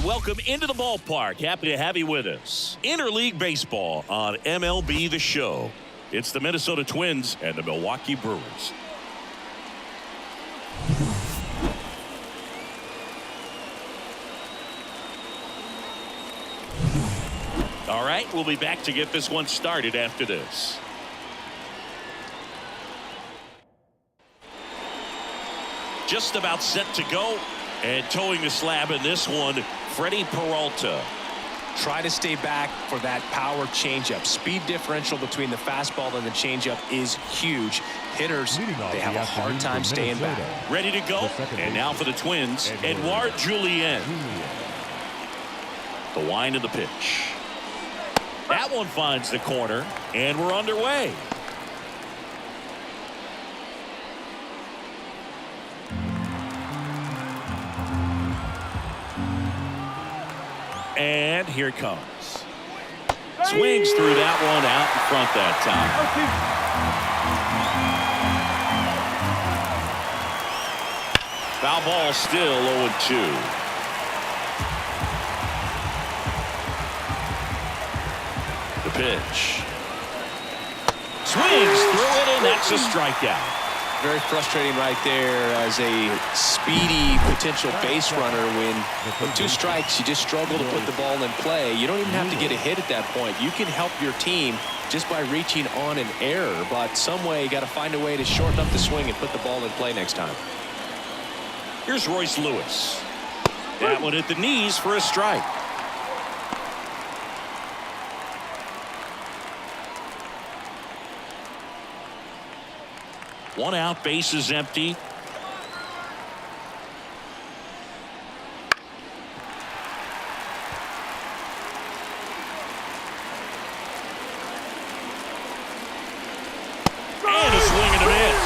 welcome into the ballpark. Happy to have you with us. Interleague baseball on MLB The Show. It's the Minnesota Twins and the Milwaukee Brewers. All right, we'll be back to get this one started after this. Just about set to go, and towing the slab in this one, Freddie Peralta. Try to stay back for that power changeup. Speed differential between the fastball and the changeup is huge. Hitters, they have a hard time staying back. Ready to go, and now for the Twins, Edouard Julien. The wind of the pitch. That one finds the corner, and we're underway. And here it comes. Swings through that one out in front that time. Foul ball still 0-2. The pitch. Swings through it, and that's a strikeout. Very frustrating right there as a speedy potential base runner when with 2 strikes you just struggle to put the ball in play. You don't even have to get a hit at that point. You can help your team just by reaching on an error, but some way you got to find a way to shorten up the swing and put the ball in play next time. Here's Royce Lewis. That one at the knees for a strike. One out, base is empty. And a swing and a miss.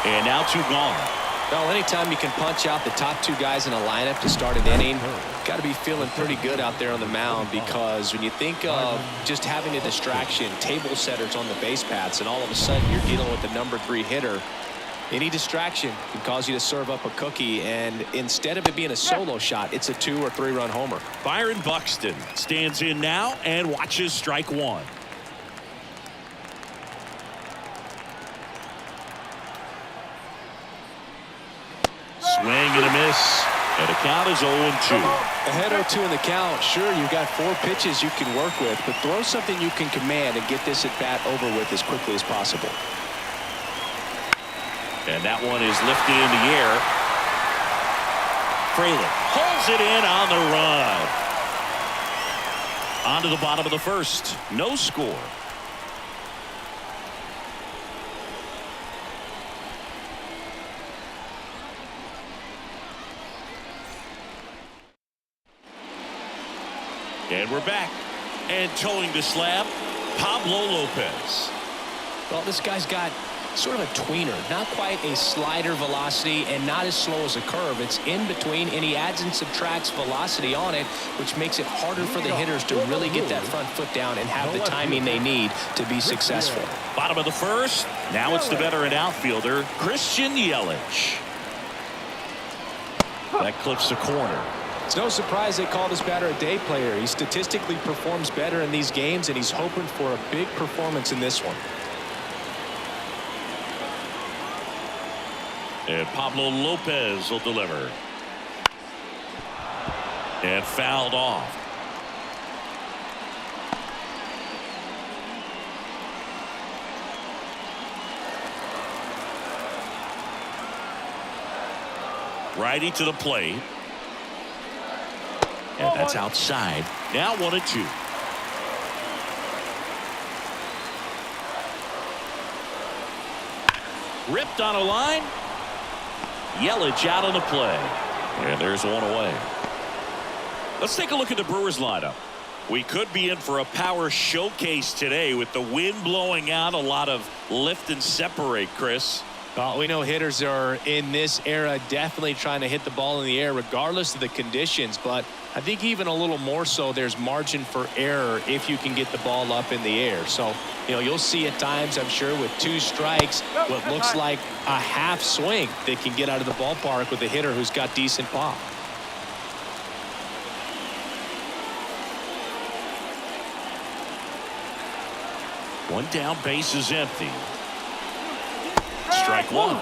And now 2 gone. Well, anytime you can punch out the top 2 guys in a lineup to start an inning, got to be feeling pretty good out there on the mound, because when you think of just having a distraction, table setters on the base paths, and all of a sudden you're dealing with the number 3 hitter, any distraction can cause you to serve up a cookie, and instead of it being a solo shot, it's a 2 or 3 run homer. Byron Buxton stands in now and watches strike 1. Swing and a miss, and the count is 0-2. Ahead 0-2 in the count. Sure, you've got 4 pitches you can work with, but throw something you can command and get this at bat over with as quickly as possible. And that one is lifted in the air. Fraley pulls it in on the run. On to the bottom of the first. No score. And we're back. And towing the slab, Pablo Lopez. Well, this guy's got sort of a tweener, not quite a slider velocity and not as slow as a curve. It's in between, and he adds and subtracts velocity on it, which makes it harder for the hitters to really get that front foot down and have the timing they need to be successful. Bottom of the first. Now it's the veteran outfielder, Christian Yelich. That clips the corner. It's no surprise they call this batter a day player. He statistically performs better in these games, and he's hoping for a big performance in this one. And Pablo Lopez will deliver. And fouled off. Righty to the plate. And that's outside. Now 1-2. Ripped on a line. Yelich out on the play. And there's one away. Let's take a look at the Brewers lineup. We could be in for a power showcase today with the wind blowing out, a lot of lift and separate, Chris. We know hitters are in this era definitely trying to hit the ball in the air regardless of the conditions, but I think even a little more so there's margin for error if you can get the ball up in the air. So, you know, you'll see at times, I'm sure, with 2 strikes, what looks like a half swing that can get out of the ballpark with a hitter who's got decent pop. One down, base is empty. Strike one.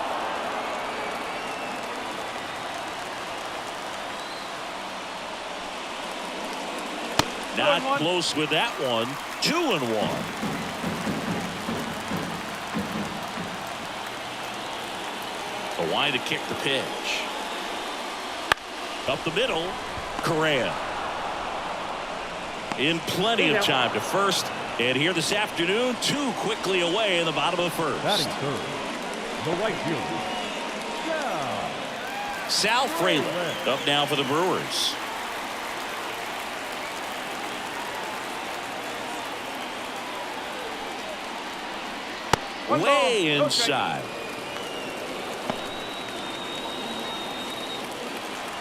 Not close with that one. 2-1. Kwai to kick the pitch. Up the middle. Correa. In plenty of time to first. And here this afternoon, 2 quickly away in the bottom of the first. Batting third, the right fielder, Sal Frelick up now for the Brewers. Way inside.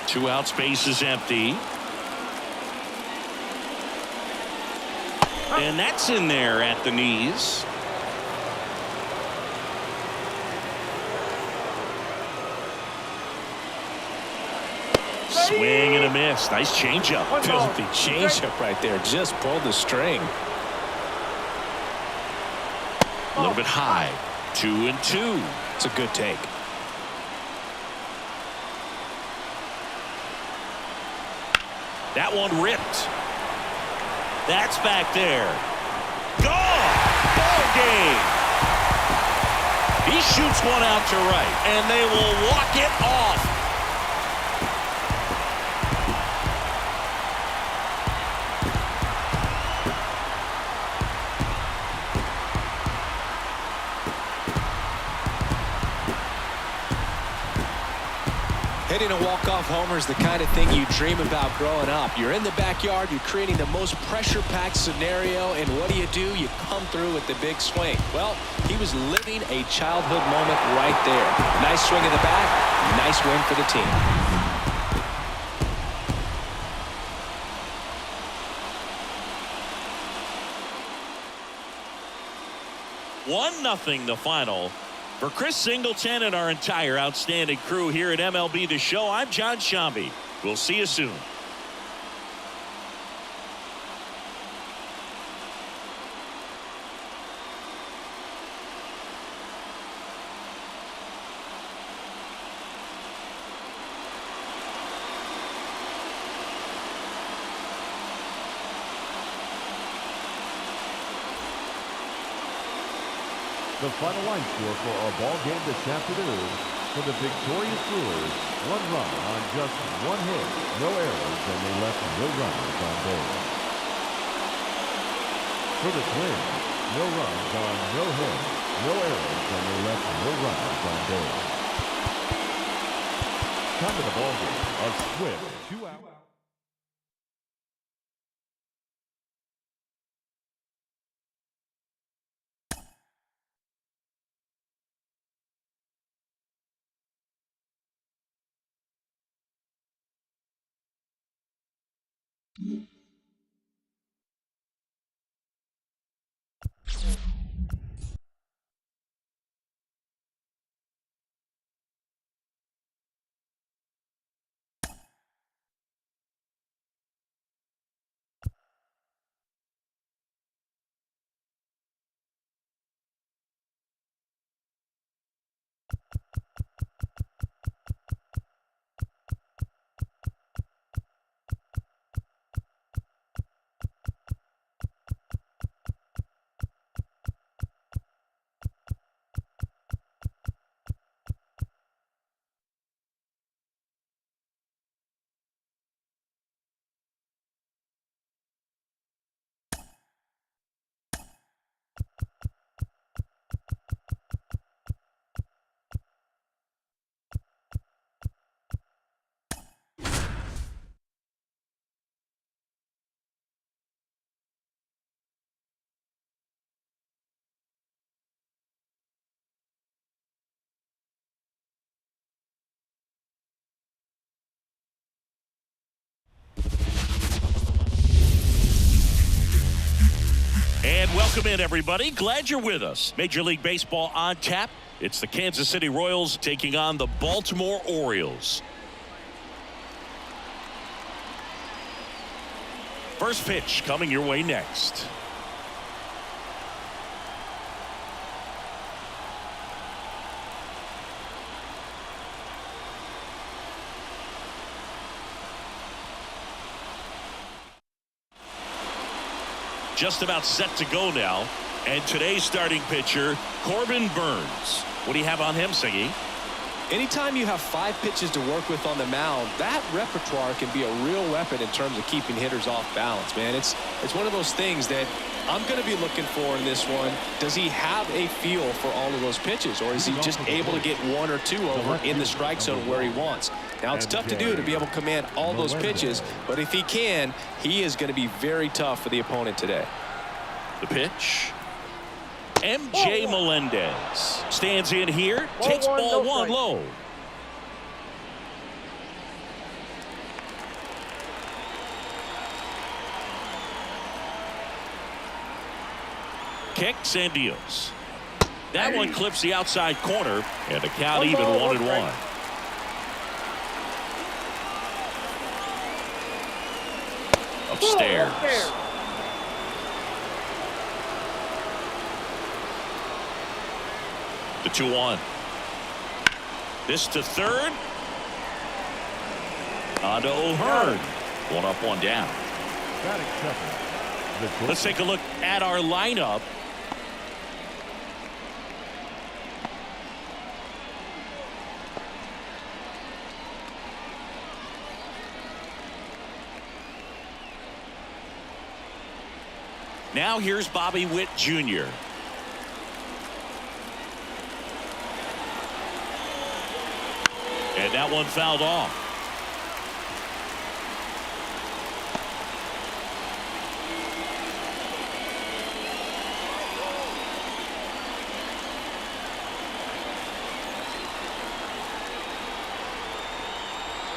2 outs, base is empty. And that's in there at the knees. Swing and a miss. Nice changeup. Filthy changeup right there. Just pulled the string. A little bit high. 2-2. It's a good take. That one ripped. That's back there. Gone. Ball game. He shoots one out to right, and they will walk it off. Hitting a walk-off homer is the kind of thing you dream about growing up. You're in the backyard, you're creating the most pressure-packed scenario, and what do? You come through with the big swing. Well, he was living a childhood moment right there. Nice swing in the bat, nice win for the team. 1-0 the final. For Chris Singleton and our entire outstanding crew here at MLB The Show, I'm John Shambi. We'll see you soon. the final line score for our ball game this afternoon. For the victorious Brewers, 1 run on just 1 hit, no errors, and they left no runners on base. For the Twins, no runs on no hits, no errors, and they left no runners on base. Time of the ball game, a swift 2 out. And welcome in, everybody. Glad you're with us. Major League Baseball on tap. It's the Kansas City Royals taking on the Baltimore Orioles. First pitch coming your way next. just about set to go now. And today's starting pitcher, Corbin Burns. What do you have on him, Siggy? Anytime you have 5 pitches to work with on the mound, that repertoire can be a real weapon in terms of keeping hitters off balance, man. It's one of those things that I'm going to be looking for in this one. Does he have a feel for all of those pitches, or is he just able to get 1 or 2 over in the strike zone where he wants? Now, it's tough to do to be able to command all those pitches, but if he can, he is going to be very tough for the opponent today. The pitch. MJ Melendez stands in here, takes ball 1 low. Kicks and deals. That one clips the outside corner, and the count even 1-1. Upstairs. The 2-1. This to third. On to O'Hearn. 1 up, 1 down. Let's take a look at our lineup. Now here's Bobby Witt Jr. And that one fouled off.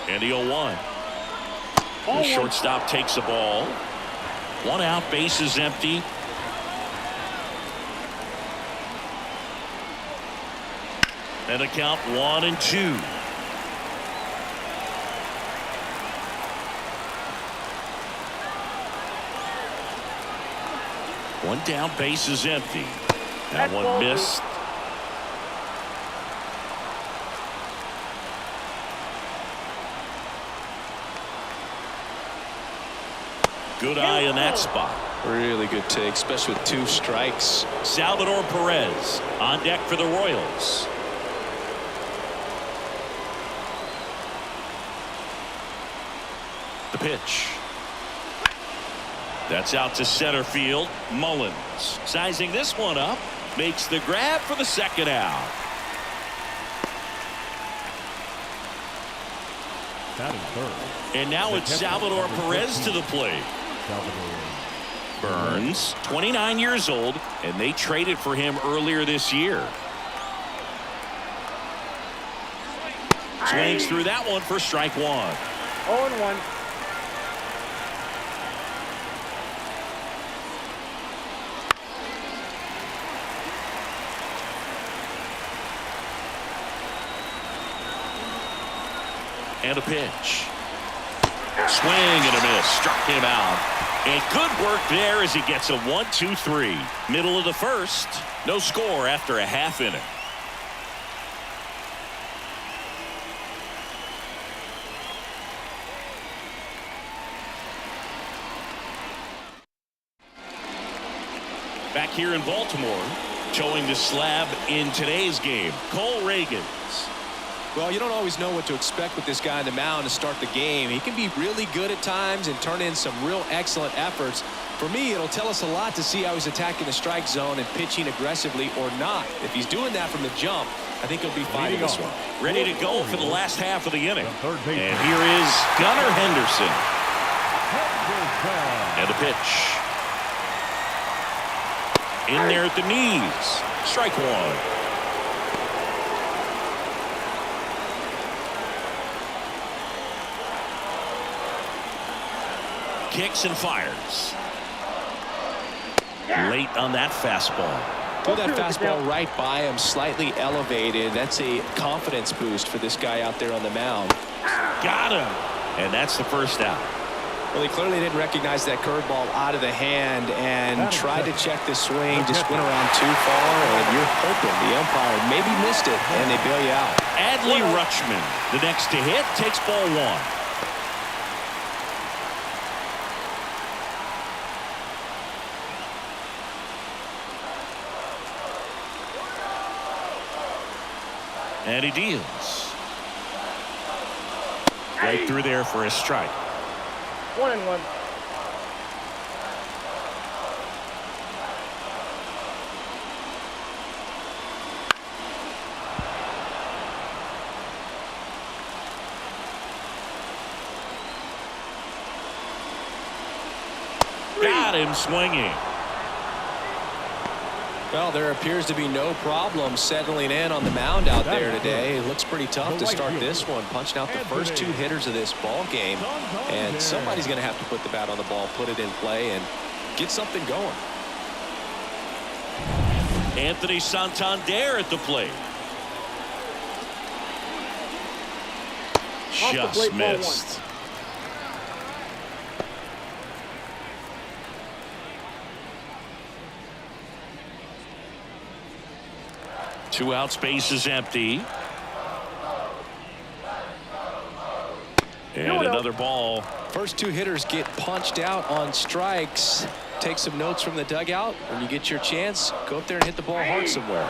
And the 0-1. The shortstop takes the ball. 1 out, base is empty. And the count 1-2. One down, base is empty. That one missed. Good eye in that spot. Really good take, especially with 2 strikes. Salvador Perez on deck for the Royals. The pitch. That's out to center field. Mullins sizing this one up. Makes the grab for the 2nd out. And now it's Salvador Perez to the plate. Burns, 29 years old, and they traded for him earlier this year. Swings through that one for strike 1. 0-1. And a pitch. Swing and a miss. Struck him out. And good work there as he gets a 1-2-3. Middle of the first. No score after a half inning. Back here in Baltimore, towing the slab in today's game, Cole Reagans. Well, you don't always know what to expect with this guy on the mound to start the game. He can be really good at times and turn in some real excellent efforts. For me, it'll tell us a lot to see how he's attacking the strike zone and pitching aggressively or not. If he's doing that from the jump, I think he'll be fine in this one. Ready to go for the last half of the inning. And here is Gunnar Henderson. And the pitch. In there at the knees. Strike 1. Kicks and fires. Late on that fastball. Threw that fastball right by him, slightly elevated. That's a confidence boost for this guy out there on the mound. Got him. And that's the 1st out. Well, he clearly didn't recognize that curveball out of the hand and tried to check the swing. Just went around too far, and you're hoping the umpire maybe missed it, and they bail you out. Adley Rutschman, the next to hit, takes ball 1. And he deals. Right through there for a strike. 1-1. Got him swinging. Well, there appears to be no problem settling in on the mound out there today. It looks pretty tough to start this one, punching out the first 2 hitters of this ball game. And somebody's going to have to put the bat on the ball, put it in play, and get something going. Anthony Santander at the plate. Just missed. Two out, space is empty. And another ball. First 2 hitters get punched out on strikes. Take some notes from the dugout. When you get your chance, go up there and hit the ball hard somewhere.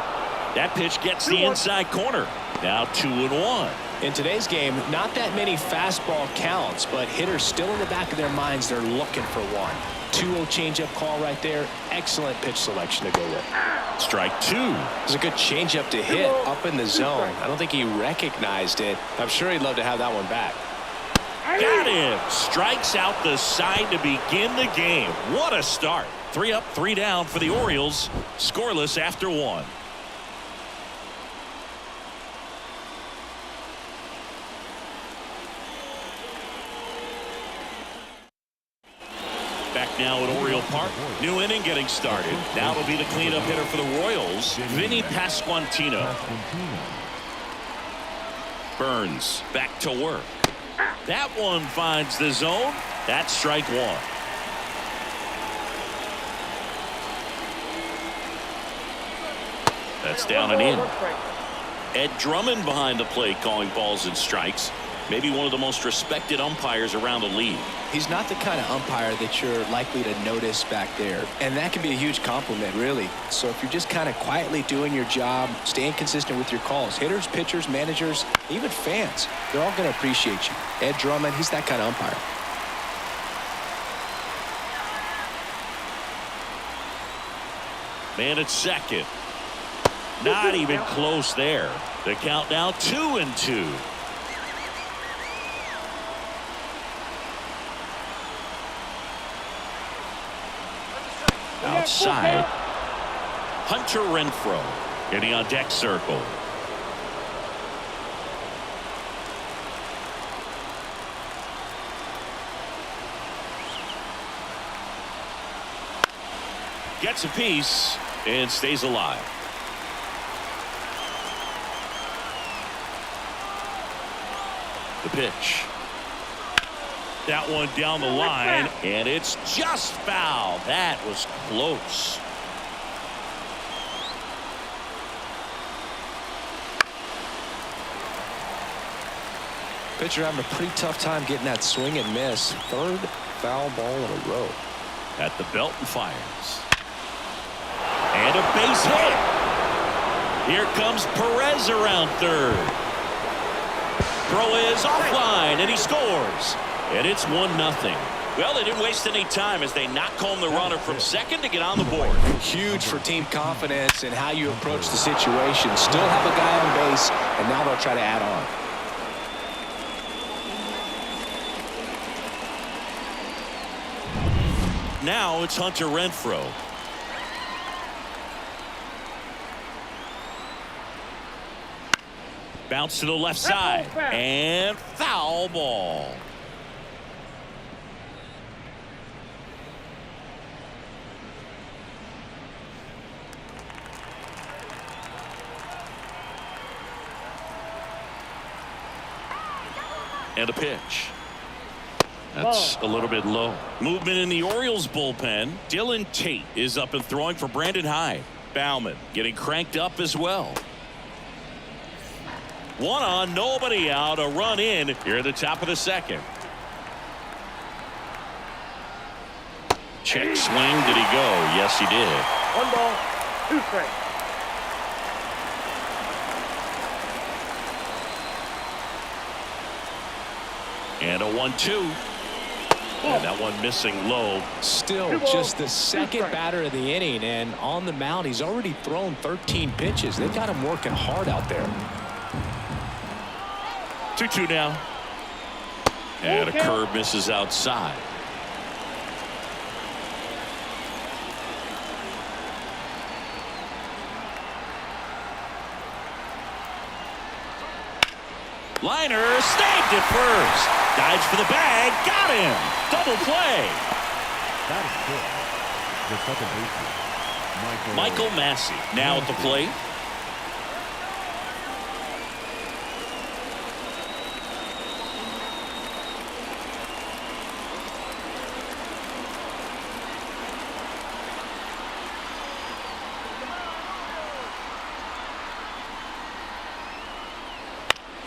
That pitch gets the inside corner. Now 2-1. In today's game, not that many fastball counts, but hitters still in the back of their minds, they're looking for one. 2-0 changeup call right there. Excellent pitch selection to go with. Strike 2. It was a good changeup to hit up in the zone. I don't think he recognized it. I'm sure he'd love to have that one back. Got him. Strikes out the side to begin the game. What a start. 3 up, 3 down for the Orioles. Scoreless after 1. Back now at Oriole Park. New inning getting started. Now it'll be the cleanup hitter for the Royals, Vinny Pasquantino. Burns back to work. That one finds the zone. That's strike 1. That's down and in. Ed Drummond behind the plate calling balls and strikes. Maybe one of the most respected umpires around the league. He's not the kind of umpire that you're likely to notice back there. And that can be a huge compliment, really. So if you're just kind of quietly doing your job, staying consistent with your calls, hitters, pitchers, managers, even fans, they're all going to appreciate you. Ed Drummond, he's that kind of umpire. Man at second. Not even close there. The count now 2-2. Outside. Hunter Renfroe getting on deck circle. Gets a piece and stays alive. The pitch. That one down the line, and it's just foul. That was close. Pitcher having a pretty tough time getting that swing and miss. 3rd foul ball in a row. At the belt and fires. And a base hit. Here comes Perez around 3rd. Throw is offline, and he scores. And it's 1-0. Well, they didn't waste any time as they knock home the runner from second to get on the board. Huge for team confidence and how you approach the situation. Still have a guy on base, and now they'll try to add on. Now it's Hunter Renfroe. Bounce to the left side. And foul ball. And a pitch. That's a little bit low. Movement in the Orioles bullpen. Dylan Tate is up and throwing for Brandon Hyde. Bauman getting cranked up as well. 1 on, nobody out. A run in here at the top of the 2nd. Check swing. Did he go? Yes, he did. 1 ball, 2 strikes. And a 1-2. And that one missing low. Still just the second batter of the inning, and on the mound he's already thrown 13 pitches. They've got him working hard out there. 2-2 now. And a curve misses outside. Liner snagged it first. Dives for the bag. Got him. Double play. That is good. The second baseman, Michael Massey now at the plate.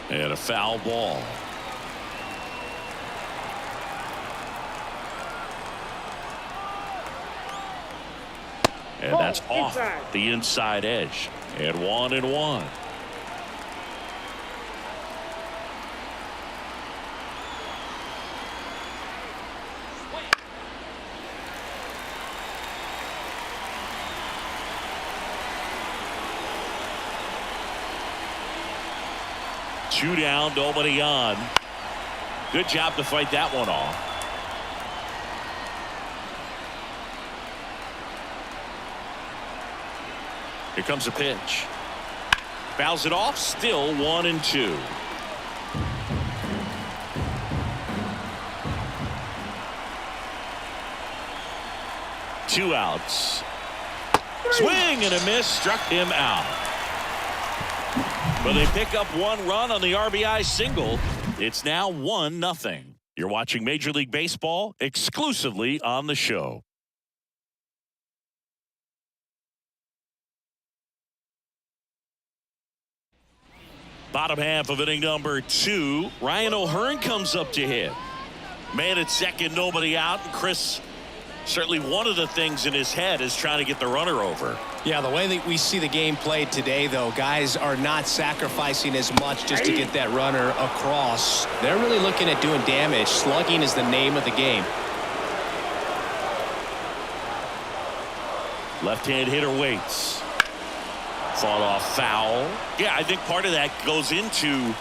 And a foul ball. And that's off the inside edge. And 1-1. Two down, nobody on. Good job to fight that one off. Here comes a pitch. Fouls it off. Still 1-2. Two outs. Swing and a miss. Struck him out. But they pick up one run on the RBI single. It's now 1-0. You're watching Major League Baseball exclusively on the show. Bottom half of inning number 2. Ryan O'Hearn comes up to hit. Man at second, nobody out. And Chris, certainly one of the things in his head is trying to get the runner over. Yeah, the way that we see the game played today, though, guys are not sacrificing as much just to get that runner across. They're really looking at doing damage. Slugging is the name of the game. Left-hand hitter waits. Fought off foul. Yeah, I think part of that goes into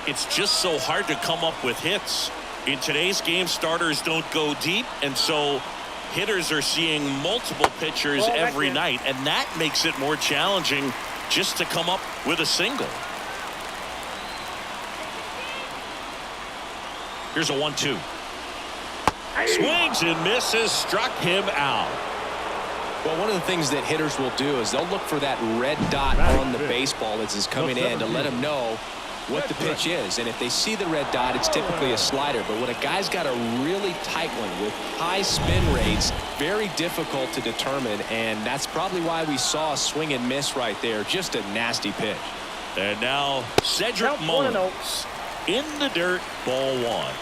it's just so hard to come up with hits. In today's game, starters don't go deep, and so hitters are seeing multiple pitchers every night, and that makes it more challenging just to come up with a single. Here's a 1-2. Swings and misses. Struck him out. Well, one of the things that hitters will do is they'll look for that red dot on the baseball as it's coming in to let them know what the pitch is. And if they see the red dot, it's typically a slider. But when a guy's got a really tight one with high spin rates, very difficult to determine. And that's probably why we saw a swing and miss right there. Just a nasty pitch. And now Cedric Mullins in the dirt, ball 1.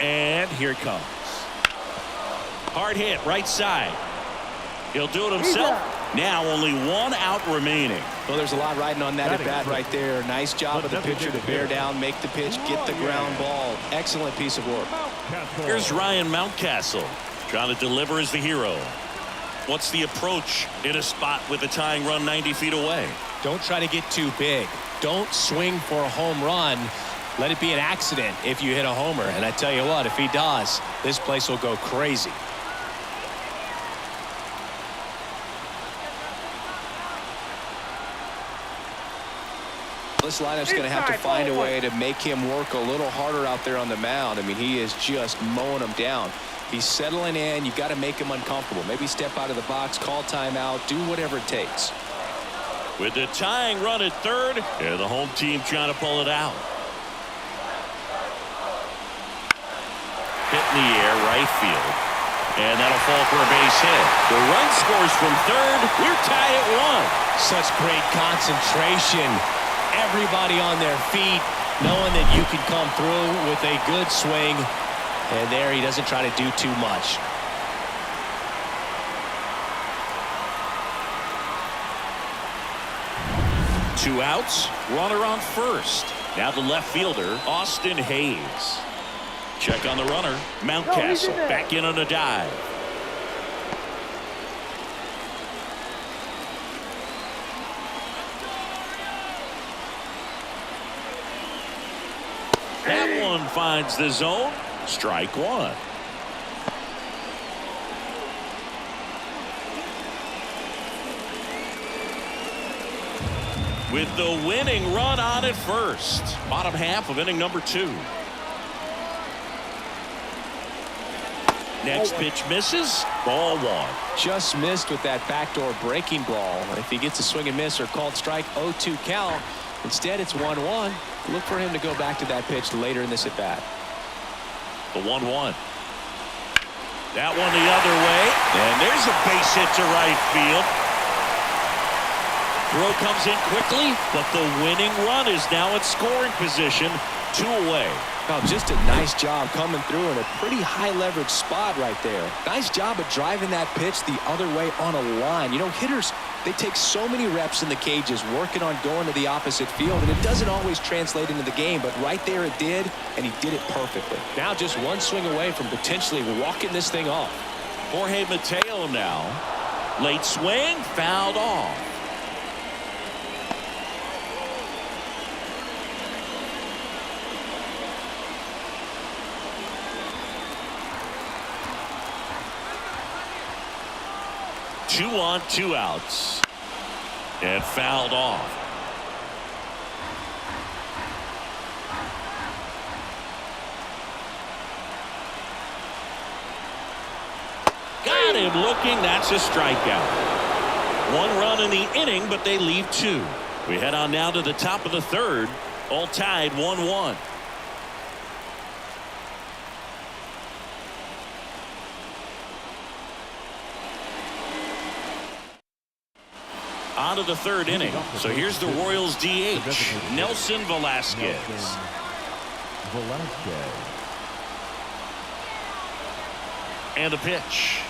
And here it comes. Hard hit, right side. He'll do it himself. Now only 1 out remaining. Well, there's a lot riding on that at bat right there. Nice job of the pitcher to bear down, make the pitch, get the ground ball. Excellent piece of work. Here's Ryan Mountcastle trying to deliver as the hero. What's the approach in a spot with a tying run 90 feet away? Don't try to get too big. Don't swing for a home run. Let it be an accident if you hit a homer. And I tell you what, if he does, this place will go crazy. This lineup's going to have to find a way to make him work a little harder out there on the mound. I mean, he is just mowing them down. He's settling in. You got to make him uncomfortable. Maybe step out of the box, call timeout, do whatever it takes. With the tying run at third, and the home team trying to pull it out. Hit in the air, right field. And that'll fall for a base hit. The run scores from third. We're tied at 1. Such great concentration. Everybody on their feet, knowing that you can come through with a good swing And there he doesn't try to do too much. Two outs, runner on first. Now the left fielder, Austin Hayes. Check on the runner. Mountcastle back in on a dive. That one finds the zone. Strike one. With the winning run on at first. Bottom half of inning number 2. Next pitch misses. Ball 1. Just missed with that backdoor breaking ball. If he gets a swing and miss or called strike, 0-2 count. Instead, it's 1-1. Look for him to go back to that pitch later in this at bat. The 1-1. That one the other way. And there's a base hit to right field. Throw comes in quickly, but the winning run is now at scoring position. 2 away. Oh, just a nice job coming through in a pretty high leverage spot right there. Nice job of driving that pitch the other way on a line. You know, hitters, they take so many reps in the cages working on going to the opposite field, and it doesn't always translate into the game, but right there it did, and he did it perfectly. Now just one swing away from potentially walking this thing off. Jorge Mateo now. Late swing, fouled off. Two on, 2 outs. And fouled off. Got him looking. That's a strikeout. 1 run in the inning, but they leave 2. We head on now to the top of the 3rd. All tied 1-1. On to the 3rd inning. So here's the Royals DH, Nelson Velasquez. And the pitch.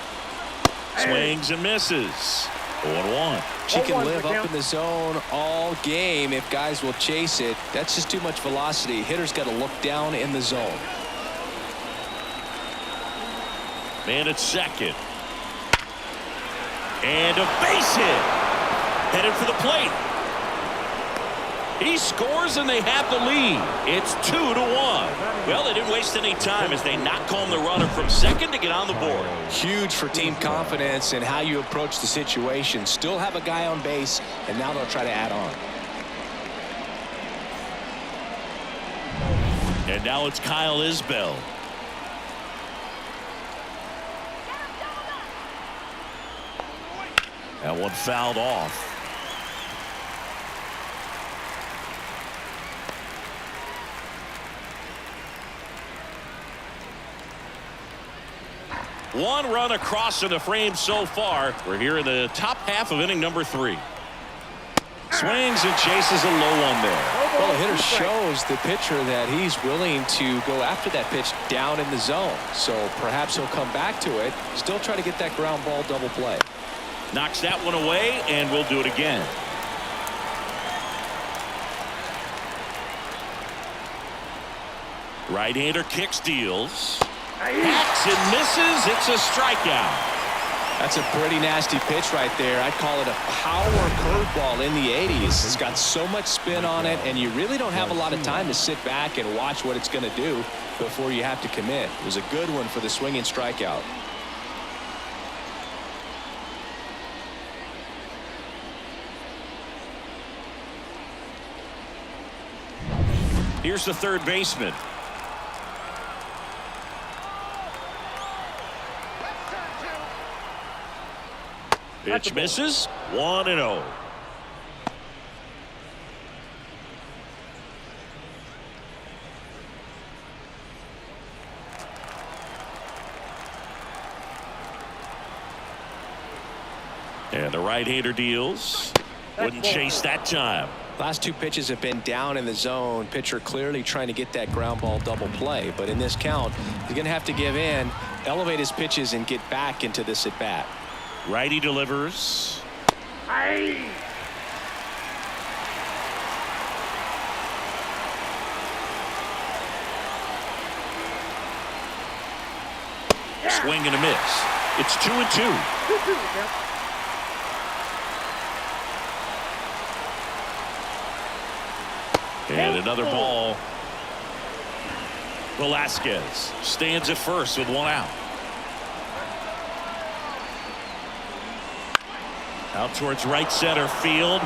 Swings and misses. 0-1. She can live up in the zone all game if guys will chase it. That's just too much velocity. Hitters got to look down in the zone. Man at second. And a base hit. Headed for the plate. He scores and they have the lead. It's 2-1. Well, they didn't waste any time as they knock home the runner from second to get on the board. Huge for team confidence and how you approach the situation. Still have a guy on base, and now they'll try to add on. And now it's Kyle Isbell. That one fouled off. One run across in the frame so far. We're here in the top half of inning number 3. Swings and chases a low one there. Well, the hitter shows the pitcher that he's willing to go after that pitch down in the zone. So perhaps he'll come back to it. Still try to get that ground ball double play. Knocks that one away, and we'll do it again. Right-hander kicks, deals. Hacks and misses. It's a strikeout. That's a pretty nasty pitch right there. I'd call it a power curveball in the 80s. It's got so much spin on it, and you really don't have a lot of time to sit back and watch what it's going to do before you have to commit. It was a good one for the swinging strikeout. Here's the third baseman. Pitch misses. 1-0. And the right-hander deals. Wouldn't chase that time. Last two pitches have been down in the zone. Pitcher clearly trying to get that ground ball double play. But in this count, he's going to have to give in, elevate his pitches, and get back into this at bat. Righty delivers. Aye. Swing and a miss. It's 2-2. Yeah. And another ball. Velasquez stands at first with one out. Out towards right center field.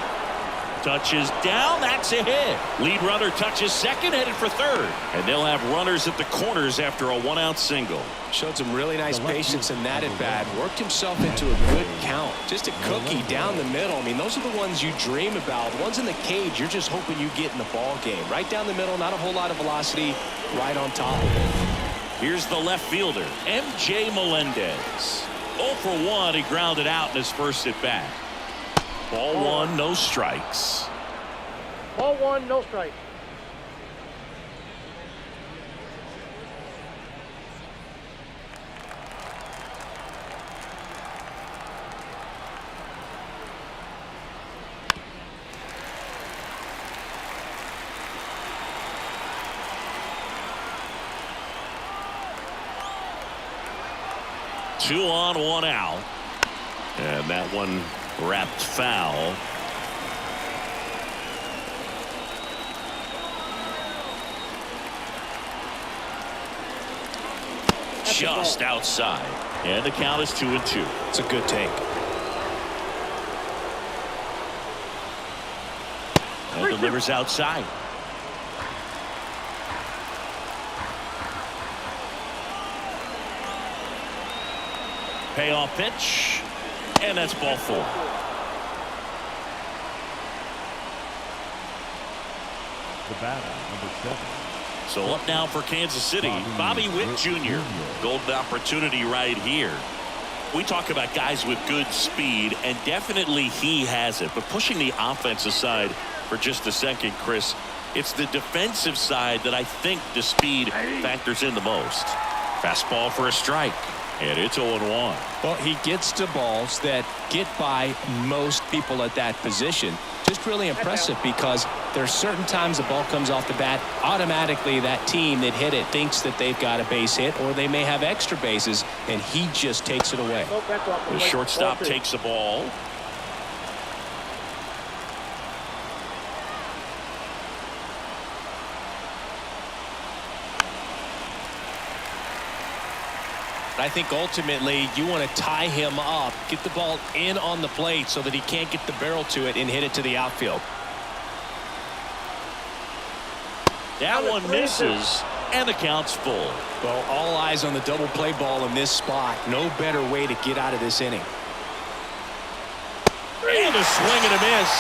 Touches down. That's a hit. Lead runner touches second, headed for third. And they'll have runners at the corners after a one-out single. Showed some really nice patience in that at bat. Worked himself into a good count. Just a cookie down the middle. I mean, those are the ones you dream about. The ones in the cage, you're just hoping you get in the ball game. Right down the middle, not a whole lot of velocity. Right on top of it. Here's the left fielder, M.J. Melendez. 0 for 1. He grounded out in his first at bat. Ball one, no strikes. Ball one, no strike. Two on, one out. And that one wrapped foul. Just outside. And the count is 2-2. It's a good take. And delivers outside. Payoff pitch. And that's ball four. The batter, number 7. So up now for Kansas City, Bobby Witt Jr. Golden opportunity right here. We talk about guys with good speed, and definitely he has it. But pushing the offense aside for just a second, Chris, it's the defensive side that I think the speed factors in the most. Fastball for a strike. And it's 0-1. Well, he gets to balls that get by most people at that position. Just really impressive because there's certain times the ball comes off the bat, automatically that team that hit it thinks that they've got a base hit or they may have extra bases, and he just takes it away. The shortstop takes the ball. I think ultimately you want to tie him up, get the ball in on the plate so that he can't get the barrel to it and hit it to the outfield. That one misses, and the count's full. Well, all eyes on the double play ball in this spot. No better way to get out of this inning. And a swing and a miss.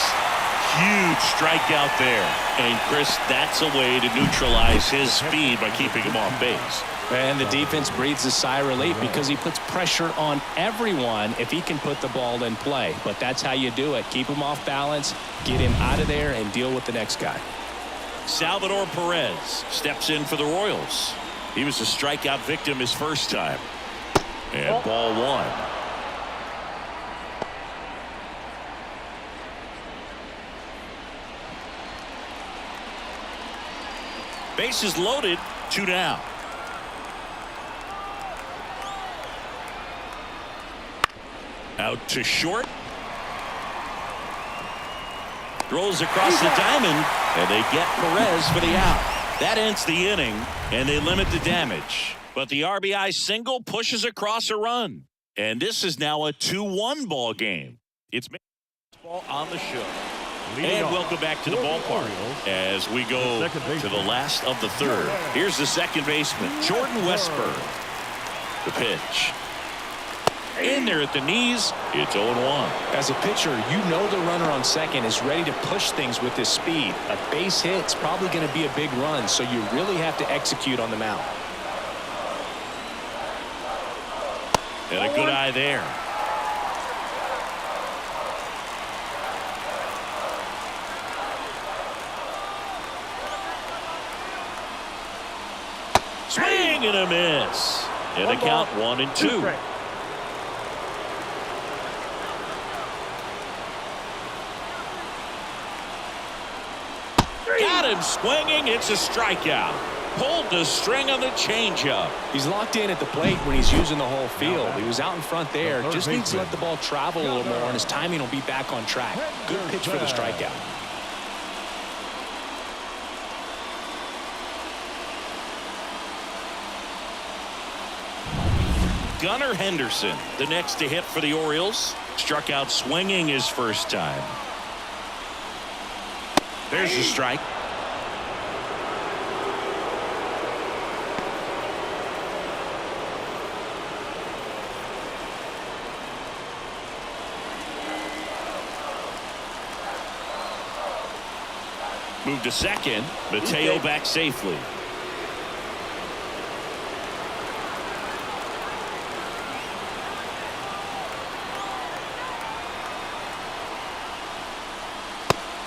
Huge strikeout there. And Chris, that's a way to neutralize his speed by keeping him off base. And the defense breathes a sigh of relief because he puts pressure on everyone if he can put the ball in play. But that's how you do it. Keep him off balance, get him out of there, and deal with the next guy. Salvador Perez steps in for the Royals. He was a strikeout victim his first time. And ball one. Bases loaded, 2 down. Out to short. Throws across the diamond, and they get Perez for the out. That ends the inning, and they limit the damage. But the RBI single pushes across a run. And this is now a 2-1 ball game. It's baseball on the show. And welcome back to the ballpark as we go to the last of the third. Here's the second baseman, Jordan Westburg. The pitch. In there at the knees. It's 0-1. As a pitcher, you know the runner on second is ready to push things with his speed. A base hit's probably going to be a big run, so you really have to execute on the mound. And a good eye there. Swing and a miss. And a count 1-2. Got him swinging. It's a strikeout. Pulled the string on the changeup. He's locked in at the plate when he's using the whole field. He was out in front there. Just needs to let the ball travel a little more, and his timing will be back on track. Good pitch for the strikeout. Gunnar Henderson, the next to hit for the Orioles. Struck out swinging his first time. There's a strike. Move to second. Mateo back safely.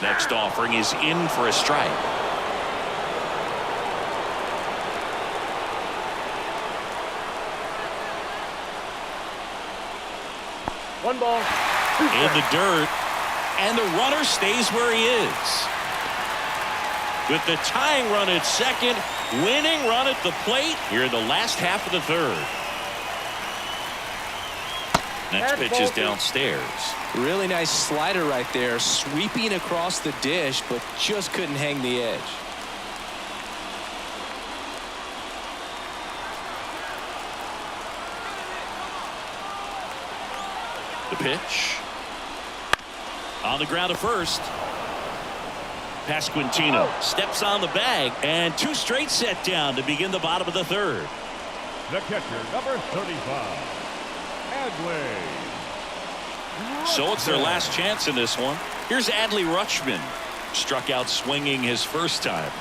Next offering is in for a strike. One ball. In the dirt. And the runner stays where he is. With the tying run at second, winning run at the plate here in the last half of the third. Next pitch is downstairs. Really nice slider right there, sweeping across the dish, but just couldn't hang the edge. The pitch. On the ground at first. Pasquantino steps on the bag, and two straight set down to begin the bottom of the third. The catcher, number 35, Adley. So it's their last chance in this one. Here's Adley Rutschman. Struck out swinging his first time.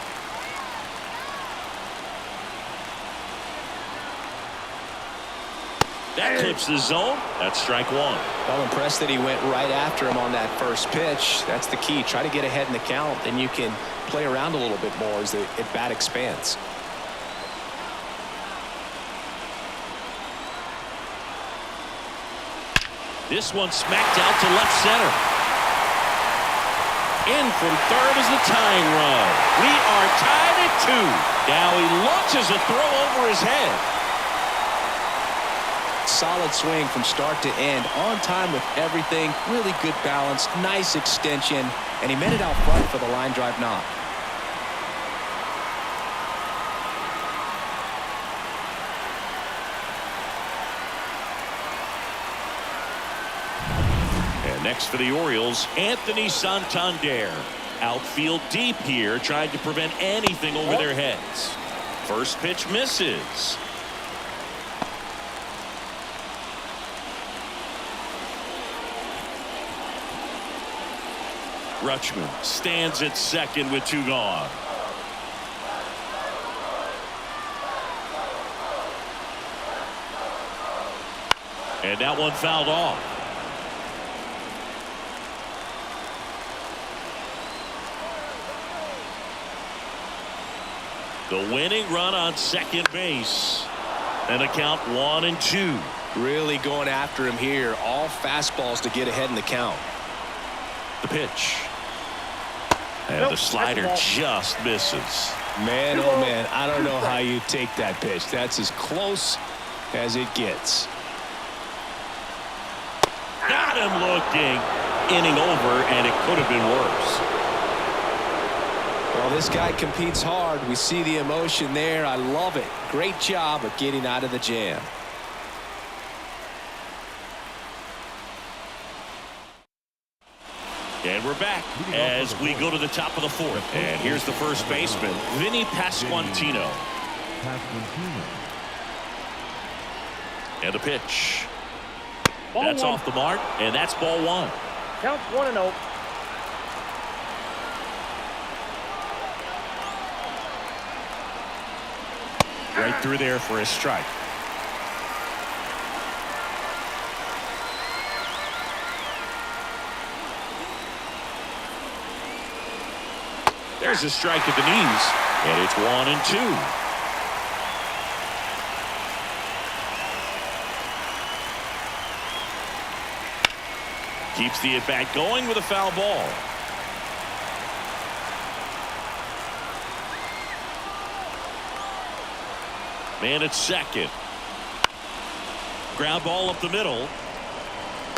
That clips the zone. That's strike one. Well, impressed that he went right after him on that first pitch. That's the key. Try to get ahead in the count. Then you can play around a little bit more as the at-bat expands. This one smacked out to left center. In from third is the tying run. We are tied at 2. Now he launches a throw over his head. Solid swing from start to end, on time with everything, really good balance, nice extension, and he made it out front for the line drive knock. And next for the Orioles, Anthony Santander. Outfield deep here, trying to prevent anything over their heads. First pitch misses. Rutschman stands at second with 2 gone. And that one fouled off. The winning run on second base. And a count 1-2. Really going after him here. All fastballs to get ahead in the count. The pitch. And the slider just misses. Man, oh man, I don't know how you take that pitch. That's as close as it gets. Got him looking. Inning over, and it could have been worse. Well, this guy competes hard. We see the emotion there. I love it. Great job of getting out of the jam. And we're back as we go to the top of the fourth. And here's the first baseman, Vinny Pasquantino. And the pitch. That's off the mark, and that's ball 1. Counts 1-0. Right through there for a strike. There's a strike at the knees, and it's 1-2. Keeps the at-bat going with a foul ball. Man at second. Ground ball up the middle.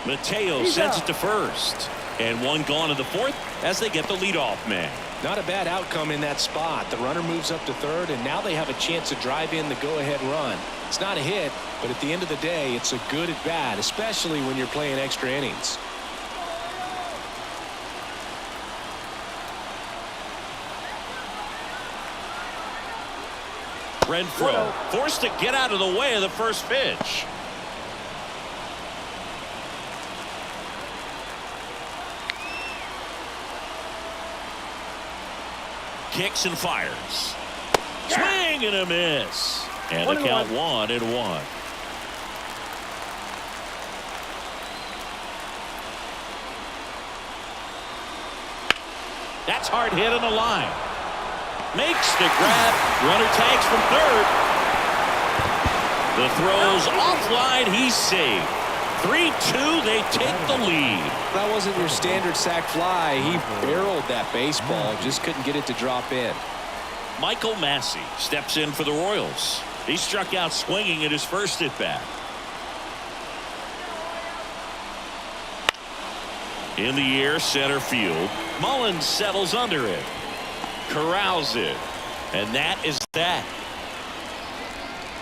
Mateo sends it to first. And one gone in the fourth as they get the leadoff man. Not a bad outcome in that spot. The runner moves up to third, and now they have a chance to drive in the go-ahead run. It's not a hit, but at the end of the day, it's a good at-bat, especially when you're playing extra innings. Renfroe forced to get out of the way of the first pitch. Kicks and fires. Swing and a miss. And the count 1-1. That's hard hit on the line. Makes the grab. Runner tags from third. The throw's offline. He's saved. 3-2. They take the lead. That wasn't your standard sac fly. He barreled that baseball. Just couldn't get it to drop in. Michael Massey steps in for the Royals. He struck out swinging at his first at bat. In the air, center field. Mullins settles under it. Corrals it. And that is that.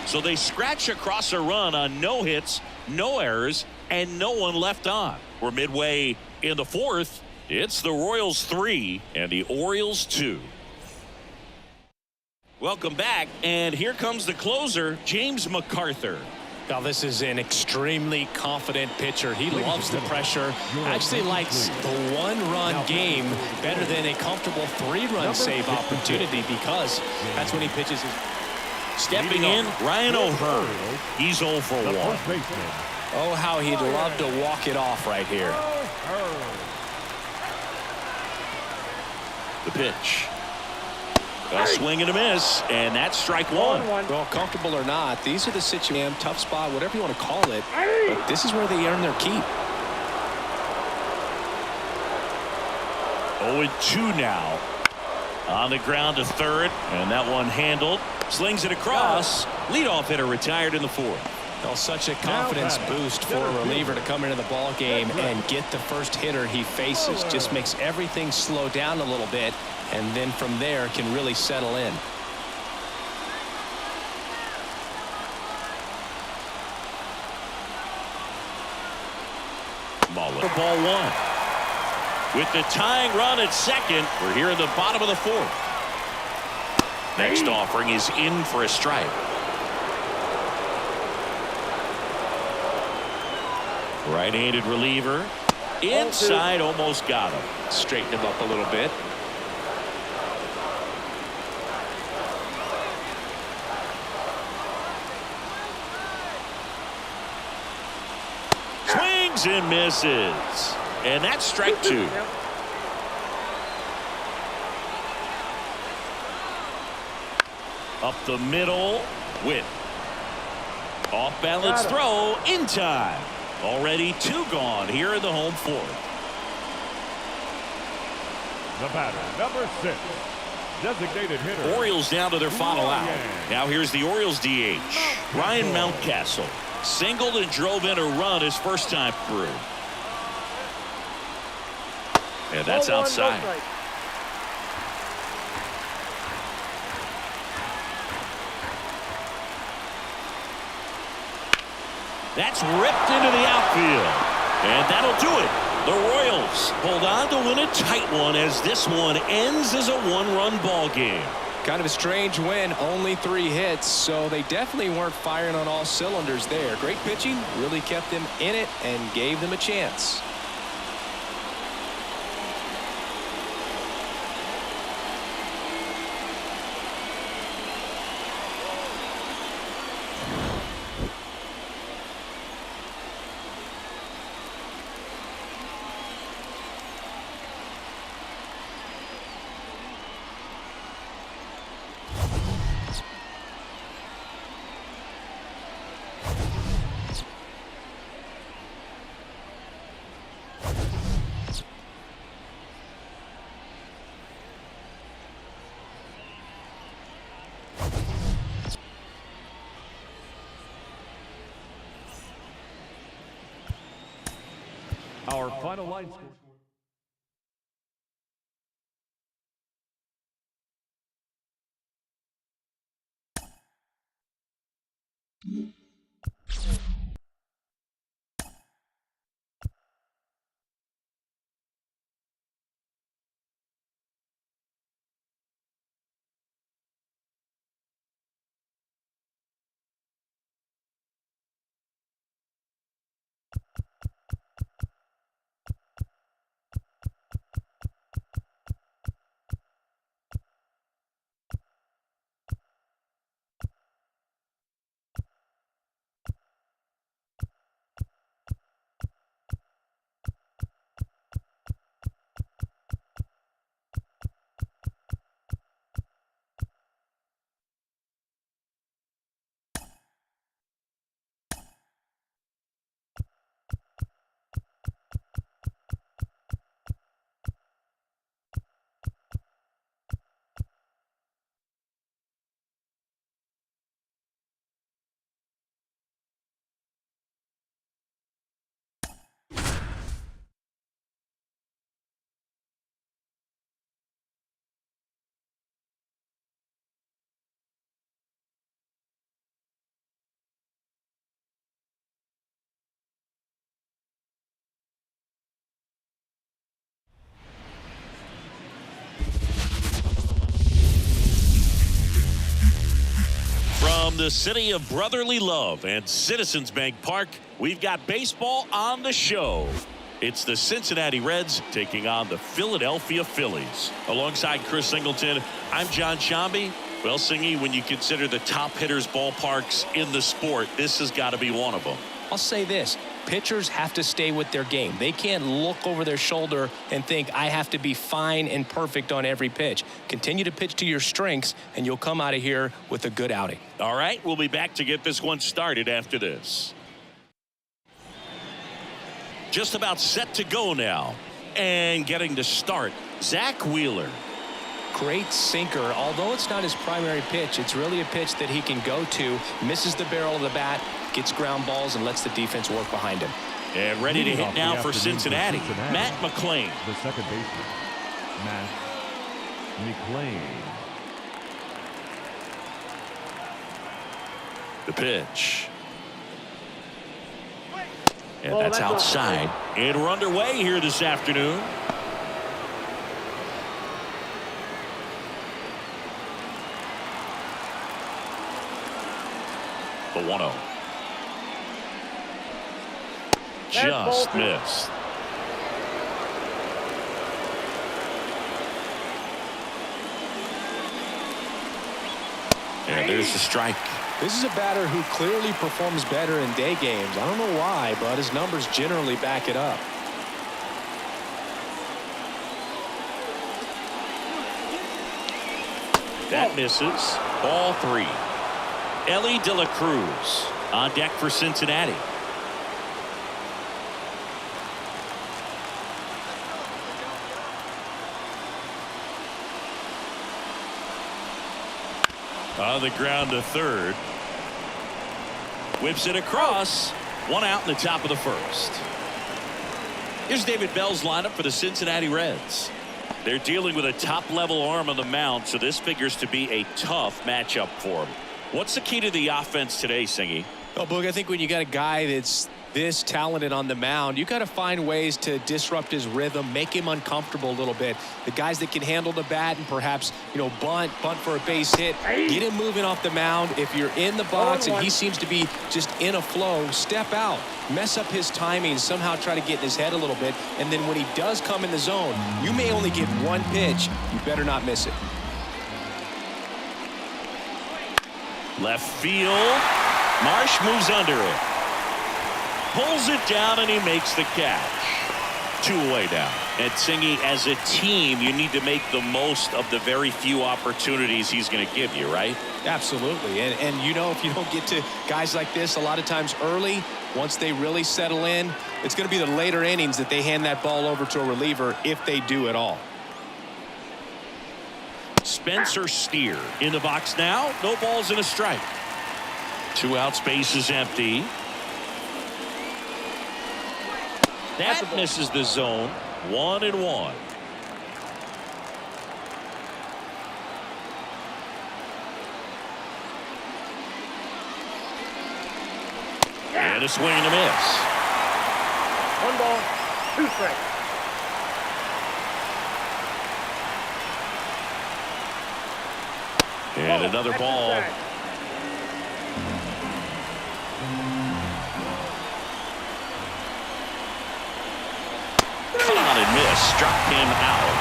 So they scratch across a run on no hits, no errors, and no one left on. We're midway in the fourth. It's the Royals 3 and the Orioles 2. Welcome back, and here comes the closer, James McArthur. Now, this is an extremely confident pitcher. He loves the pressure. Actually likes the one-run game better than a comfortable three-run save opportunity because that's when he pitches his. Stepping in, Ryan O'Hearn. He's 0 for 1. Oh, how he'd love to walk it off right here. The pitch. A swing and a miss, and that's strike one. Well, comfortable or not, these are the situations, tough spot, whatever you want to call it, but this is where they earn their keep. 0-2 now. On the ground to third, and that one handled. Slings it across. Leadoff hitter retired in the fourth. Well, such a confidence boost for a reliever to come into the ball game and get the first hitter he faces. Just makes everything slow down a little bit, and then from there can really settle in. Mullins for ball one. With the tying run at second, we're here in the bottom of the fourth. Next offering is in for a strike. Right-handed reliever. Inside, almost got him. Straighten him up a little bit. Swings and misses. And that's strike two. Up the middle. Witt. Off balance throw in time. Already two gone here in the home fourth. The batter, number 6, designated hitter. Orioles down to their final out. Now here's the Orioles DH, Ryan Mountcastle. Singled and drove in a run his first time through. And that's outside. That's ripped into the outfield. And that'll do it. The Royals hold on to win a tight one as this one ends as a one-run ball game. Kind of a strange win, only 3 hits, so they definitely weren't firing on all cylinders there. Great pitching, really kept them in it and gave them a chance. Our final line score. From the city of brotherly love and Citizens Bank Park, we've got baseball on the show. It's the Cincinnati Reds taking on the Philadelphia Phillies. Alongside Chris Singleton, I'm John Shambi. Well, Singy, when you consider the top hitters ballparks in the sport, this has got to be one of them. I'll say this. Pitchers have to stay with their game. They can't look over their shoulder and think, I have to be fine and perfect on every pitch. Continue to pitch to your strengths, and you'll come out of here with a good outing. All right, we'll be back to get this one started after this. Just about set to go now. And getting to start, Zach Wheeler. Great sinker. Although it's not his primary pitch, it's really a pitch that he can go to. Misses the barrel of the bat, gets ground balls, and lets the defense work behind him. And ready to hit now for Cincinnati, Matt McClain. The second baseman, Matt McClain. The pitch. And that's outside. And we're underway here this afternoon. The 1-0. Just missed. And there's the strike. This is a batter who clearly performs better in day games. I don't know why, but his numbers generally back it up. That misses. Ball 3. Ellie De La Cruz on deck for Cincinnati. On the ground to third. Whips it across. One out in the top of the first. Here's David Bell's lineup for the Cincinnati Reds. They're dealing with a top-level arm on the mound, so this figures to be a tough matchup for them. What's the key to the offense today, Singy? Oh, Boog, I think when you got a guy that's this talented on the mound, you got to find ways to disrupt his rhythm, make him uncomfortable a little bit. The guys that can handle the bat and perhaps, bunt for a base hit, get him moving off the mound. If you're in the box and he seems to be just in a flow, step out, mess up his timing, somehow try to get in his head a little bit. And then when he does come in the zone, you may only get one pitch. You better not miss it. Left field. Marsh moves under it. Pulls it down and he makes the catch. 2 away now. And Singy, as a team, you need to make the most of the very few opportunities he's going to give you, right? Absolutely. And if you don't get to guys like this a lot of times early, once they really settle in, it's going to be the later innings that they hand that ball over to a reliever, if they do at all. Spencer Steer in the box now. No balls and a strike. 2 outs, base is empty. That misses the zone. 1-1. And a swing and a miss. 1 ball, 2 strikes. And another ball. Caught and missed. Struck him out.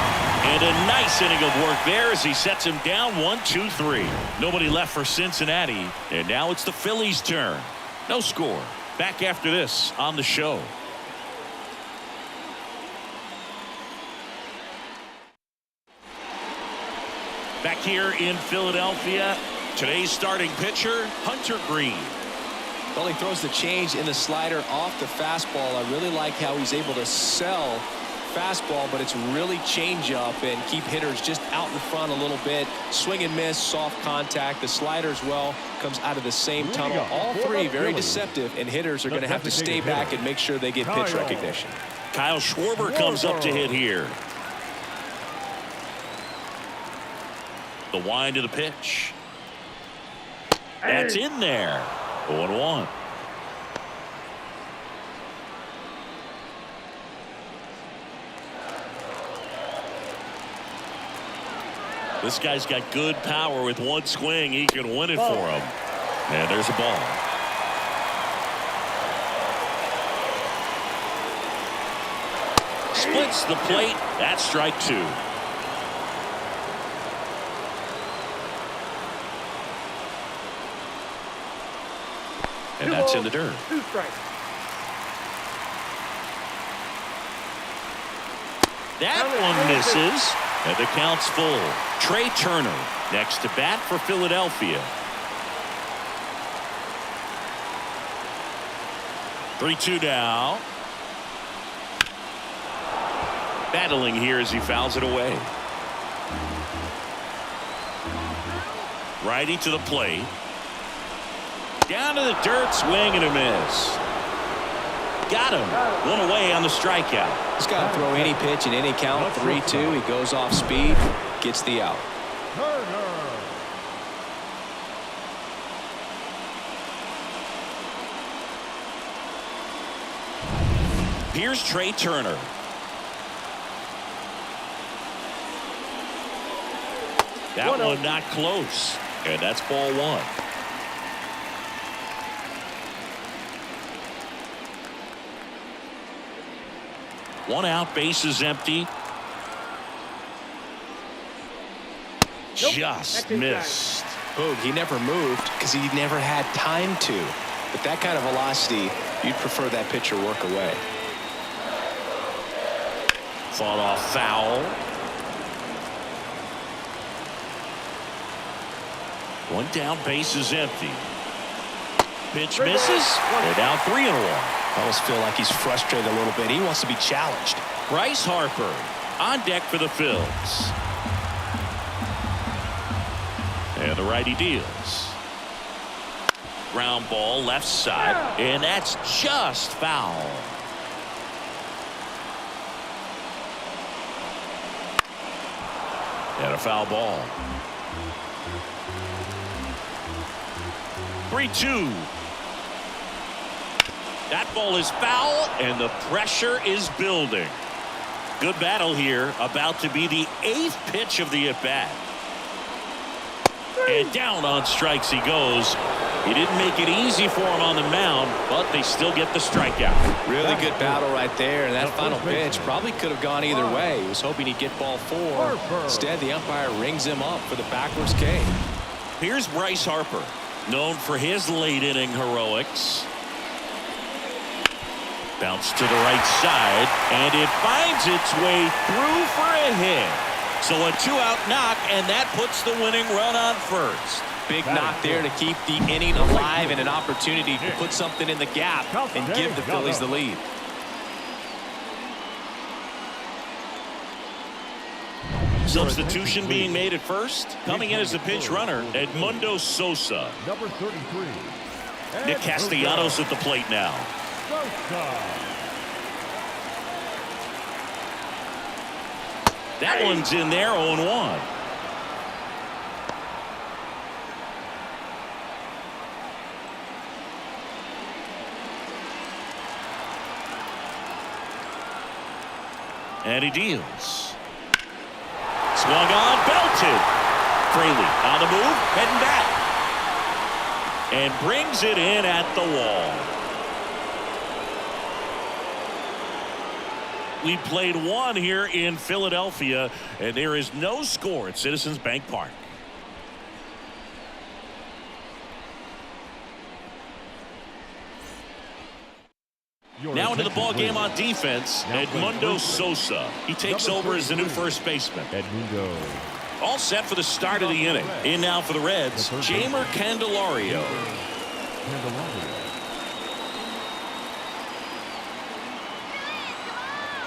And a nice inning of work there as he sets him down 1-2-3. Nobody left for Cincinnati. And now it's the Phillies' turn. No score. Back after this on the show. Back here in Philadelphia, today's starting pitcher, Hunter Green. Well, he throws the change in the slider off the fastball. I really like how he's able to sell fastball, but it's really changeup and keep hitters just out in front a little bit. Swing and miss, soft contact. The slider as well comes out of the same tunnel. All three very deceptive, and hitters are going to have to stay back and make sure they get pitch recognition. Kyle Schwarber comes up to hit here. The wind of the pitch. That's in there. 0-1. This guy's got good power. With one swing, he can win it for him. And there's a ball. Splits the plate. That's strike 2. And that's in the dirt. 2 strikes. That one misses. And the count's full. Trey Turner next to bat for Philadelphia. 3-2 now. Battling here as he fouls it away. Righty to the plate. Down to the dirt, swing and a miss. Got him. One away on the strikeout. He's got to throw any pitch in any count. 3-2. He goes off speed, gets the out. Here's Trey Turner. That one not close. And that's ball 1. One out, bases empty. Just missed. Boog, he never moved because he never had time to. But that kind of velocity, you'd prefer that pitcher work away. Fought off foul. One down, bases empty. Pitch misses. They're down 3-1. I almost feel like he's frustrated a little bit. He wants to be challenged. Bryce Harper on deck for the Phils. And the righty deals. Ground ball left side. And that's just foul. And a foul ball. 3-2. That ball is foul, and the pressure is building. Good battle here. About to be the 8th pitch of the at-bat. And down on strikes he goes. He didn't make it easy for him on the mound, but they still get the strikeout. Really good battle right there, and that final pitch probably could have gone either way. He was hoping he'd get ball 4. Instead, the umpire rings him up for the backwards K. Here's Bryce Harper, known for his late-inning heroics. Bounce to the right side, and it finds its way through for a hit. So a 2-out knock, and that puts the winning run on first. Big knock there to keep the inning alive and an opportunity to put something in the gap and give the Phillies the lead. Substitution being made at first. Coming in as the pinch runner, Edmundo Sosa. Number 33. Nick Castellanos at the plate now. That one's in there, 0-1. And he deals. Swung on, belted. Fraley on the move, heading back. And brings it in at the wall. We played one here in Philadelphia, and there is no score at Citizens Bank Park. Now into the ball game on defense, Edmundo Sosa. He takes over as the new first baseman. Edmundo. All set for the start of the inning. In now for the Reds, Jeimer Candelario.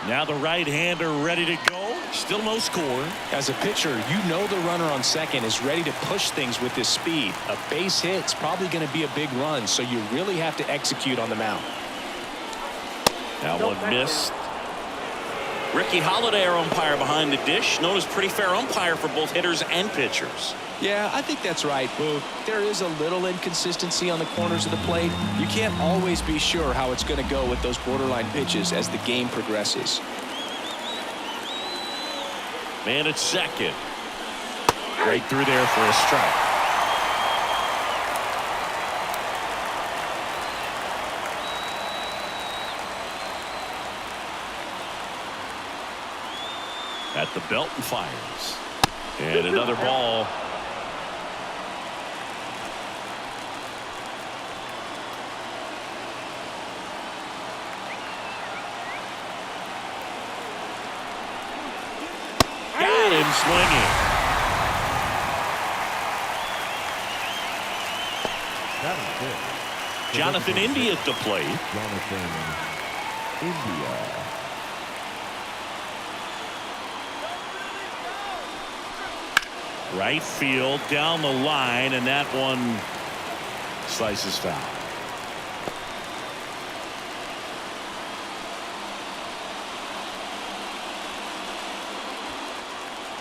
Now the right-hander ready to go. Still no score. As a pitcher, you know the runner on second is ready to push things with his speed. A base hit's probably going to be a big run, so you really have to execute on the mound. That one missed. Ricky Holiday, our umpire behind the dish, known as pretty fair umpire for both hitters and pitchers. Yeah, I think that's right, Boo. There is a little inconsistency on the corners of the plate. You can't always be sure how it's going to go with those borderline pitches as the game progresses. Man at second. Right through there for a strike. At the belt and fires. And another ball. Got him swinging. That is it. Jonathan India at the plate. Jonathan India. Right field down the line, and that one slices foul.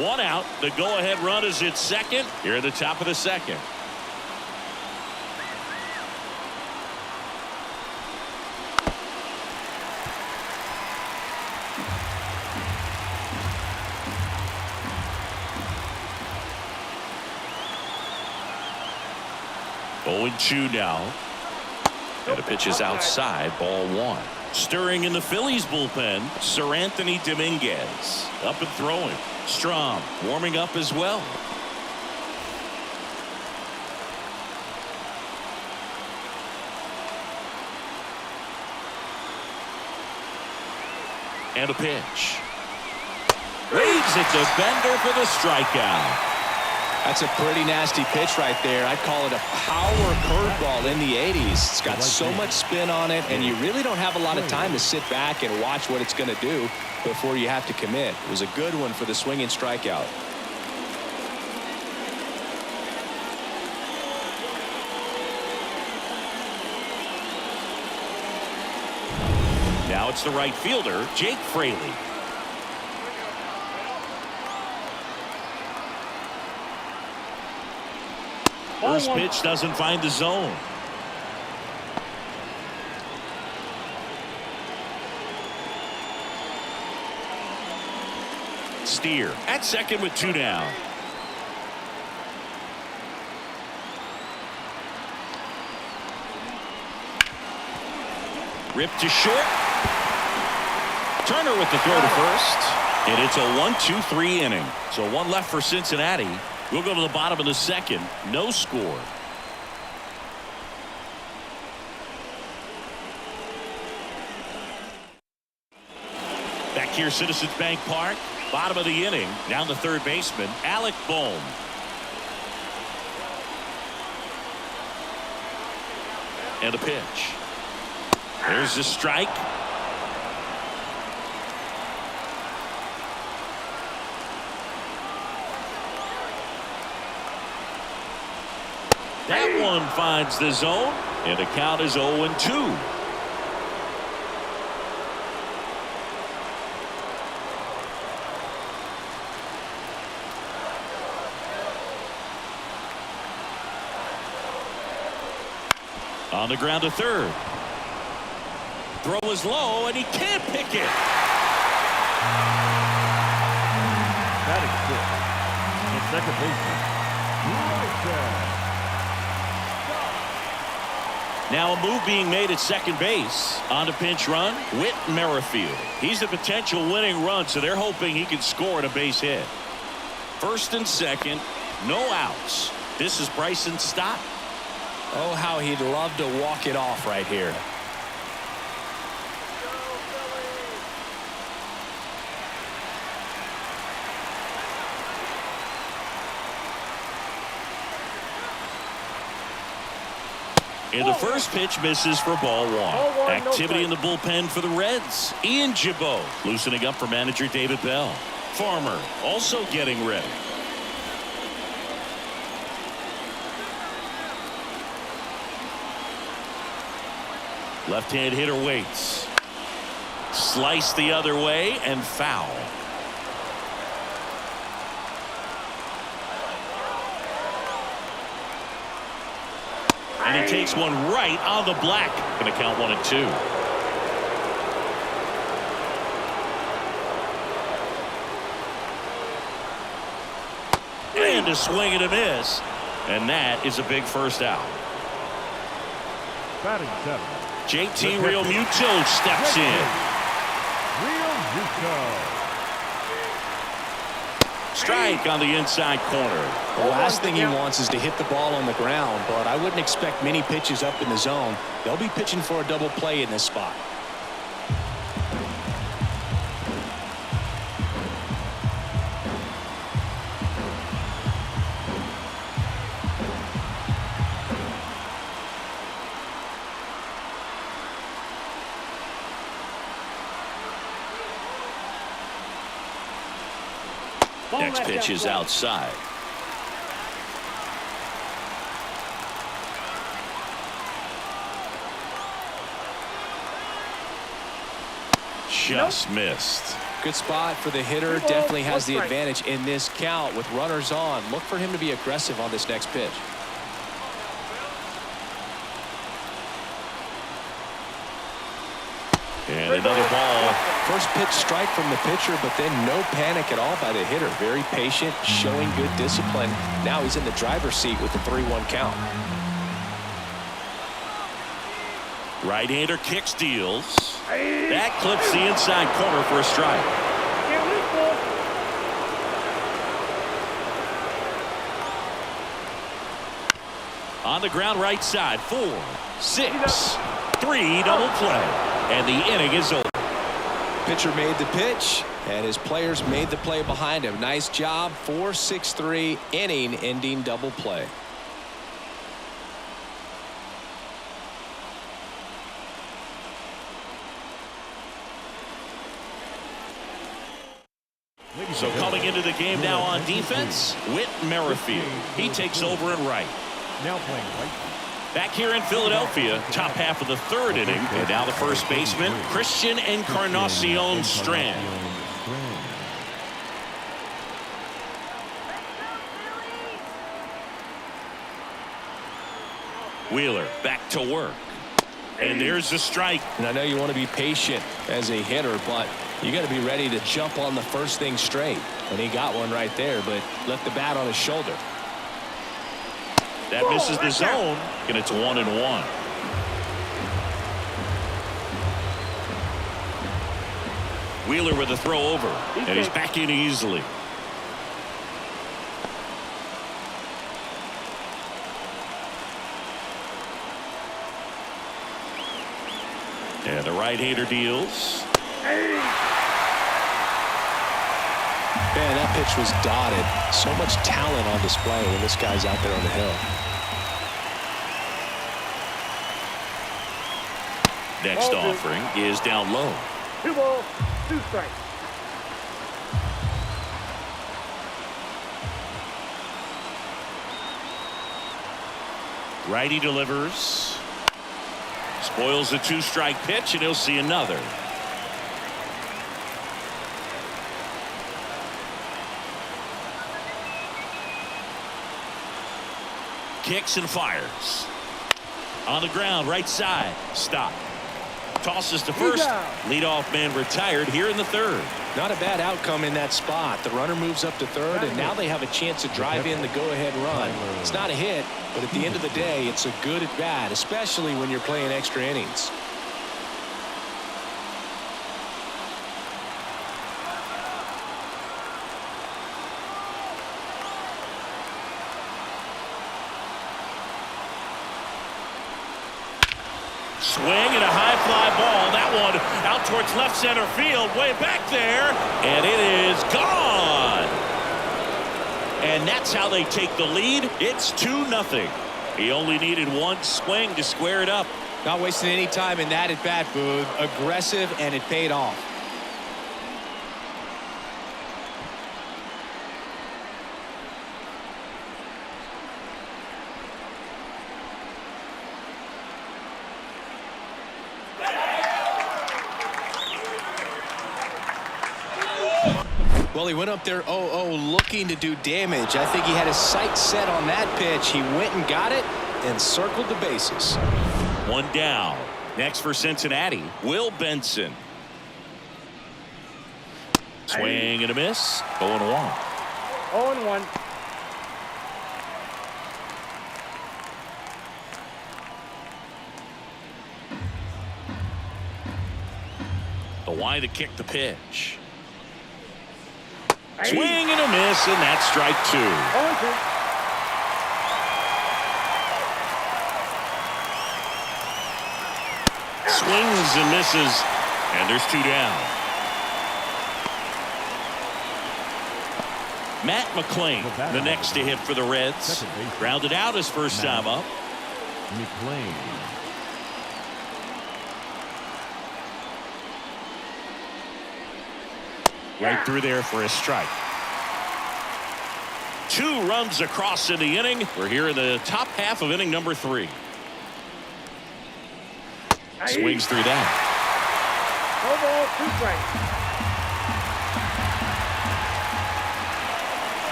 One out. The go-ahead run is at second. Here at the top of the second. Oh, 0-2 now. And the pitch is outside, ball one. Stirring in the Phillies bullpen, Sir Anthony Dominguez. Up and throwing. Strom warming up as well. And a pitch. Waves it to Bender for the strikeout. That's a pretty nasty pitch right there. I'd call it a power curveball in the 80s. It's got so much spin on it, and you really don't have a lot of time to sit back and watch what it's going to do before you have to commit. It was a good one for the swinging strikeout. Now it's the right fielder, Jake Fraley. First pitch doesn't find the zone. Steer at second with two down. Ripped to short. Turner with the throw to first. And it's a 1-2-3 inning. So one left for Cincinnati. We'll go to the bottom of the second. No score. Back here, Citizens Bank Park. Bottom of the inning. Down the third baseman, Alec Bohm. And a pitch. There's the strike. That one finds the zone, and the count is 0-2. On the ground to third. Throw is low, and he can't pick it. That is good. The second baseman. Now a move being made at second base. On to pinch run, Whit Merrifield. He's a potential winning run, so they're hoping he can score at a base hit. First and second, no outs. This is Bryson's stop. Oh, how he'd love to walk it off right here. And the first pitch misses for ball one. Activity in the bullpen for the Reds. Ian Gibaut loosening up for manager David Bell. Farmer also getting ready. Left-hand hitter waits. Slice the other way and foul. And he takes one right on the black. Going to count 1-2. And a swing and a miss. And that is a big first out. Batting seven. JT Real Muto steps in. Real Muto. Strike on the inside corner. The last thing he wants is to hit the ball on the ground, but I wouldn't expect many pitches up in the zone. They'll be pitching for a double play in this spot. Next pitch is outside. Just missed. Good spot for the hitter. Definitely has the advantage in this count with runners on. Look for him to be aggressive on this next pitch. And another ball. First pitch strike from the pitcher, but then no panic at all by the hitter. Very patient, showing good discipline. Now he's in the driver's seat with the 3-1 count. Right-hander kicks, deals. That clips the inside corner for a strike. On the ground right side, 4, 6, 3, double play. And the inning is over. Pitcher made the pitch, and his players made the play behind him. Nice job. 4-6-3 inning-ending double play. So coming into the game now on defense, Whit Merrifield. He takes over in right. Now playing right. Back here in Philadelphia, top half of the third inning, and now the first baseman, Christian Encarnacion Strand. Wheeler back to work. And there's the strike. And I know you want to be patient as a hitter, but you got to be ready to jump on the first thing straight. And he got one right there, but left the bat on his shoulder. That misses the zone, and it's 1-1. Wheeler with a throw over, and he's back in easily. And the right-hander deals. Man, that pitch was dotted. So much talent on display when this guy's out there on the hill. Next offering is down low. 2 balls, 2 strikes. Righty delivers. Spoils the 2-strike pitch, and he'll see another. Kicks and fires. On the ground, right side. Stop. Tosses to first. Leadoff man retired here in the third. Not a bad outcome in that spot. The runner moves up to third, and now they have a chance to drive in the go-ahead run. It's not a hit, but at the end of the day, it's a good at bat, especially when you're playing extra innings. Swing and a high fly ball. That one out towards left center field, way back there, and it is gone. And that's how they take the lead. It's 2-0. He only needed one swing to square it up. Not wasting any time in that at bat, Booth. Aggressive, and it paid off. Well, he went up there 0-0 looking to do damage. I think he had his sights set on that pitch. He went and got it and circled the bases. One down. Next for Cincinnati, Will Benson. Swing and a miss. 0-1. 0-1. Kwai to kick the pitch. Swing and a miss, and that's strike 2. 0-2. Swings and misses, and there's 2 down. Matt McClain, the next to hit for the Reds. Grounded out his first time up. McClain. Right through there for a strike. 2 runs across in the inning. We're here in the top half of inning number 3. Swings through that. 2 strikes.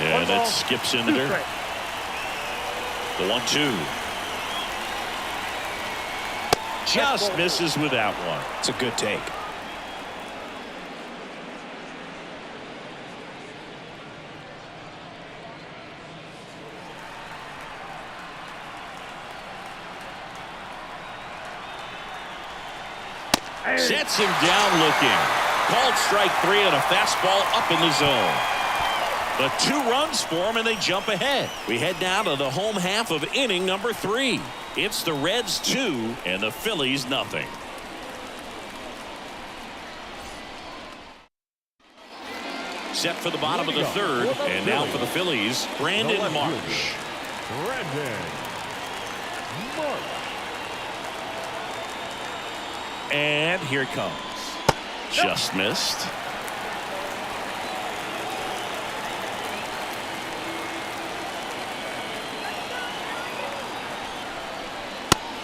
And it skips into dirt. The 1-2. Just misses with that one. It's a good take. Sets him down looking. Called strike 3 and a fastball up in the zone. The 2 runs for him and they jump ahead. We head now to the home half of inning number 3. It's the Reds 2 and the Phillies nothing. Set for the bottom of the third, and now for the Phillies, Brandon Marsh. And here it comes. Just missed.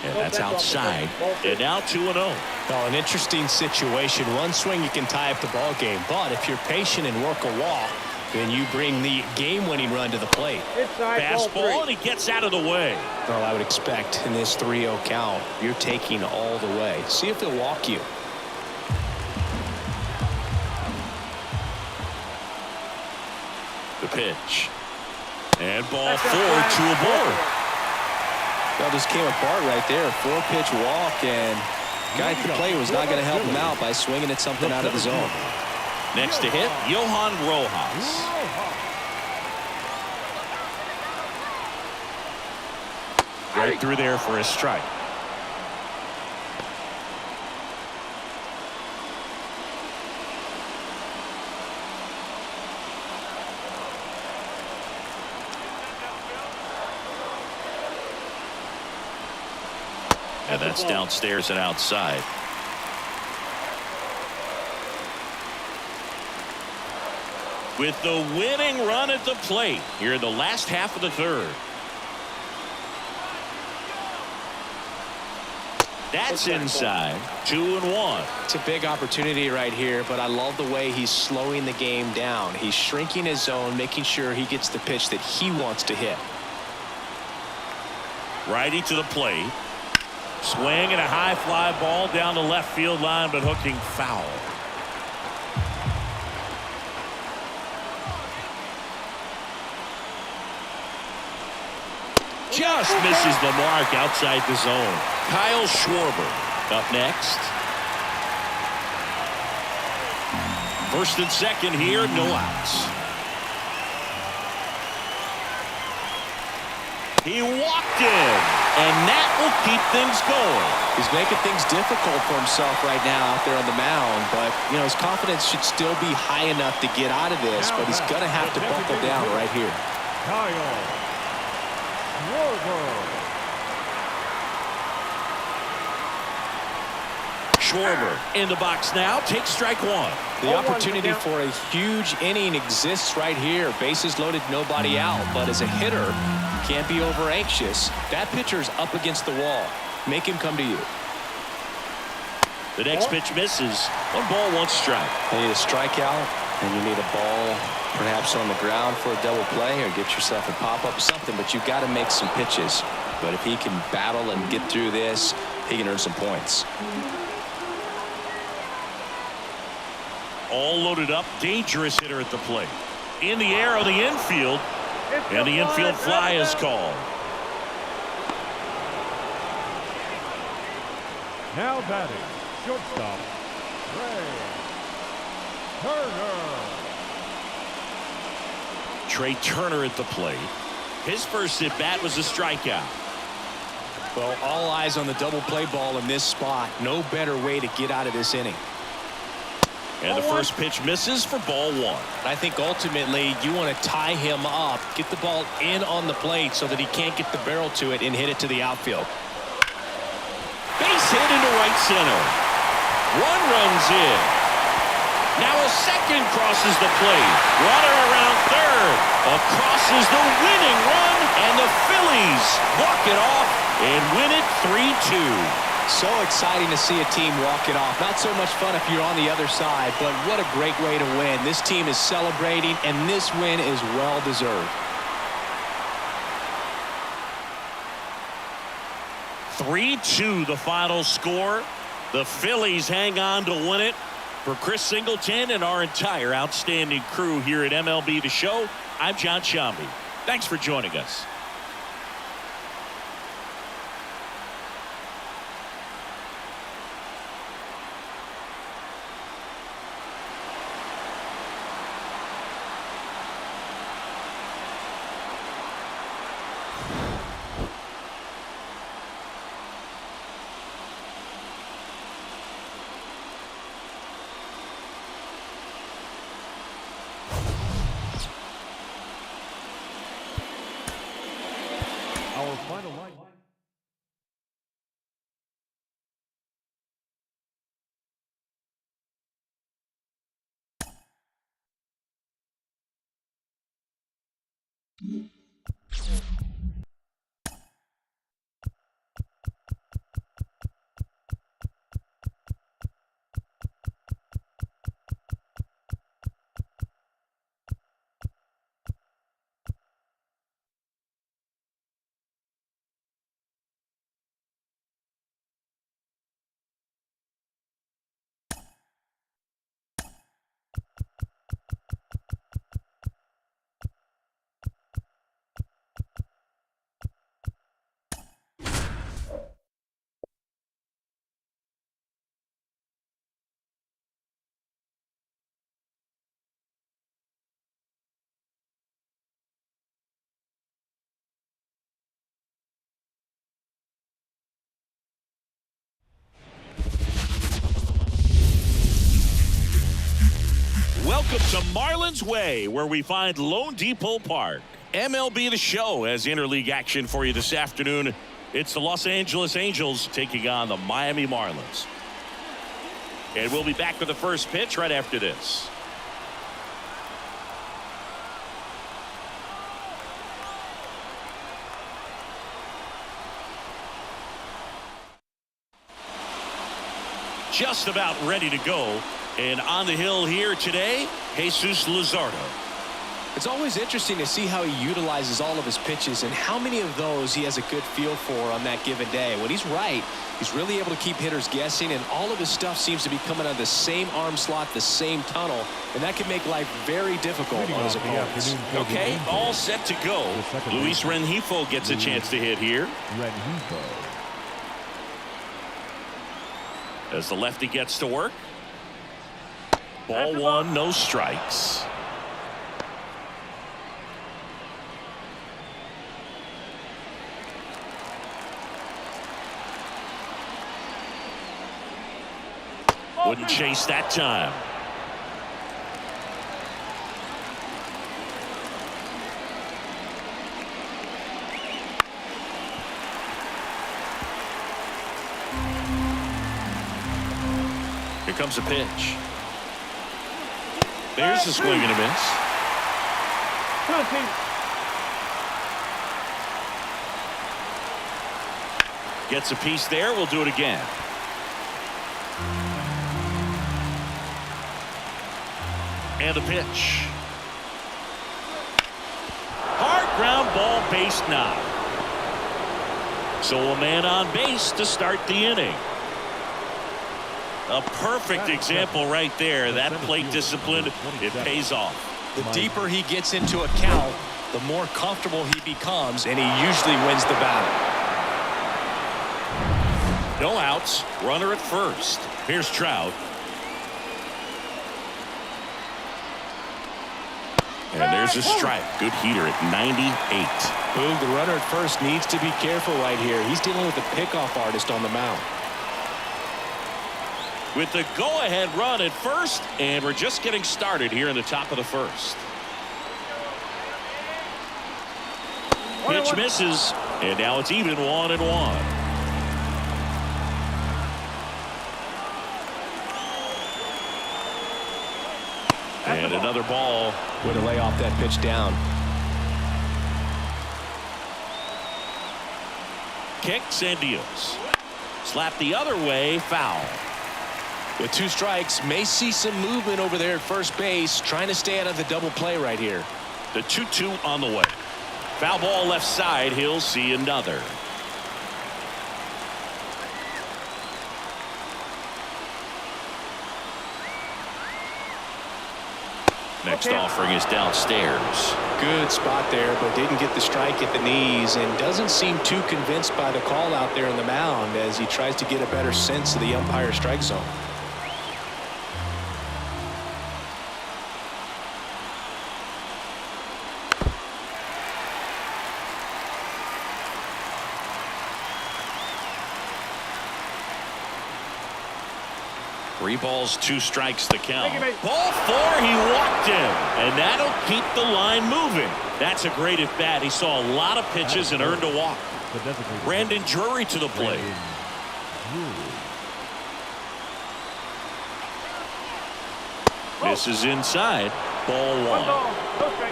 And that's outside. And now 2-0. Well, an interesting situation. One swing you can tie up the ball game, but if you're patient and work a walk, then you bring the game-winning run to the plate. Fastball, and he gets out of the way. Well, I would expect in this 3-0 count, you're taking all the way. See if he'll walk you. The pitch. And ball 4, 2 aboard. Well, this came apart right there. 4-pitch walk, and guy at the plate was not going to help him out by swinging at something out of the zone. Next to hit, Johan Rojas. Right through there for a strike. And that's downstairs and outside. With the winning run at the plate here in the last half of the third. That's inside. 2-1. It's a big opportunity right here, but I love the way he's slowing the game down. He's shrinking his zone, making sure he gets the pitch that he wants to hit. Righty to the plate. Swing and a high fly ball down the left field line, but hooking foul. Just misses the mark outside the zone. Kyle Schwarber up next. First and second here, no outs. He walked in, and that will keep things going. He's making things difficult for himself right now out there on the mound, but you know his confidence should still be high enough to get out of this, but he's going to have to buckle down right here. Kyle Schwarber in the box now, takes strike one. The opportunity for a huge inning exists right here. Bases loaded, nobody out, but as a hitter, you can't be over anxious. That pitcher's up against the wall. Make him come to you. The next pitch misses. 1 ball, 1 strike. You need a strikeout, and you need a ball perhaps on the ground for a double play or get yourself a pop-up or something, but you've got to make some pitches. But if he can battle and get through this, he can earn some points. All loaded up, dangerous hitter at the plate. In the air on the infield, and the infield fly is called. Now batting, shortstop, Trey Turner at the plate. His first at bat was a strikeout. Well, all eyes on the double play ball in this spot. No better way to get out of this inning. And the first pitch misses for ball 1. I think ultimately you want to tie him up, get the ball in on the plate so that he can't get the barrel to it and hit it to the outfield. Base hit into right center. 1 runs in. Now a second crosses the plate. Runner around third. Across is the winning run, and the Phillies walk it off and win it 3-2. So exciting to see a team walk it off. Not so much fun if you're on the other side, but what a great way to win. This team is celebrating, and this win is well deserved. 3-2 the final score. The Phillies hang on to win it. For Chris Singleton and our entire outstanding crew here at MLB The Show, I'm John Shambi. Thanks for joining us. Our final line. Welcome to Marlins Way, where we find Lone Depot Park. MLB The Show has interleague action for you this afternoon. It's the Los Angeles Angels taking on the Miami Marlins. And we'll be back with the first pitch right after this. Just about ready to go. And on the hill here today, Jesus Luzardo. It's always interesting to see how he utilizes all of his pitches and how many of those he has a good feel for on that given day. When he's right, he's really able to keep hitters guessing, and all of his stuff seems to be coming out of the same arm slot, the same tunnel, and that can make life very difficult on his opponents. Okay, all set to go. Luis Rengifo gets a chance to hit here. As the lefty gets to work. Ball one, no strikes. Wouldn't chase that time. Here comes a pitch. There's a swing and a miss. Gets a piece there. We'll do it again. And a pitch. Hard ground ball, base knock. So a man on base to start the inning. A perfect example right there. That plate discipline, it pays off. The deeper he gets into a count, the more comfortable he becomes, and he usually wins the battle. No outs. Runner at first. Here's Trout. And there's a strike. Good heater at 98. Boog, the runner at first needs to be careful right here. He's dealing with a pickoff artist on the mound. With the go-ahead run at first, and we're just getting started here in the top of the first. Pitch misses, and now it's even 1-1. And another ball. Way to lay off that pitch down. Kicks and deals. Slap the other way, foul. With 2 strikes, may see some movement over there at first base, trying to stay out of the double play right here. The 2-2 on the way. Foul ball left side. He'll see another. Next offering is downstairs. Good spot there, but didn't get the strike at the knees, and doesn't seem too convinced by the call out there in the mound as he tries to get a better sense of the umpire strike zone. Three balls, 2 strikes the count. Ball 4, he walked him, and that'll keep the line moving. That's a great at bat. He saw a lot of pitches and earned a walk. Brandon Drury to the plate. Misses inside. Ball 1.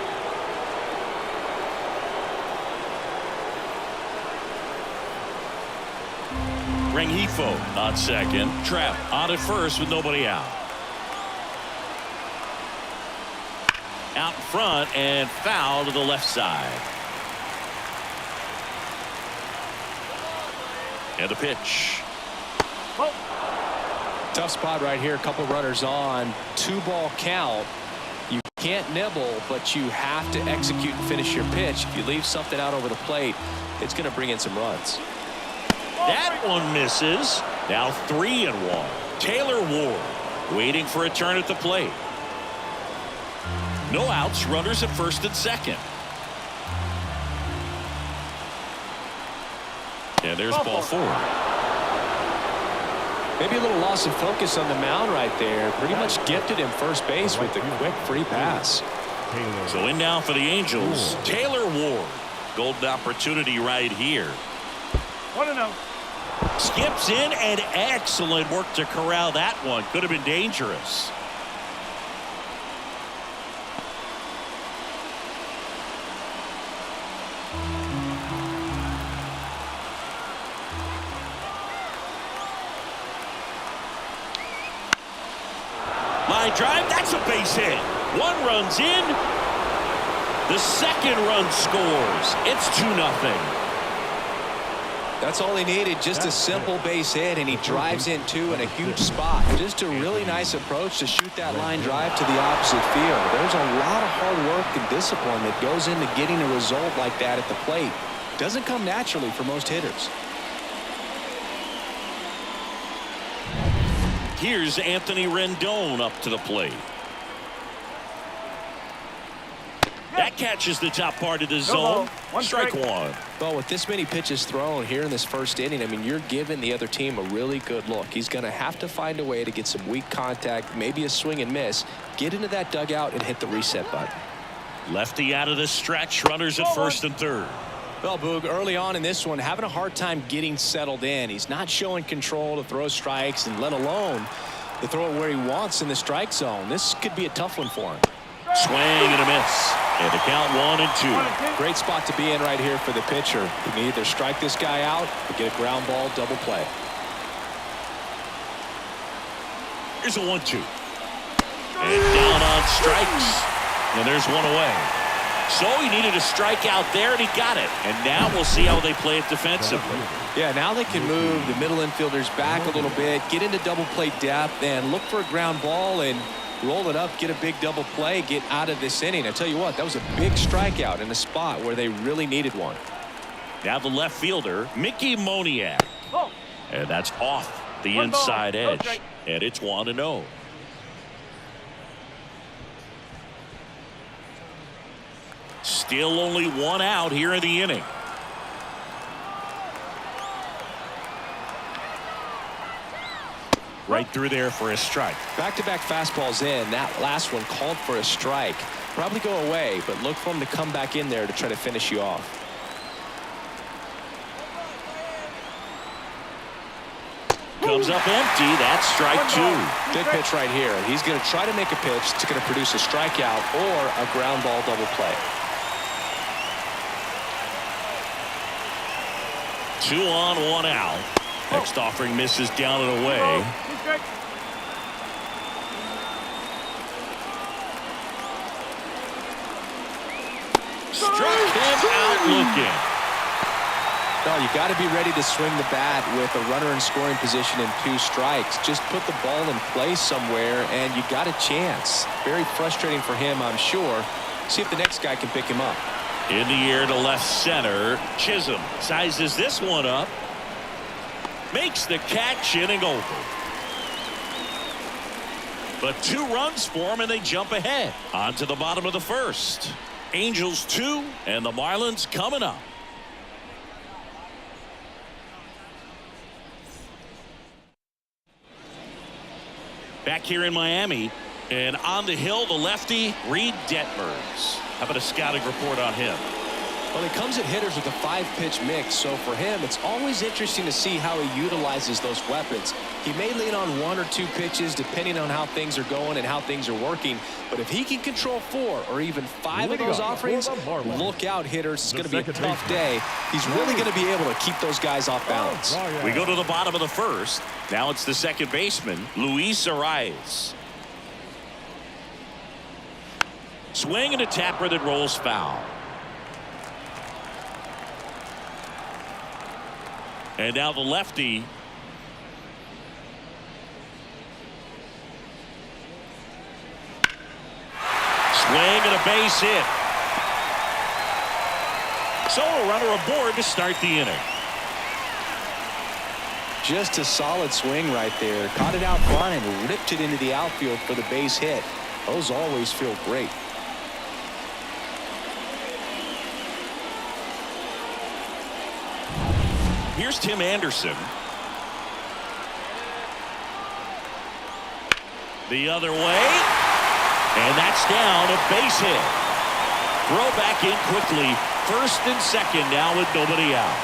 Rengifo on second. Trout on at first with nobody out. Out in front and foul to the left side. And a pitch. Tough spot right here. A couple runners on. 2-ball count. You can't nibble, but you have to execute and finish your pitch. If you leave something out over the plate, it's going to bring in some runs. That one misses. Now 3-1. Taylor Ward waiting for a turn at the plate. No outs. Runners at first and second. And there's ball 4. Maybe a little loss of focus on the mound right there. Pretty much gifted him first base with a quick free pass. So in now for the Angels, Taylor Ward. Golden opportunity right here. 1-0. Skips in, and excellent work to corral that one. Could have been dangerous. Line drive, that's a base hit. 1 run's in. The second run scores. It's 2-0. That's all he needed, just a simple base hit, and he drives in two in a huge spot. Just a really nice approach to shoot that line drive to the opposite field. There's a lot of hard work and discipline that goes into getting a result like that at the plate. Doesn't come naturally for most hitters. Here's Anthony Rendon up to the plate. That catches the top part of the zone. Strike one. Well, with this many pitches thrown here in this first inning, I mean, you're giving the other team a really good look. He's going to have to find a way to get some weak contact, maybe a swing and miss, get into that dugout and hit the reset button. Lefty out of the stretch. Runners at first and third. Well, Boog, early on in this one, having a hard time getting settled in. He's not showing control to throw strikes, and let alone to throw it where he wants in the strike zone. This could be a tough one for him. Swing and a miss. And the count 1-2. Great spot to be in right here for the pitcher. You can either strike this guy out or get a ground ball double play. Here's a 1-2. And down on strikes. And there's one away. So he needed a strikeout there, and he got it. And now we'll see how they play it defensively. Yeah, now they can move the middle infielders back a little bit, get into double play depth, and look for a ground ball and roll it up, get a big double play, get out of this inning. I tell you what, that was a big strikeout in a spot where they really needed one. Now the left fielder, Mickey Moniak. And that's off the inside edge. And it's 1-0. Still only one out here in the inning. Right through there for a strike. Back-to-back fastballs in. That last one called for a strike. Probably go away, but look for him to come back in there to try to finish you off. Comes up empty. That's strike two. Big pitch right here. He's going to try to make a pitch that's going to produce a strikeout or a ground ball double play. 2 on, 1 out. Next offering misses down and away. Struck him out looking. No, you got to be ready to swing the bat with a runner in scoring position and 2 strikes. Just put the ball in place somewhere and you got a chance. Very frustrating for him, I'm sure. See if the next guy can pick him up. In the air to left center. Chisholm sizes this one up. Makes the catch, inning over. But 2 runs for him and they jump ahead. On to the bottom of the first. Angels 2 and the Marlins coming up. Back here in Miami, and on the hill, the lefty, Reed Detmers. How about a scouting report on him? Well, he comes at hitters with a 5-pitch mix, so for him, it's always interesting to see how he utilizes those weapons. He may lean on 1 or 2 pitches depending on how things are going and how things are working, but if he can control 4 or even 5 of those offerings, look out, hitters. It's going to be a tough day. He's really going to be able to keep those guys off balance. We go to the bottom of the first. Now it's the second baseman, Luis Arias. Swing and a tapper that rolls foul. And now the lefty. Swing and a base hit. So a runner aboard to start the inning. Just a solid swing right there. Caught it out front and ripped it into the outfield for the base hit. Those always feel great. Here's Tim Anderson. The other way. And that's down, a base hit. Throw back in quickly. First and second now with nobody out.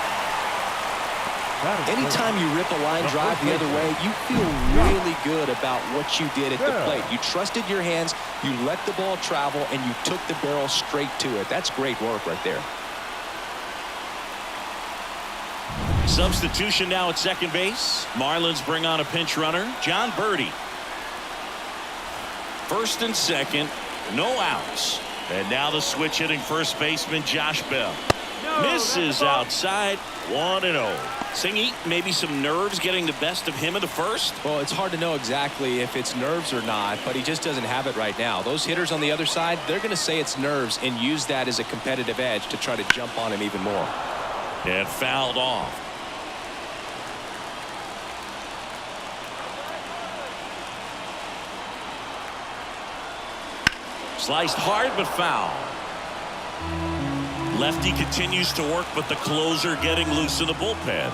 Anytime you rip a line drive the other way, you feel really good about what you did at the plate. You trusted your hands, you let the ball travel, and you took the barrel straight to it. That's great work right there. Substitution now at second base. Marlins bring on a pinch runner, John Birdie. First and second, no outs. And now the switch hitting first baseman Josh Bell. Misses outside. 1-0. Singy, maybe some nerves getting the best of him in the first. Well, it's hard to know exactly if it's nerves or not, but he just doesn't have it right now. Those hitters on the other side, they're going to say it's nerves and use that as a competitive edge to try to jump on him even more. And fouled off. Sliced hard but foul. Lefty continues to work, but the closer getting loose in the bullpen.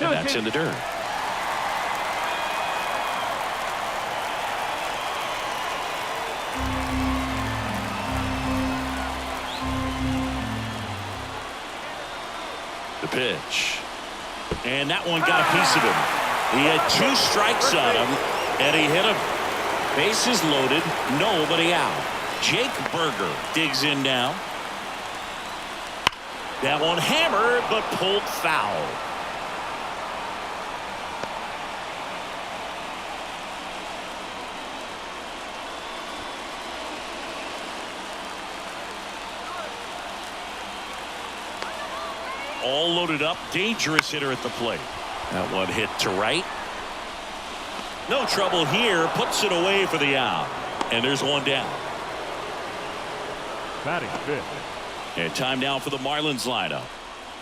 And that's in the dirt. The pitch. And that one got a piece of him. He had 2 strikes on him, and he hit him. Bases loaded, nobody out. Jake Berger digs in now. That one hammered, but pulled foul. All loaded up, dangerous hitter at the plate. That one hit to right. No trouble here, puts it away for the out. And there's one down. Batting fifth. And time now for the Marlins lineup.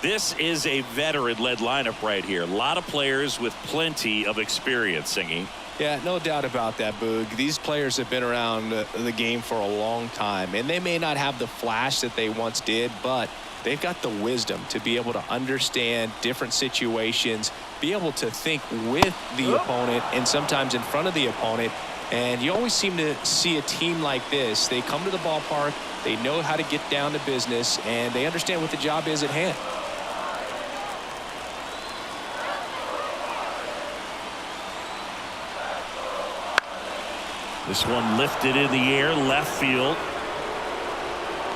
This is a veteran-led lineup right here. A lot of players with plenty of experience, Singy. Yeah, no doubt about that, Boog. These players have been around the game for a long time, and they may not have the flash that they once did, but they've got the wisdom to be able to understand different situations, be able to think with the opponent and sometimes in front of the opponent. And you always seem to see a team like this. They come to the ballpark, they know how to get down to business, and they understand what the job is at hand. This one lifted in the air, left field.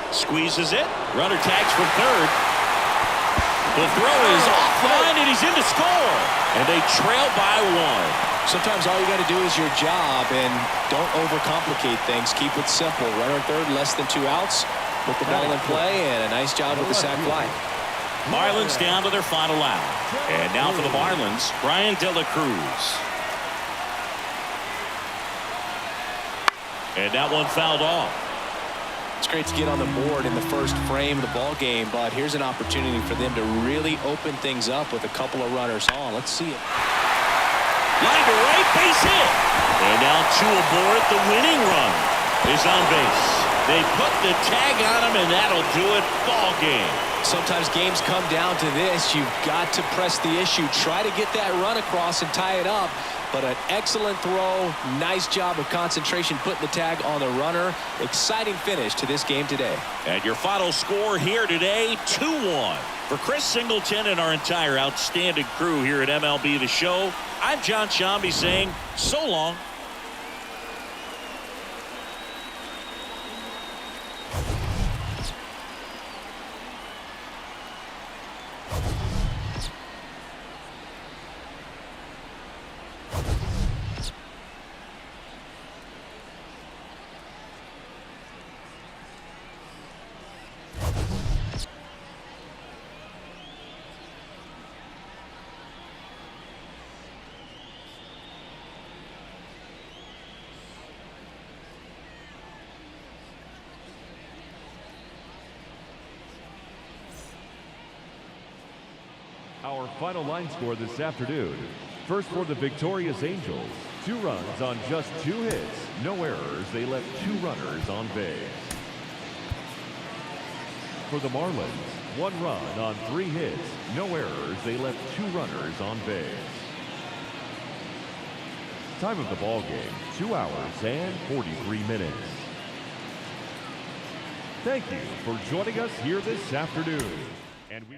Squeezes it. Runner tags from third. The throw is offline, and he's in to score. And they trail by 1. Sometimes all you got to do is your job, and don't overcomplicate things. Keep it simple. Runner third, less than 2 outs. Put the ball in play, and a nice job with the sac fly. Marlins down to their final out. And now for the Marlins, Brian De La Cruz. And that one fouled off. It's great to get on the board in the first frame of the ball game, but here's an opportunity for them to really open things up with a couple of runners on. Let's see it. Line to right, base hit. And now 2 aboard. The winning run is on base. They put the tag on him, and that'll do it. Ball game. Sometimes games come down to this. You've got to press the issue. Try to get that run across and tie it up. But an excellent throw. Nice job of concentration putting the tag on the runner. Exciting finish to this game today. And your final score here today, 2-1. For Chris Singleton and our entire outstanding crew here at MLB The Show, I'm John Shambi saying so long. Our final line score this afternoon. First for the victorious Angels. 2 runs on just 2 hits. No errors. They left 2 runners on base. For the Marlins, 1 run on 3 hits. No errors. They left 2 runners on base. Time of the ball game, 2 hours and 43 minutes. Thank you for joining us here this afternoon. And we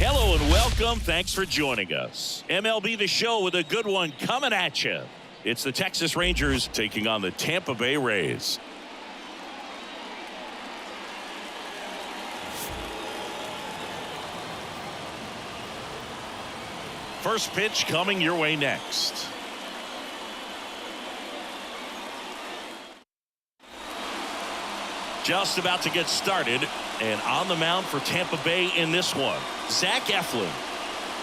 Hello and welcome. Thanks for joining us. MLB The Show with a good one coming at you. It's the Texas Rangers taking on the Tampa Bay Rays. First pitch coming your way next. Just about to get started, and on the mound for Tampa Bay in this one, Zach Eflin.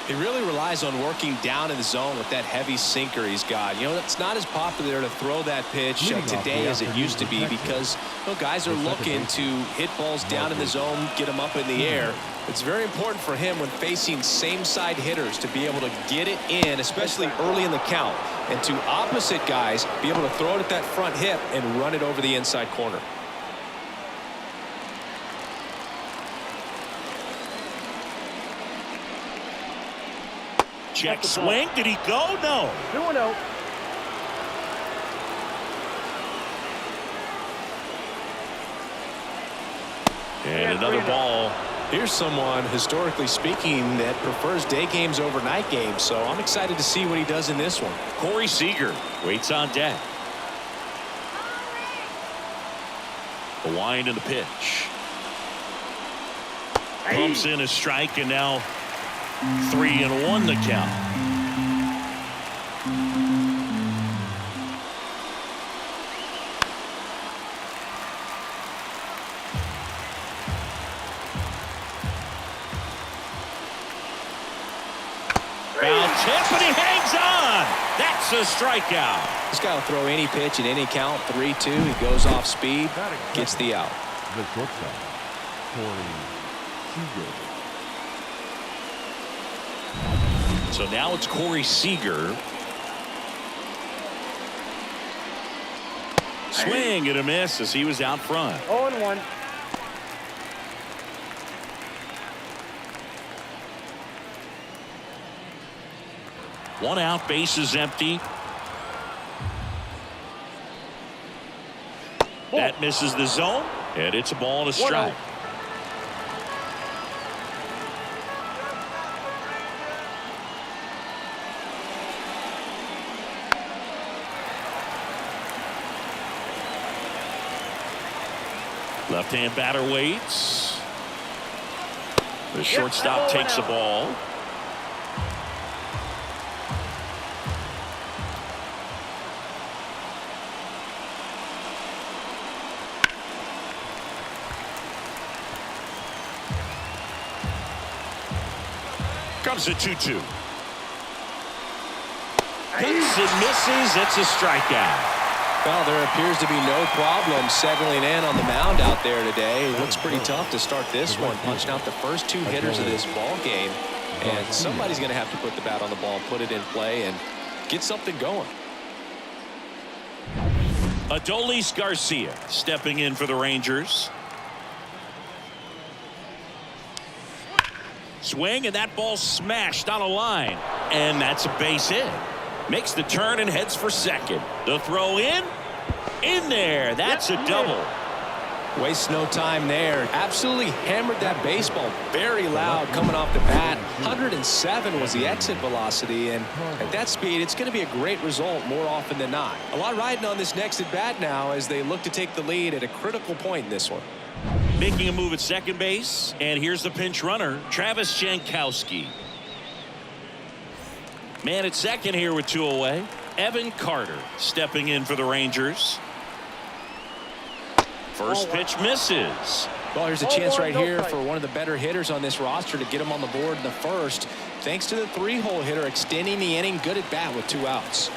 He really relies on working down in the zone with that heavy sinker he's got. You know, it's not as popular to throw that pitch today as it used to be because guys are looking to hit balls down in the zone, get them up in the air. It's very important for him when facing same-side hitters to be able to get it in, especially early in the count, and to opposite guys be able to throw it at that front hip and run it over the inside corner. Check swing. Did he go? No. 2-0. And another ball. Here's someone, historically speaking, that prefers day games over night games, so I'm excited to see what he does in this one. Corey Seager waits on deck. The wind and the pitch. Pumps in a strike, and now 3-1 the count. Foul tip, and he hangs on. That's a strikeout. This guy will throw any pitch in any count. 3-2. He goes off speed, gets the out. The shortstop, Corey Seager. So now it's Corey Seager. Swing and a miss as he was out front. 0-1. One out, bases empty. That misses the zone, and it's a ball and a strike. Left-hand batter waits. The shortstop takes the ball. Comes a 2-2. Hits and misses. It's a strikeout. Well, there appears to be no problem settling in on the mound out there today. It looks pretty tough to start this one, punching out the first two hitters of this ball game. And somebody's going to have to put the bat on the ball, put it in play, and get something going. Adolis Garcia stepping in for the Rangers. Swing, and that ball smashed on a line. And that's a base hit. Makes the turn and heads for second. The throw in there. That's a double. Waste no time there. Absolutely hammered that baseball. Very loud coming off the bat. 107 was the exit velocity, and at that speed, it's going to be a great result more often than not. A lot riding on this next at bat now as they look to take the lead at a critical point in this one. Making a move at second base, and here's the pinch runner, Travis Jankowski. Man at second here with 2 away. Evan Carter stepping in for the Rangers. First pitch misses. Well, here's a chance right here for one of the better hitters on this roster to get him on the board in the first. Thanks to the 3-hole hitter extending the inning. Good at bat with 2 outs.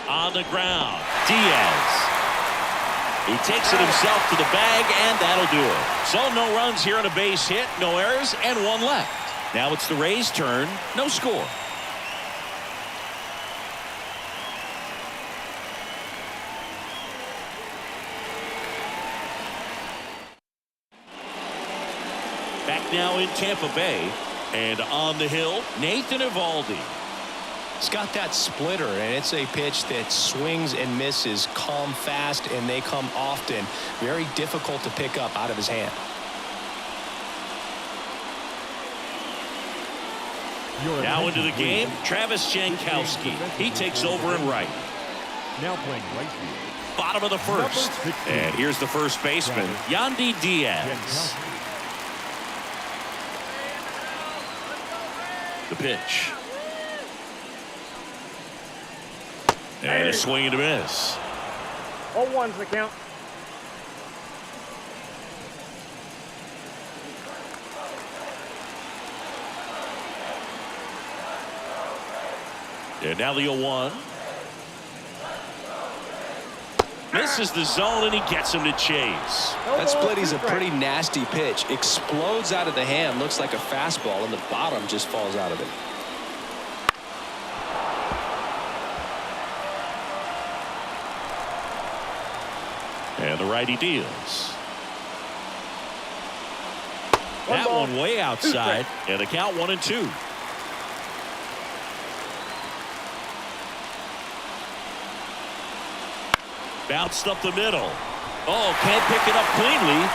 On the ground, Diaz. He takes it himself to the bag, and that'll do it. So no runs here on a base hit, no errors, and 1 left. Now it's the Rays' turn. No score. Back now in Tampa Bay, and on the hill, Nathan Eovaldi. He's got that splitter, and it's a pitch that swings and misses, come fast, and they come often. Very difficult to pick up out of his hand. Now into the game, Travis Jankowski. He takes over in right. Now playing right field. Bottom of the first. And here's the first baseman, Yandy Diaz. The pitch. And a swing and a miss. 0-1's the count. And now the 0-1. Misses the zone, and he gets him to chase. That splitty's a pretty nasty pitch. Explodes out of the hand. Looks like a fastball, and the bottom just falls out of it. And the righty deals. That one way outside, and the count 1-2. Bounced up the middle. Oh, can't pick it up cleanly.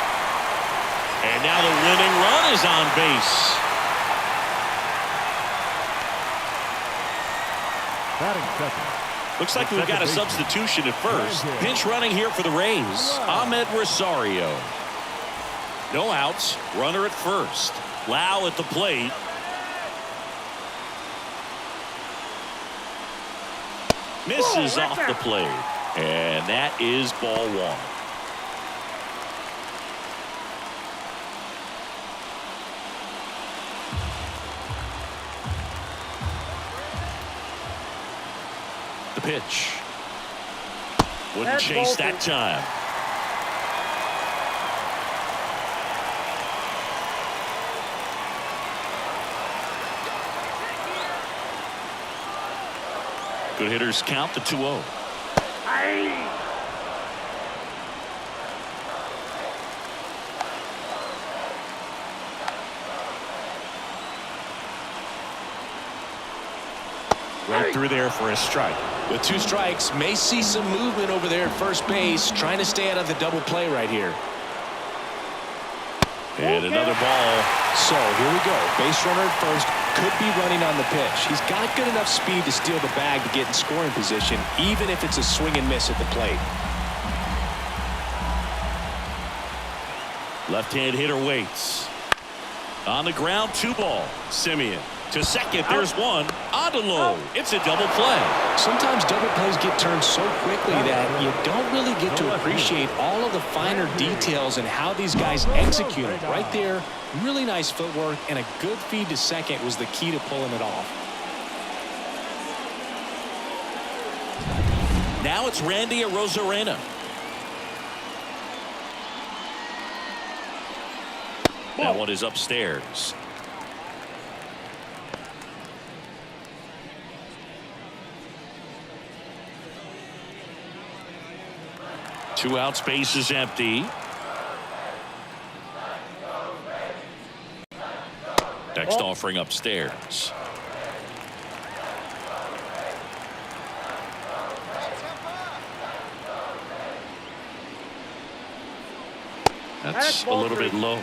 And now the winning run is on base. Batting second. Looks like we've got a substitution at first. Pinch running here for the Rays, Ahmed Rosario. No outs. Runner at first. Lau at the plate. Misses off the plate. And that is ball 1. The pitch. Wouldn't chase that time. Good hitters count the 2-0. Right through there for a strike. With 2 strikes, may see some movement over there at first base, trying to stay out of the double play right here. And another ball. So here we go. Base runner at first, could be running on the pitch. He's got good enough speed to steal the bag to get in scoring position, even if it's a swing and miss at the plate. Left-hand hitter waits. On the ground, 2 ball. Simeon to second. There's one. On to low. It's a double play. Sometimes double plays get turned so quickly that you don't really get to appreciate all of the finer details and how these guys execute it. Right there, really nice footwork, and a good feed to second was the key to pulling it off. Now it's Randy Arozarena. That one is upstairs. Two out, space is empty. Next offering upstairs. That's a little bit low.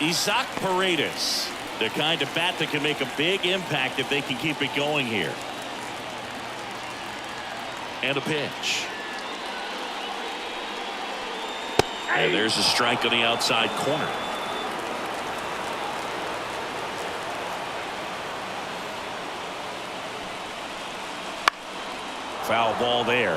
Isaac Paredes, the kind of bat that can make a big impact if they can keep it going here. And a pitch. And there's a strike on the outside corner. Foul ball there.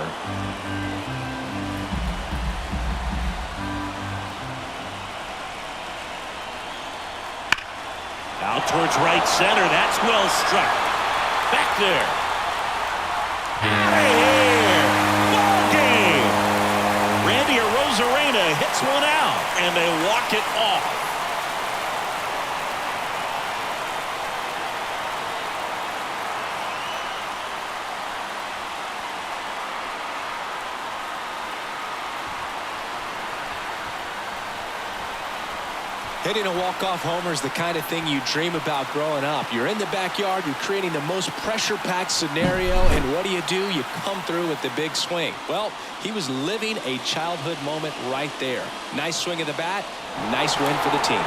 Out towards right center. That's well struck. Back there. Out of here. Ball game. Randy Arozarena hits one out, and they walk it off. Hitting a walk-off homer is the kind of thing you dream about growing up. You're in the backyard, you're creating the most pressure-packed scenario, and what do? You come through with the big swing. Well, he was living a childhood moment right there. Nice swing of the bat, nice win for the team.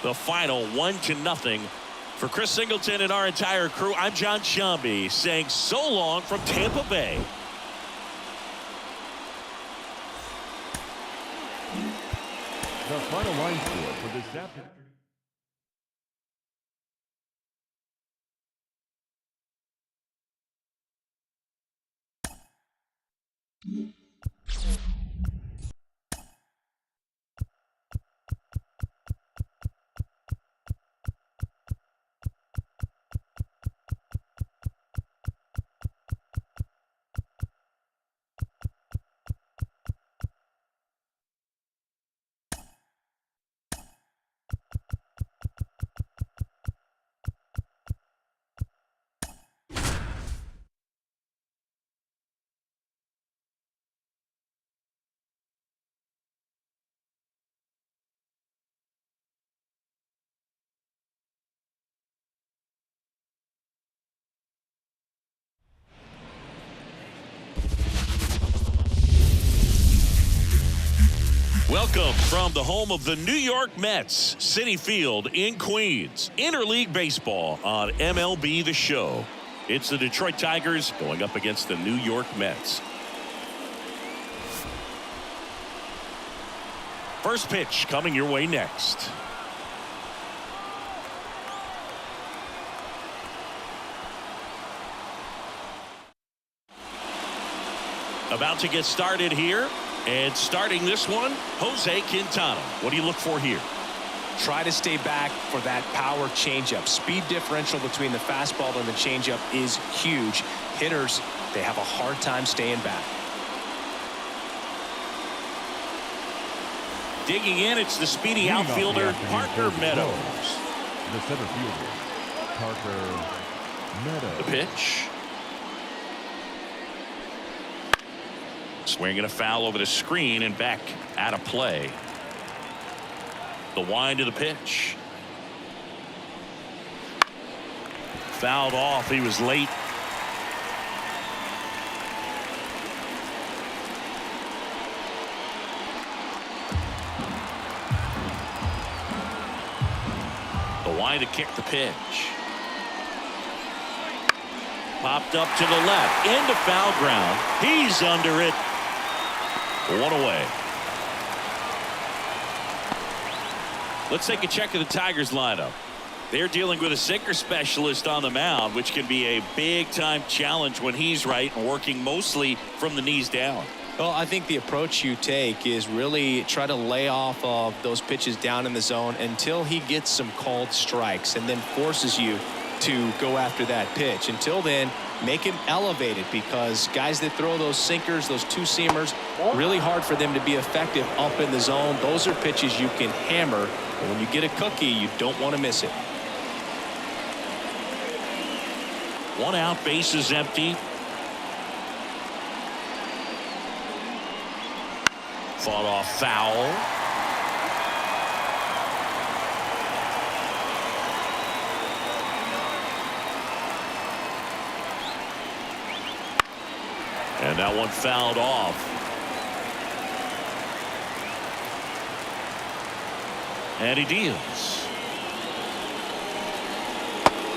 The final 1-0 for Chris Singleton and our entire crew. I'm John Shambi saying so long from Tampa Bay. The final line score for this afternoon. Welcome from the home of the New York Mets, Citi Field in Queens. Interleague baseball on MLB The Show. It's the Detroit Tigers going up against the New York Mets. First pitch coming your way next. About to get started here. And starting this one, Jose Quintana. What do you look for here? Try to stay back for that power changeup. Speed differential between the fastball and the changeup is huge. Hitters, they have a hard time staying back. Digging in, it's the speedy outfielder, Parker Meadows. The center fielder, Parker Meadows. The pitch. Swinging a foul over the screen and back out of play. The wind of the pitch. Fouled off. He was late. The wind to kick the pitch. Popped up to the left into foul ground. He's under it. One away. Let's take a check of the Tigers lineup. They're dealing with a sinker specialist on the mound, which can be a big-time challenge when he's right and working mostly from the knees down. Well, I think the approach you take is really try to lay off of those pitches down in the zone until he gets some called strikes and then forces you to go after that pitch. Until then, make him elevate it, because guys that throw those sinkers, those two-seamers, really hard for them to be effective up in the zone. Those are pitches you can hammer, and when you get a cookie, you don't want to miss it. 1 out, base is empty. Fought off foul. And that one fouled off. And he deals.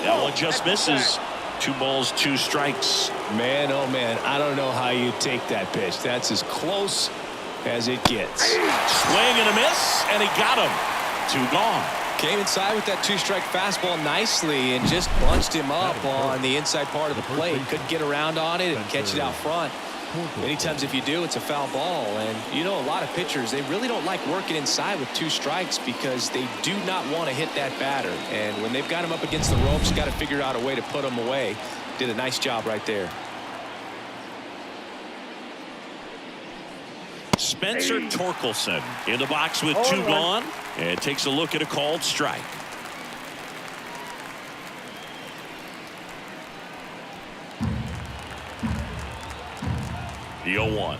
That one just misses. 2 balls, 2 strikes. Man, oh man, I don't know how you take that pitch. That's as close as it gets. Swing and a miss, and he got him. 2 gone. Came inside with that 2-strike fastball nicely and just bunched him up on the inside part of the plate. Couldn't get around on it and catch it out front. Many times if you do, it's a foul ball. And you know, a lot of pitchers, they really don't like working inside with 2 strikes because they do not want to hit that batter. And when they've got him up against the ropes, you got to figure out a way to put him away. Did a nice job right there. Spencer Torkelson in the box with 2 gone, and takes a look at a called strike. The 0-1.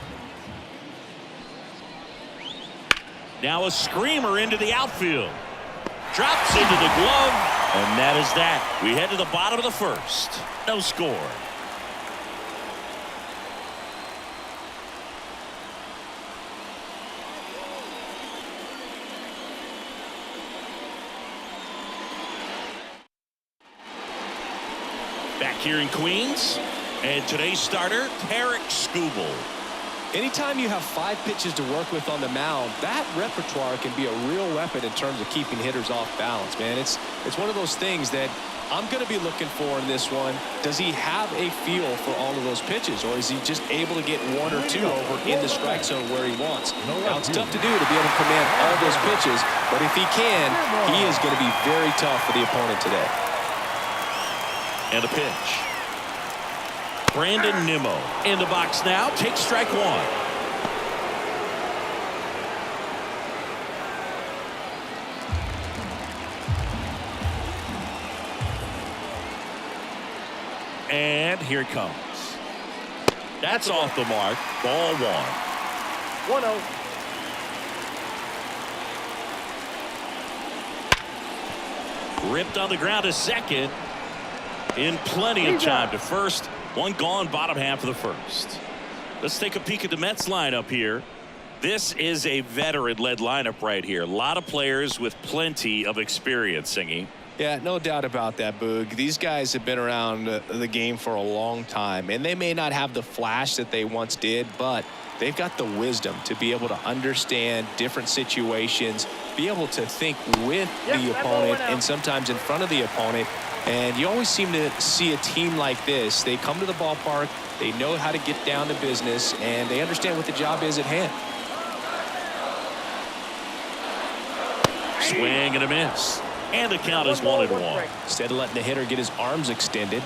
Now a screamer into the outfield. Drops into the glove, and that is that. We head to the bottom of the 1st. No score. Back here in Queens, and today's starter, Tarek Skubal. Anytime you have 5 pitches to work with on the mound, that repertoire can be a real weapon in terms of keeping hitters off balance, man. It's one of those things that I'm going to be looking for in this one. Does he have a feel for all of those pitches, or is he just able to get 1 or 2 over in the strike zone where he wants? Now, it's tough to do to be able to command all those pitches, but if he can, he is going to be very tough for the opponent today. And a pitch. Brandon Nimmo in the box now. Takes strike 1. And here it comes. That's off the mark. Ball 1. 1-0. Ripped on the ground to second. In plenty of time to first. 1 gone, bottom half of the 1st. Let's take a peek at the Mets lineup here. This is a veteran-led lineup right here. A lot of players with plenty of experience, Singy. Yeah, no doubt about that, Boog. These guys have been around the game for a long time, and they may not have the flash that they once did, but they've got the wisdom to be able to understand different situations, be able to think with the opponent and sometimes in front of the opponent. And you always seem to see a team like this. They come to the ballpark, they know how to get down to business, and they understand what the job is at hand. Swing and a miss. And the count is 1-1. Instead of letting the hitter get his arms extended,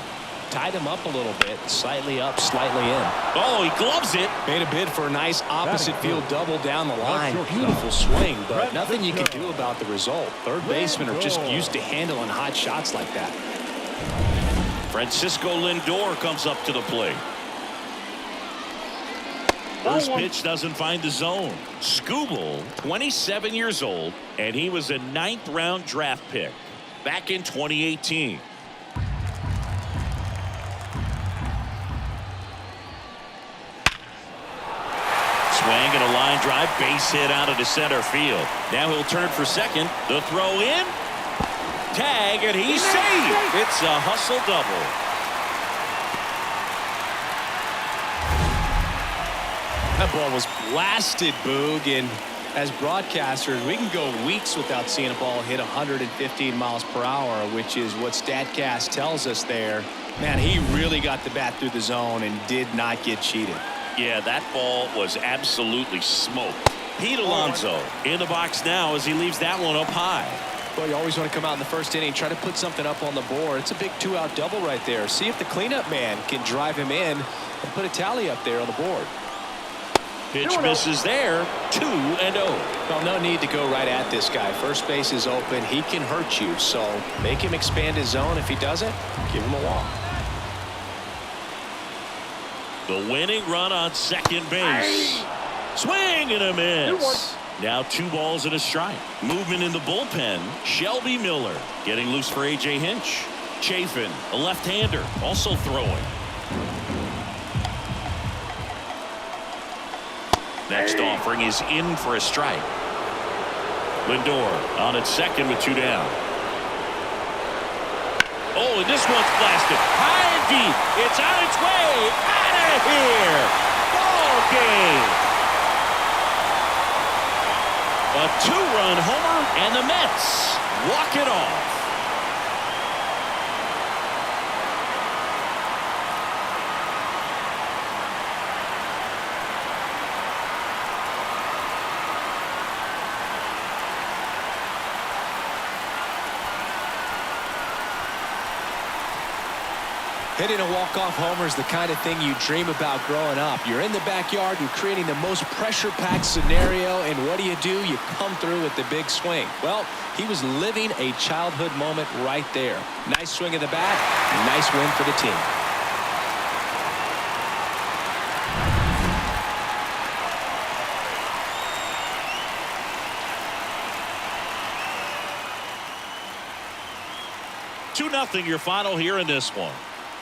tied him up a little bit, slightly up, slightly in. Oh, he gloves it. Made a bid for a nice opposite field double down the line. Beautiful swing, but nothing you can do about the result. Third basemen are just used to handling hot shots like that. Francisco Lindor comes up to the plate. First pitch doesn't find the zone. Skubal, 27 years old, and he was a 9th-round draft pick back in 2018. Swing and a line drive, base hit out into center field. Now he'll turn for second. The throw in. Tag, and he's safe. It's a hustle double. That ball was blasted, Boog, and as broadcasters, we can go weeks without seeing a ball hit 115 miles per hour, which is what StatCast tells us there. Man, he really got the bat through the zone and did not get cheated. Yeah, that ball was absolutely smoked. Pete Alonso in the box now as he leaves that one up high. Well, you always want to come out in the first inning, try to put something up on the board. It's a big 2-out double right there. See if the cleanup man can drive him in and put a tally up there on the board. Pitch misses there. 2-0. Well, no need to go right at this guy. First base is open. He can hurt you, so make him expand his zone. If he doesn't, give him a walk. The winning run on second base. Swing and a miss. Now 2 balls and a strike. Movement in the bullpen. Shelby Miller getting loose for A.J. Hinch. Chafin, a left-hander, also throwing. Next offering is in for a strike. Lindor on at second with 2 down. Oh, and this one's blasted. High and deep. It's on its way. Out of here. Ball game. A 2-run homer, and the Mets walk it off. Hitting a walk-off homer is the kind of thing you dream about growing up. You're in the backyard, you're creating the most pressure-packed scenario, and what do? You come through with the big swing. Well, he was living a childhood moment right there. Nice swing of the bat, nice win for the team. Two 2-0 your final here in this one.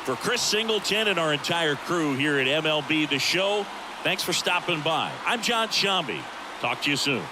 For Chris Singleton and our entire crew here at MLB The Show, thanks for stopping by. I'm John Shambi. Talk to you soon.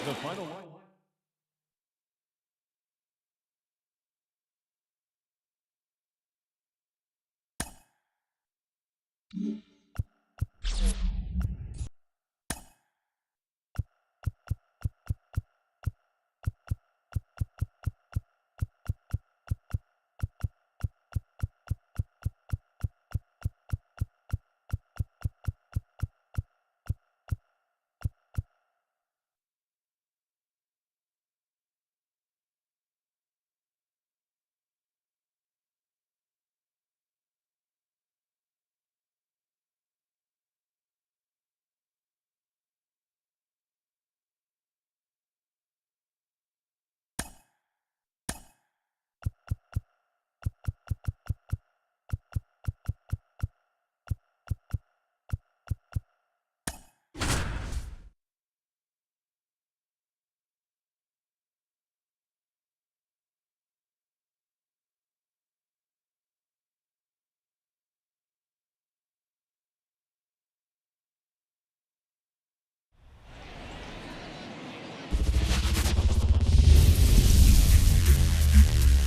The final line.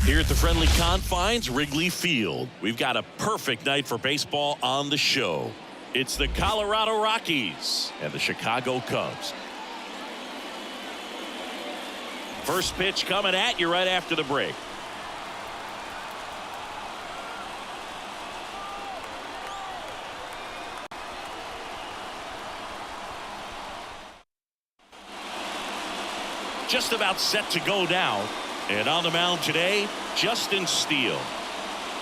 Here at the friendly confines, Wrigley Field, we've got a perfect night for baseball on the show. It's the Colorado Rockies and the Chicago Cubs. First pitch coming at you right after the break. Just about set to go now. And on the mound today, Justin Steele.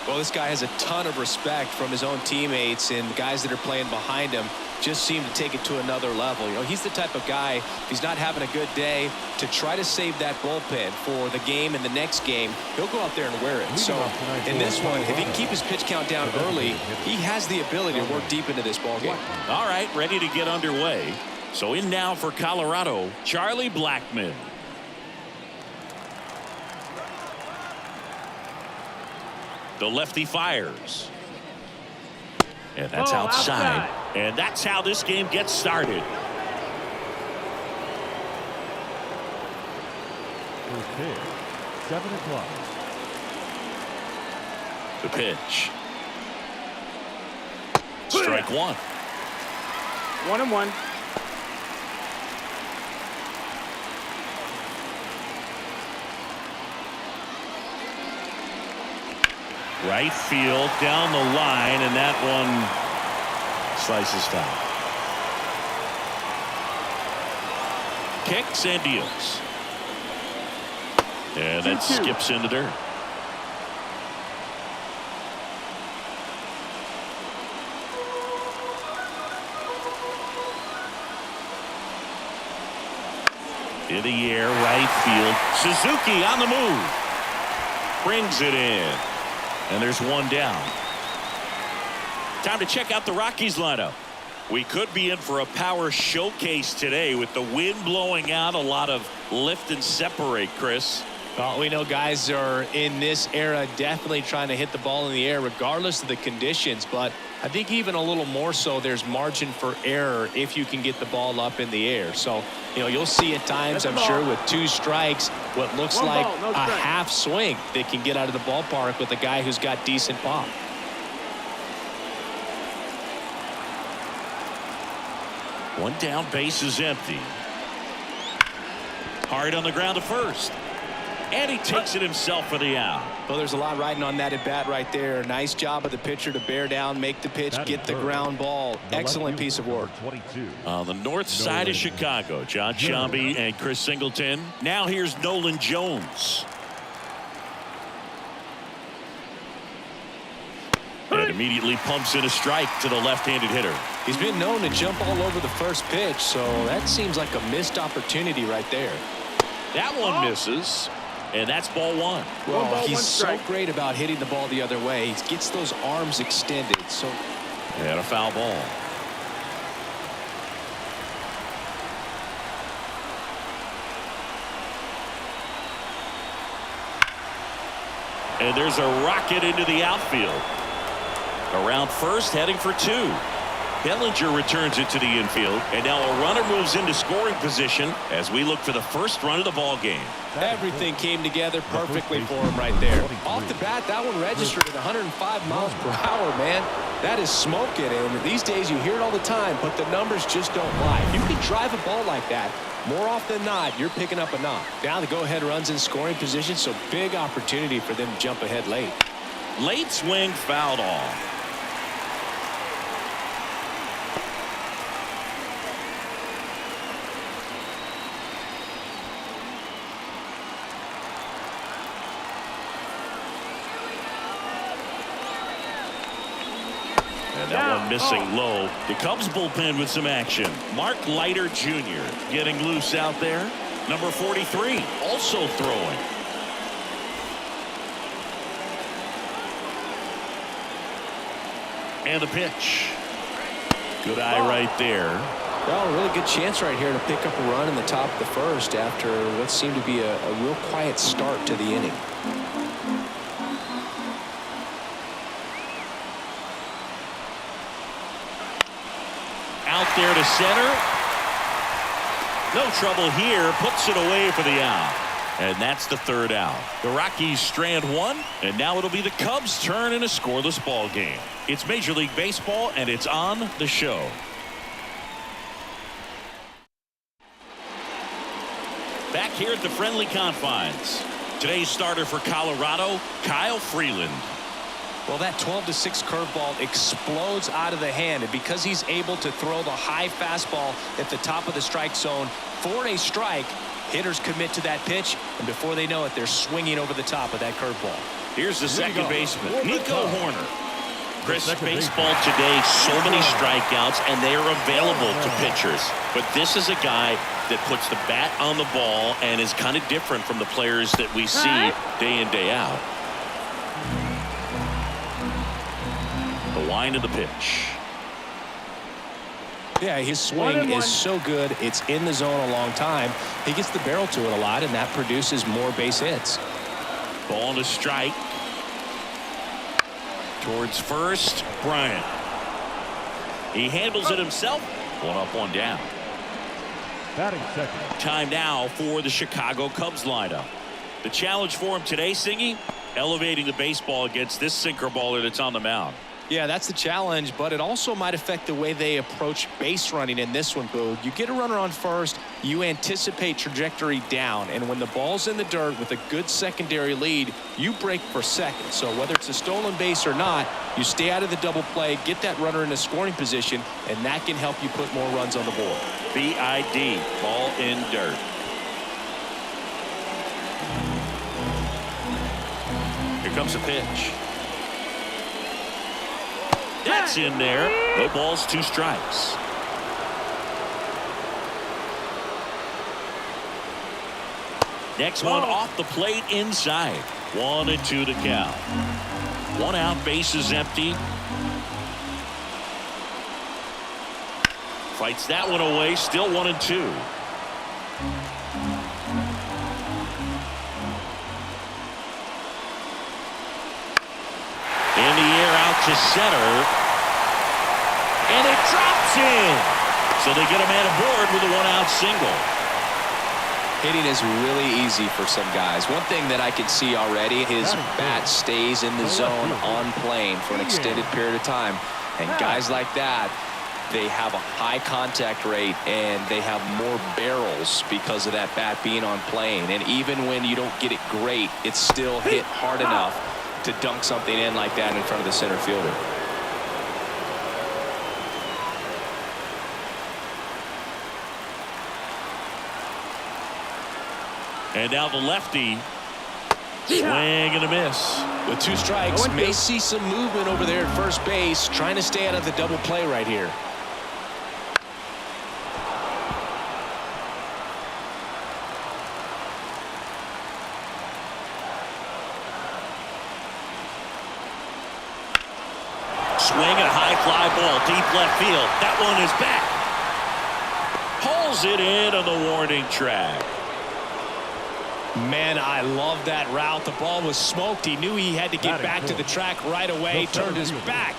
Well, this guy has a ton of respect from his own teammates, and guys that are playing behind him just seem to take it to another level. You know, he's the type of guy, if he's not having a good day, to try to save that bullpen for the game and the next game. He'll go out there and wear it. So in this one, if he can keep his pitch count down early, he has the ability to work deep into this ball game. All right, ready to get underway. So in now for Colorado, Charlie Blackmon. The lefty fires. And that's outside. And that's how this game gets started. First pitch. 7 o'clock. The pitch. Strike one. 1-1. Right field down the line, and that one slices foul. Kicks and deals. And that skips in the dirt. In the air, right field. Suzuki on the move. Brings it in. And there's one down. Time to check out the Rockies lineup. We could be in for a power showcase today with the wind blowing out, a lot of lift and separate, Chris. Well, we know guys are in this era definitely trying to hit the ball in the air regardless of the conditions, but I think even a little more so there's margin for error if you can get the ball up in the air. So, you know, you'll see at times, I'm sure, with 2 strikes, what looks like a half swing that can get out of the ballpark with a guy who's got decent pop. One down, base is empty. Hard on the ground to first. And he takes it himself for the out. Well, there's a lot riding on that at bat right there. Nice job of the pitcher to bear down, make the pitch, get the ground ball. Excellent piece of work. On the north side of Chicago, John Sciambi and Chris Singleton. Now here's Nolan Jones. And immediately pumps in a strike to the left-handed hitter. He's been known to jump all over the first pitch, so that seems like a missed opportunity right there. That one misses. And that's ball one. Well, he's so great about hitting the ball the other way. He gets those arms extended. So, and a foul ball. And there's a rocket into the outfield. Around first, heading for 2. Bellinger returns it to the infield, and now a runner moves into scoring position as we look for the first run of the ball game. Everything came together perfectly for him right there. Off the bat, that one registered at 105 miles per hour, man. That is smoking, and these days you hear it all the time, but the numbers just don't lie. If you can drive a ball like that, more often than not, you're picking up a knock. Now the go-ahead runs in scoring position, so big opportunity for them to jump ahead late. Late swing fouled off. And that one missing low. The Cubs bullpen with some action. Mark Leiter Jr. getting loose out there. Number 43 also throwing. And the pitch. Good eye right there. Well, a really good chance right here to pick up a run in the top of the first after what seemed to be a real quiet start to the inning. Out there to center. No trouble here. Puts it away for the out. And that's the third out. The Rockies strand 1, and now it'll be the Cubs' turn in a scoreless ball game. It's Major League Baseball, and it's on the show. Back here at the friendly confines. Today's starter for Colorado, Kyle Freeland. Well, that 12-6 curveball explodes out of the hand, and because he's able to throw the high fastball at the top of the strike zone for a strike, hitters commit to that pitch, and before they know it, they're swinging over the top of that curveball. Here's the second baseman, Nico Horner. Chris, baseball today, so many strikeouts, and they are available to pitchers. But this is a guy that puts the bat on the ball and is kind of different from the players that we see day in, day out. The wind of the pitch. Yeah, his swing is so good. It's in the zone a long time. He gets the barrel to it a lot, and that produces more base hits. Ball to strike. Towards first, Bryant. He handles it himself. 1 up, 1 down. Batting second. Time now for the Chicago Cubs lineup. The challenge for him today, Singy, elevating the baseball against this sinker baller that's on the mound. Yeah, that's the challenge, but it also might affect the way they approach base running in this one, Boog. You get a runner on first, you anticipate trajectory down, and when the ball's in the dirt with a good secondary lead, you break for second. So whether it's a stolen base or not, you stay out of the double play, get that runner in a scoring position, and that can help you put more runs on the board. BID, ball in dirt. Here comes a pitch. That's in there. No balls, 2 strikes. Next one off the plate inside. 1-2 to count. 1 out, base is empty. Fights that one away, still 1-2. In the air out to center. And it drops in. So they get a man aboard with a 1-out single. Hitting is really easy for some guys. One thing that I can see already, his bat stays in the zone on plane for an extended period of time. And guys like that, they have a high contact rate and they have more barrels because of that bat being on plane. And even when you don't get it great, it's still hit hard enough to dunk something in like that in front of the center fielder. And now the lefty. Swing and a miss. With 2 strikes, may see some movement over there at first base, trying to stay out of the double play right here. Swing and a high fly ball deep left field. That one is back. Pulls it in on the warning track. Man, I love that route. The ball was smoked. He knew he had to get back to the track right away. Turned his back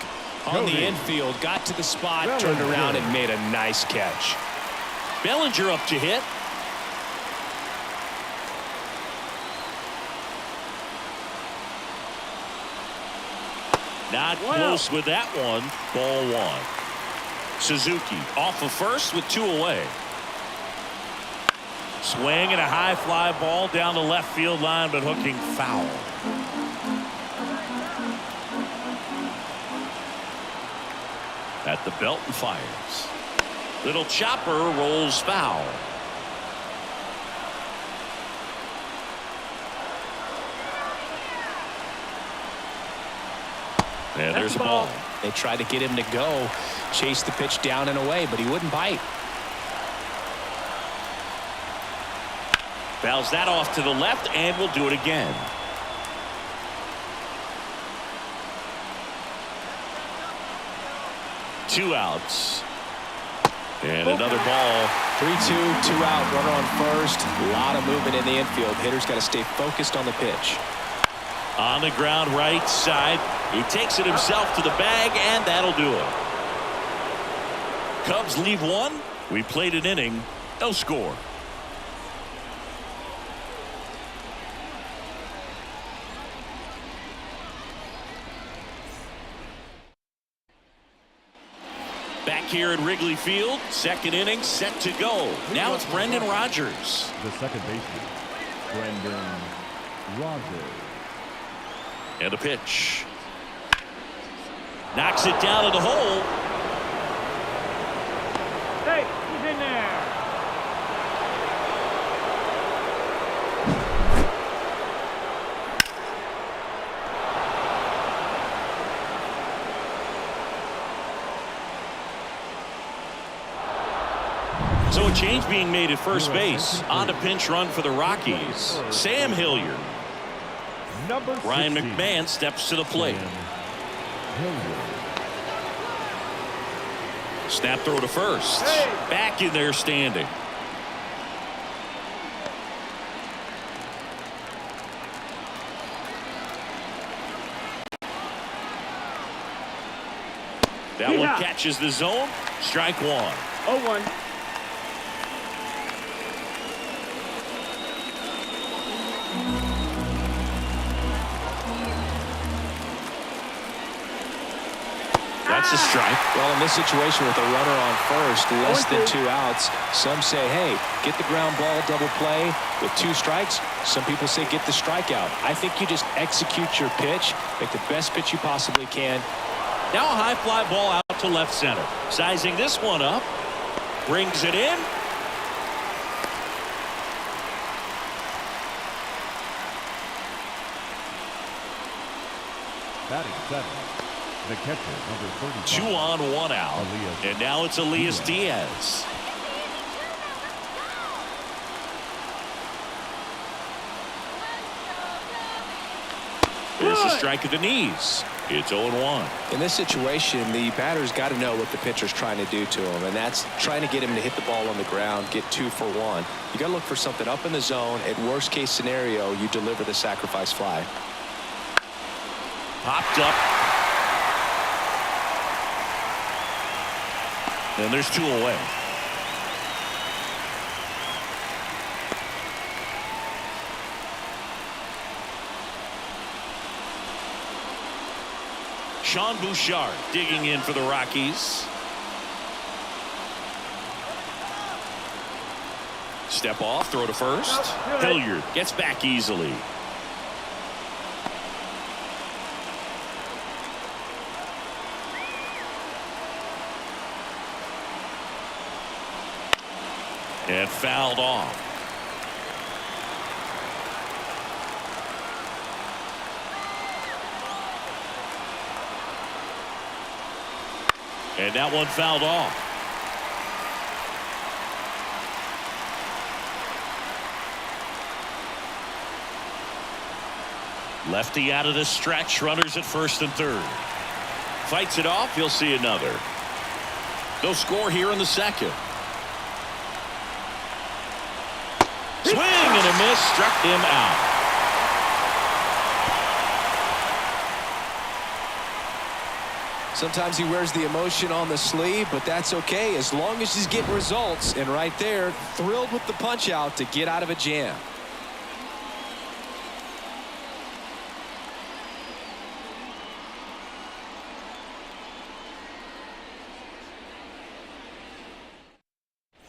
on the infield. Got to the spot, turned around, and made a nice catch. Bellinger up to hit. Not close with that one. Ball 1. Suzuki off of first with 2 away. Swing and a high fly ball down the left field line, but hooking foul. At the belt and fires. Little chopper rolls foul. And there's a ball. They tried to get him to go, chase the pitch down and away, but he wouldn't bite. Fouls that off to the left, and we'll do it again. Two outs. And another ball. 3-2, 2 out, runner on first. A lot of movement in the infield. Hitter's got to stay focused on the pitch. On the ground right side. He takes it himself to the bag, and that'll do it. Cubs leave 1. We played an inning. No score. Back here at Wrigley Field, second inning set to go. Now it's Brendan Rodgers. The second baseman, Brendan Rodgers. And a pitch. Knocks it down to the hole. Hey, he's in there. So a change being made at first base. On a pinch run for the Rockies. Sam Hilliard. Ryan McMahon steps to the plate. Snap throw to first. Back in there standing. That one catches the zone. Strike 1. 0-1. That's a strike. Well, in this situation with a runner on first, less than 2 outs, some say, hey, get the ground ball, double play. With 2 strikes, some people say get the strikeout. I think you just execute your pitch, make the best pitch you possibly can. Now a high fly ball out to left center. Sizing this one up. Brings it in. Batting 7. The catcher, number 35. 2 on, 1 out. And now it's Elias Diaz. There's a strike at the knees. It's 0-1. In this situation, the batter's got to know what the pitcher's trying to do to him, and that's trying to get him to hit the ball on the ground, get 2 for 1. You got to look for something up in the zone. At worst case scenario, you deliver the sacrifice fly. Popped up. And there's 2 away. Sean Bouchard digging in for the Rockies. Step off, throw to first. Hilliard gets back easily. And fouled off. And that one fouled off. Lefty out of the stretch. Runners at first and third. Fights it off. He'll see another. They'll score here in the second. Swing and a miss. Struck him out. Sometimes he wears the emotion on the sleeve, but that's okay as long as he's getting results. And right there, thrilled with the punch out to get out of a jam.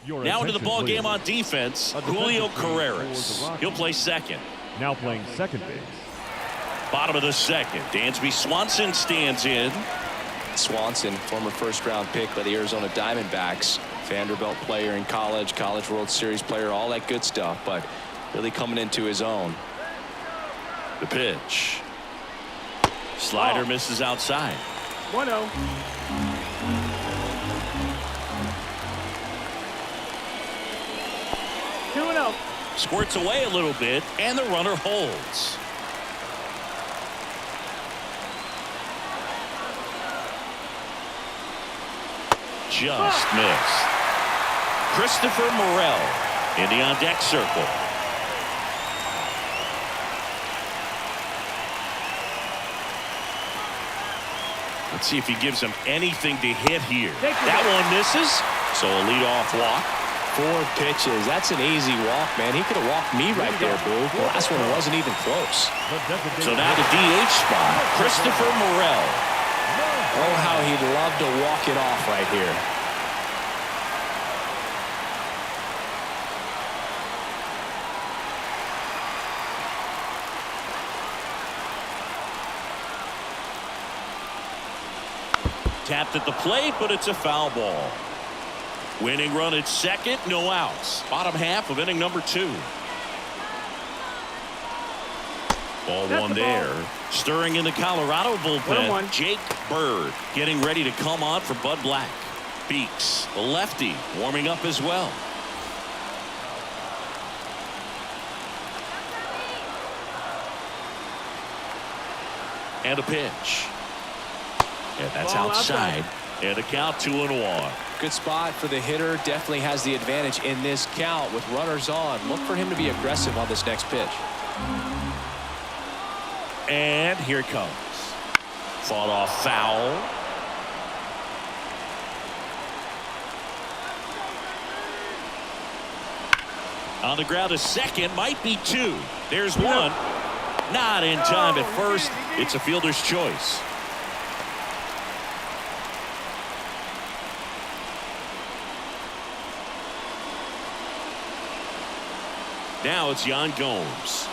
Now into the ball game on defense, Julio Carreras. He'll play second. Now playing second base. Bottom of the second. Dansby Swanson stands in. Swanson, former first-round pick by the Arizona Diamondbacks, Vanderbilt player in college, College World Series player, all that good stuff, but really coming into his own. The pitch. Slider misses outside. 1-0. Squirts away a little bit, and the runner holds. Just missed. Christopher Morel in the on-deck circle. Let's see if he gives him anything to hit here. That one misses, so a leadoff walk. 4 pitches. That's an easy walk, man. He could have walked me right there, Boo. The last one wasn't even close. So now the DH spot, Christopher Morel. Oh, how he'd love to walk it off right here. Tapped at the plate, but it's a foul ball. Winning run at second, no outs. Bottom half of inning number 2. Ball That's 1 the there. ball. Stirring in the Colorado bullpen, 1-1. Jake Bird getting ready to come on for Bud Black. Beeks, the lefty, warming up as well. And a pitch. And that's Ball outside. And a count 2-1. Good spot for the hitter. Definitely has the advantage in this count with runners on. Look for him to be aggressive on this next pitch. And here it comes. Fought off foul. On the ground, a second, might be 2. There's 1. Not in time at first. It's a fielder's choice. Now it's Yan Gomes.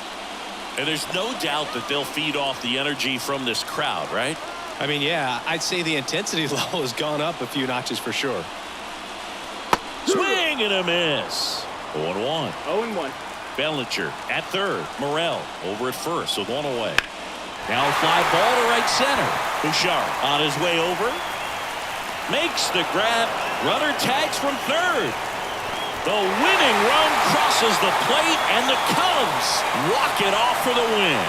And there's no doubt that they'll feed off the energy from this crowd, right? I mean, yeah, I'd say the intensity level has gone up a few notches for sure. Swing and a miss. 0-1. 0-1. Bellinger at third. Morel over at first with one away. Now a fly ball to right center. Bouchard on his way over. Makes the grab. Runner tags from third. The winning run crosses the plate, and the Cubs walk it off for the win.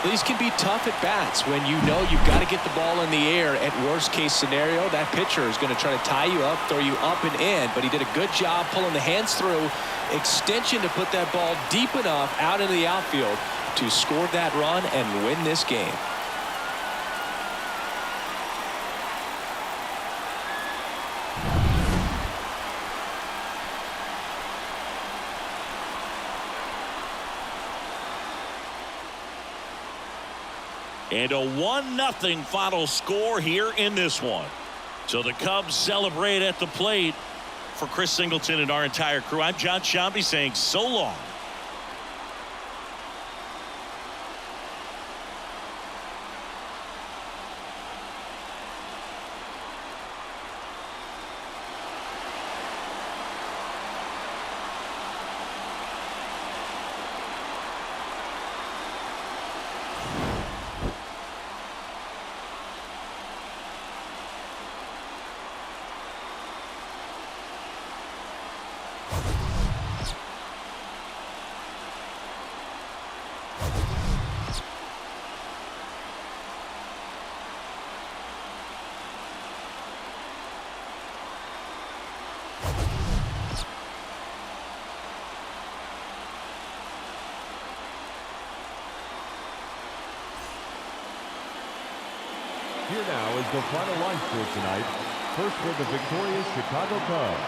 These can be tough at bats when you know you've got to get the ball in the air. At worst case scenario, that pitcher is going to try to tie you up, throw you up and in, but he did a good job pulling the hands through. Extension to put that ball deep enough out into the outfield to score that run and win this game. And a 1-0 final score here in this one. So the Cubs celebrate at the plate. For Chris Singleton and our entire crew, I'm John Shambi saying so long. Here now is the final line score tonight. First for the victorious Chicago Cubs.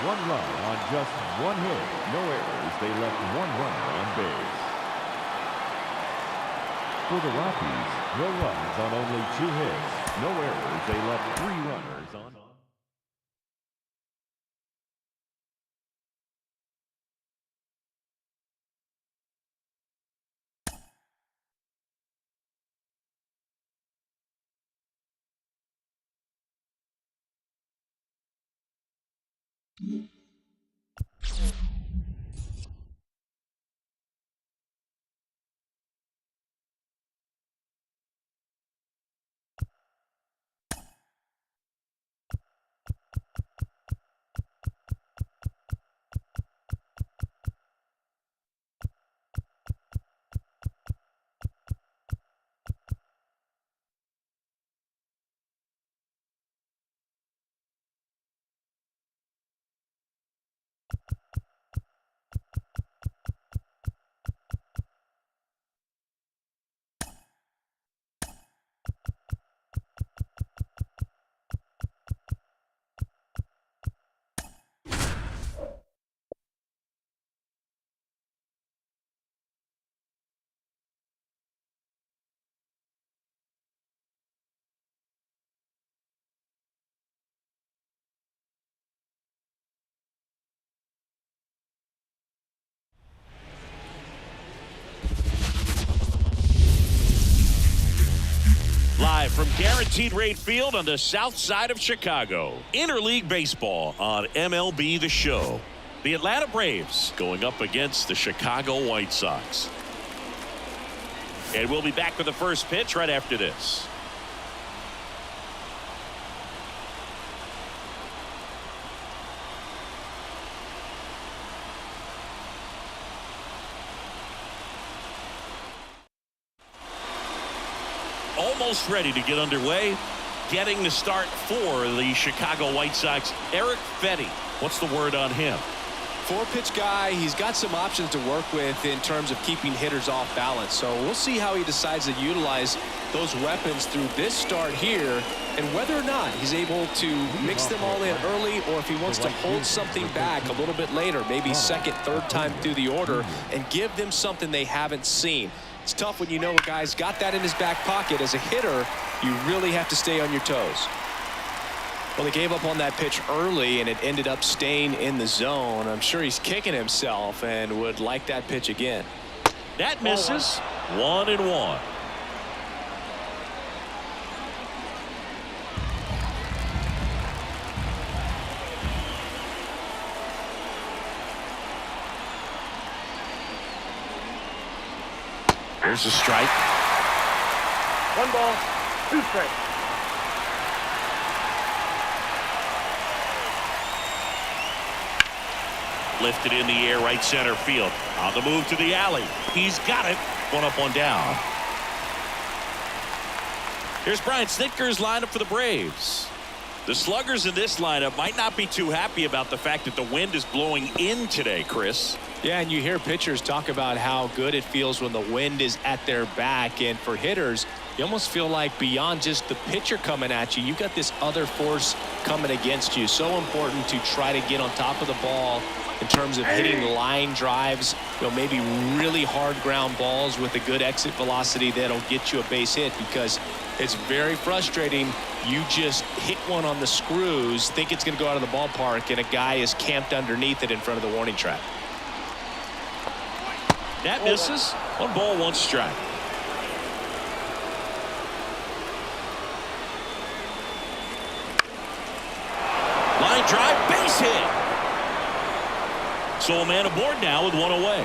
1 run on just 1 hit. No errors. They left 1 runner on base. For the Rockies, no runs on only 2 hits. No errors. They left 3 runners on. Live from Guaranteed Rate Field on the south side of Chicago. Interleague Baseball on MLB The Show. The Atlanta Braves going up against the Chicago White Sox. And we'll be back with the first pitch right after this. Almost ready to get underway. Getting the start for the Chicago White Sox, Eric Fetty. What's the word on him? 4-pitch guy. He's got some options to work with in terms of keeping hitters off balance. So we'll see how he decides to utilize those weapons through this start here, and whether or not he's able to mix them all in early, or if he wants to hold something back a little bit later, maybe second, third time through the order, and give them something they haven't seen. It's tough when you know a guy's got that in his back pocket. As a hitter, you really have to stay on your toes. Well, he gave up on that pitch early, and it ended up staying in the zone. I'm sure he's kicking himself and would like that pitch again. That misses. 1-1. There's a strike. 1 ball, 2 strikes. Lifted in the air, right center field. On the move to the alley. He's got it. 1 up, 1 down. Here's Brian Snitker's lineup for the Braves. The sluggers in this lineup might not be too happy about the fact that the wind is blowing in today, Chris. Yeah, and you hear pitchers talk about how good it feels when the wind is at their back. And for hitters, you almost feel like beyond just the pitcher coming at you, you've got this other force coming against you. So important to try to get on top of the ball in terms of hitting line drives, maybe really hard ground balls with a good exit velocity that'll get you a base hit, because it's very frustrating. You just hit one on the screws, think it's going to go out of the ballpark, and a guy is camped underneath it in front of the warning track. That misses. 1 ball, 1 strike. Line drive, base hit. So a man aboard now with 1 away.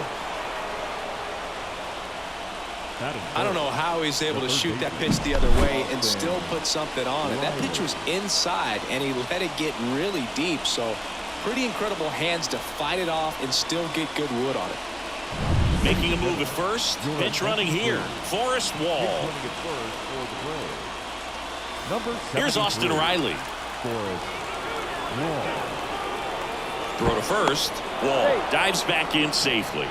I don't know how he's able to shoot that pitch the other way and still put something on it. That pitch was inside, and he let it get really deep. So pretty incredible hands to fight it off and still get good wood on it. Making a move at first. Pitch running here. Forrest Wall. Here's Austin Riley. Throw to first. Wall dives back in safely.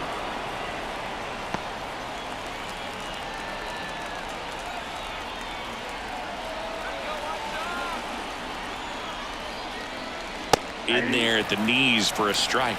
In there at the knees for a strike.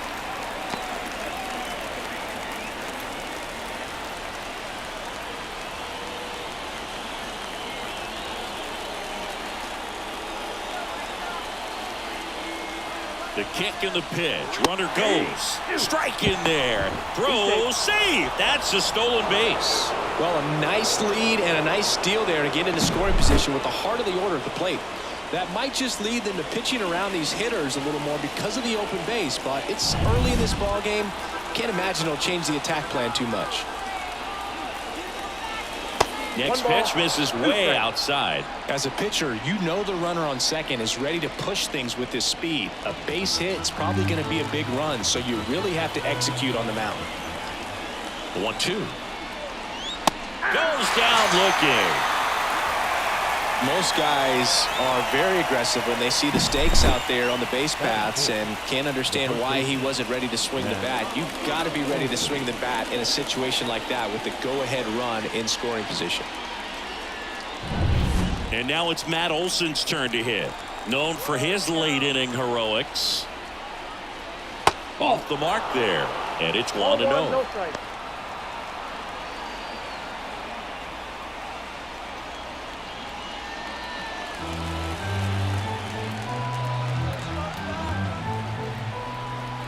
The kick and the pitch. Runner goes. Strike in there. Throw. Save. That's a stolen base. Well, a nice lead and a nice steal there to get into scoring position with the heart of the order at the plate. That might just lead them to pitching around these hitters a little more because of the open base, but it's early in this ball game. Can't imagine it'll change the attack plan too much. Next pitch misses way outside. As a pitcher, you know the runner on second is ready to push things with his speed. A base hit is probably going to be a big run, so you really have to execute on the mound. 1-2. Goes down looking. Most guys are very aggressive when they see the stakes out there on the base paths and can't understand why he wasn't ready to swing the bat. You've got to be ready to swing the bat in a situation like that with the go-ahead run in scoring position. And now it's Matt Olson's turn to hit. Known for his late-inning heroics. Off the mark there. And it's 1-0. No strike.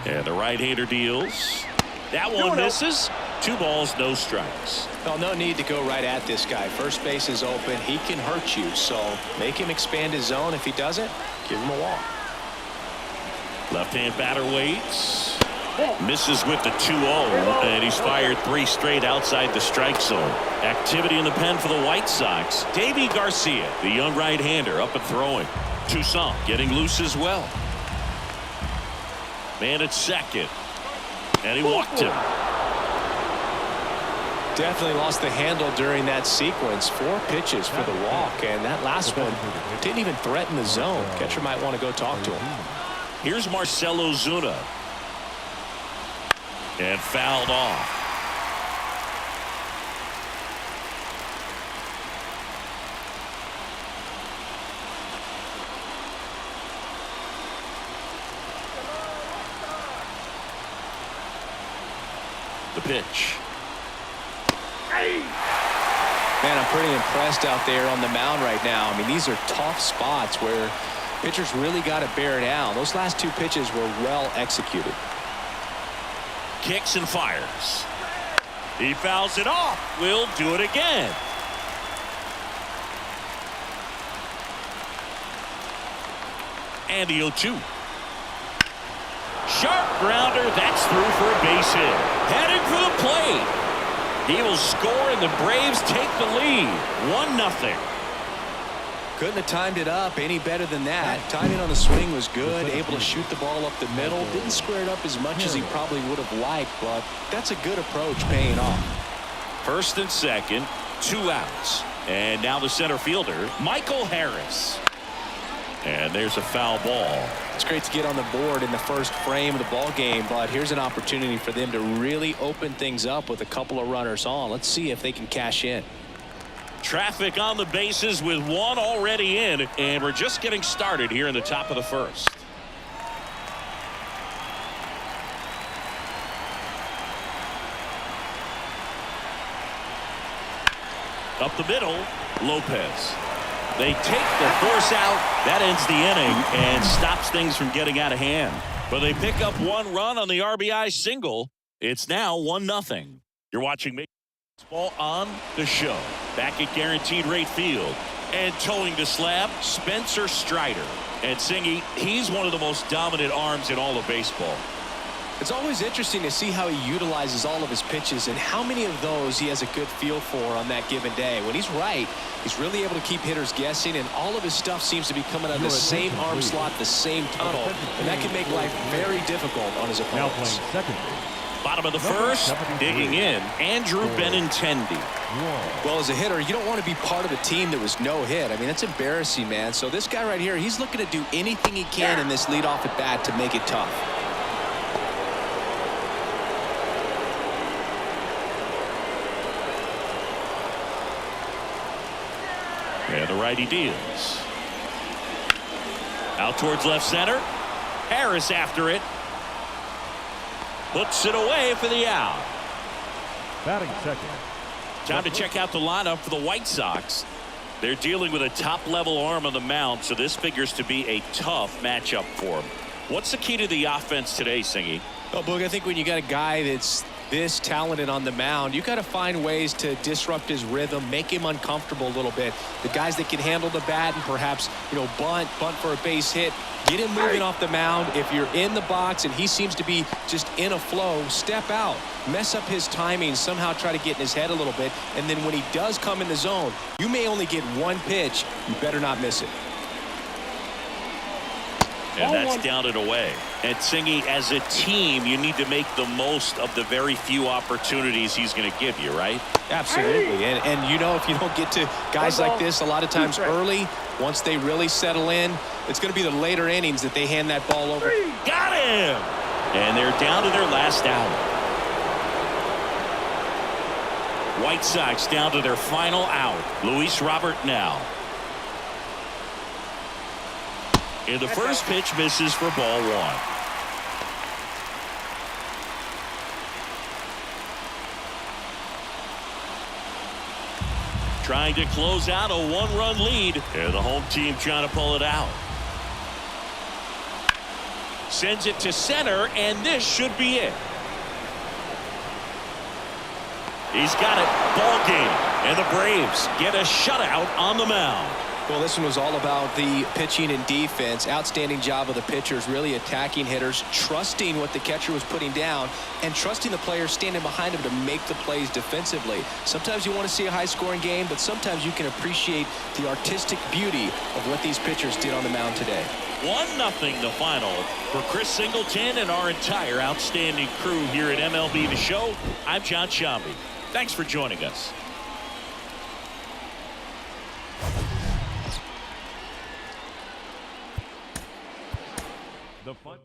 And the right-hander deals. That one misses. 2 balls, no strikes. Well, no need to go right at this guy. First base is open. He can hurt you, so make him expand his zone. If he doesn't, give him a walk. Left-hand batter waits. Misses with the 2-0, and he's fired 3 straight outside the strike zone. Activity in the pen for the White Sox. Davy Garcia, the young right-hander, up and throwing. Toussaint getting loose as well. Man at second. And he walked him. Definitely lost the handle during that sequence. 4 pitches for the walk, and that last one didn't even threaten the zone. Catcher might want to go talk to him. Here's Marcell Ozuna. And fouled off. The pitch. Man, I'm pretty impressed out there on the mound right now. I mean, these are tough spots where Pitchers really got to bear down. Those last two pitches were well executed. Kicks and fires. He fouls it off. We'll do it again. And the 0-2. Sharp grounder. That's through for a base hit. Heading for the plate. He will score, and the Braves take the lead. 1-0. Couldn't have timed it up any better than that. Timing on the swing was good. Able to shoot the ball up the middle. Didn't square it up as much as he probably would have liked, but that's a good approach paying off. First and second, 2 outs. And now the center fielder, Michael Harris. And there's a foul ball. It's great to get on the board in the first frame of the ball game, but here's an opportunity for them to really open things up with a couple of runners on. Let's see if they can cash in. Traffic on the bases with 1 already in, and we're just getting started here in the top of the first. Up the middle, Lopez. They take the force out. That ends the inning and stops things from getting out of hand. But they pick up 1 run on the RBI single. It's now 1-0. You're watching baseball on the show. Back at Guaranteed Rate Field. And towing the slab, Spencer Strider. And Singy, he's one of the most dominant arms in all of baseball. It's always interesting to see how he utilizes all of his pitches and how many of those he has a good feel for on that given day. When he's right, he's really able to keep hitters guessing, and all of his stuff seems to be coming out of the same arm slot, the same tunnel, and that can make life very difficult on his Now opponents. playing second. Bottom of the first, digging in, Andrew Benintendi. Well, as a hitter, you don't want to be part of a team that was no hit. I mean, that's embarrassing, man. So this guy right here, he's looking to do anything he can in this leadoff at bat to make it tough. And the righty deals. Out towards left center. Harris after it. Puts it away for the out. Batting second. Time to check out the lineup for the White Sox. They're dealing with a top-level arm on the mound, so this figures to be a tough matchup for them. What's the key to the offense today, Singy? Well, Boog, I think when you got a guy that's this talented on the mound, you got to find ways to disrupt his rhythm, make him uncomfortable a little bit. The guys that can handle the bat and perhaps, bunt for a base hit, get him moving off the mound. If you're in the box and he seems to be just in a flow, step out, mess up his timing, somehow try to get in his head a little bit. And then when he does come in the zone, you may only get 1 pitch. You better not miss it. And that's down and away. And Singy, as a team, you need to make the most of the very few opportunities he's going to give you, right? Absolutely. And if you don't get to guys like this a lot of times early, once they really settle in, it's going to be the later innings that they hand that ball over. Got him! And they're down to their last out. White Sox down to their final out. Luis Robert now. And the first pitch misses for ball 1. Trying to close out a 1-run lead. And the home team trying to pull it out. Sends it to center, and this should be it. He's got it. Ball game. And the Braves get a shutout on the mound. Well, this one was all about the pitching and defense. Outstanding job of the pitchers, really attacking hitters, trusting what the catcher was putting down, and trusting the players standing behind him to make the plays defensively. Sometimes you want to see a high-scoring game, but sometimes you can appreciate the artistic beauty of what these pitchers did on the mound today. 1-0 the final. For Chris Singleton and our entire outstanding crew here at MLB The Show, I'm John Shambi. Thanks for joining us. The fun.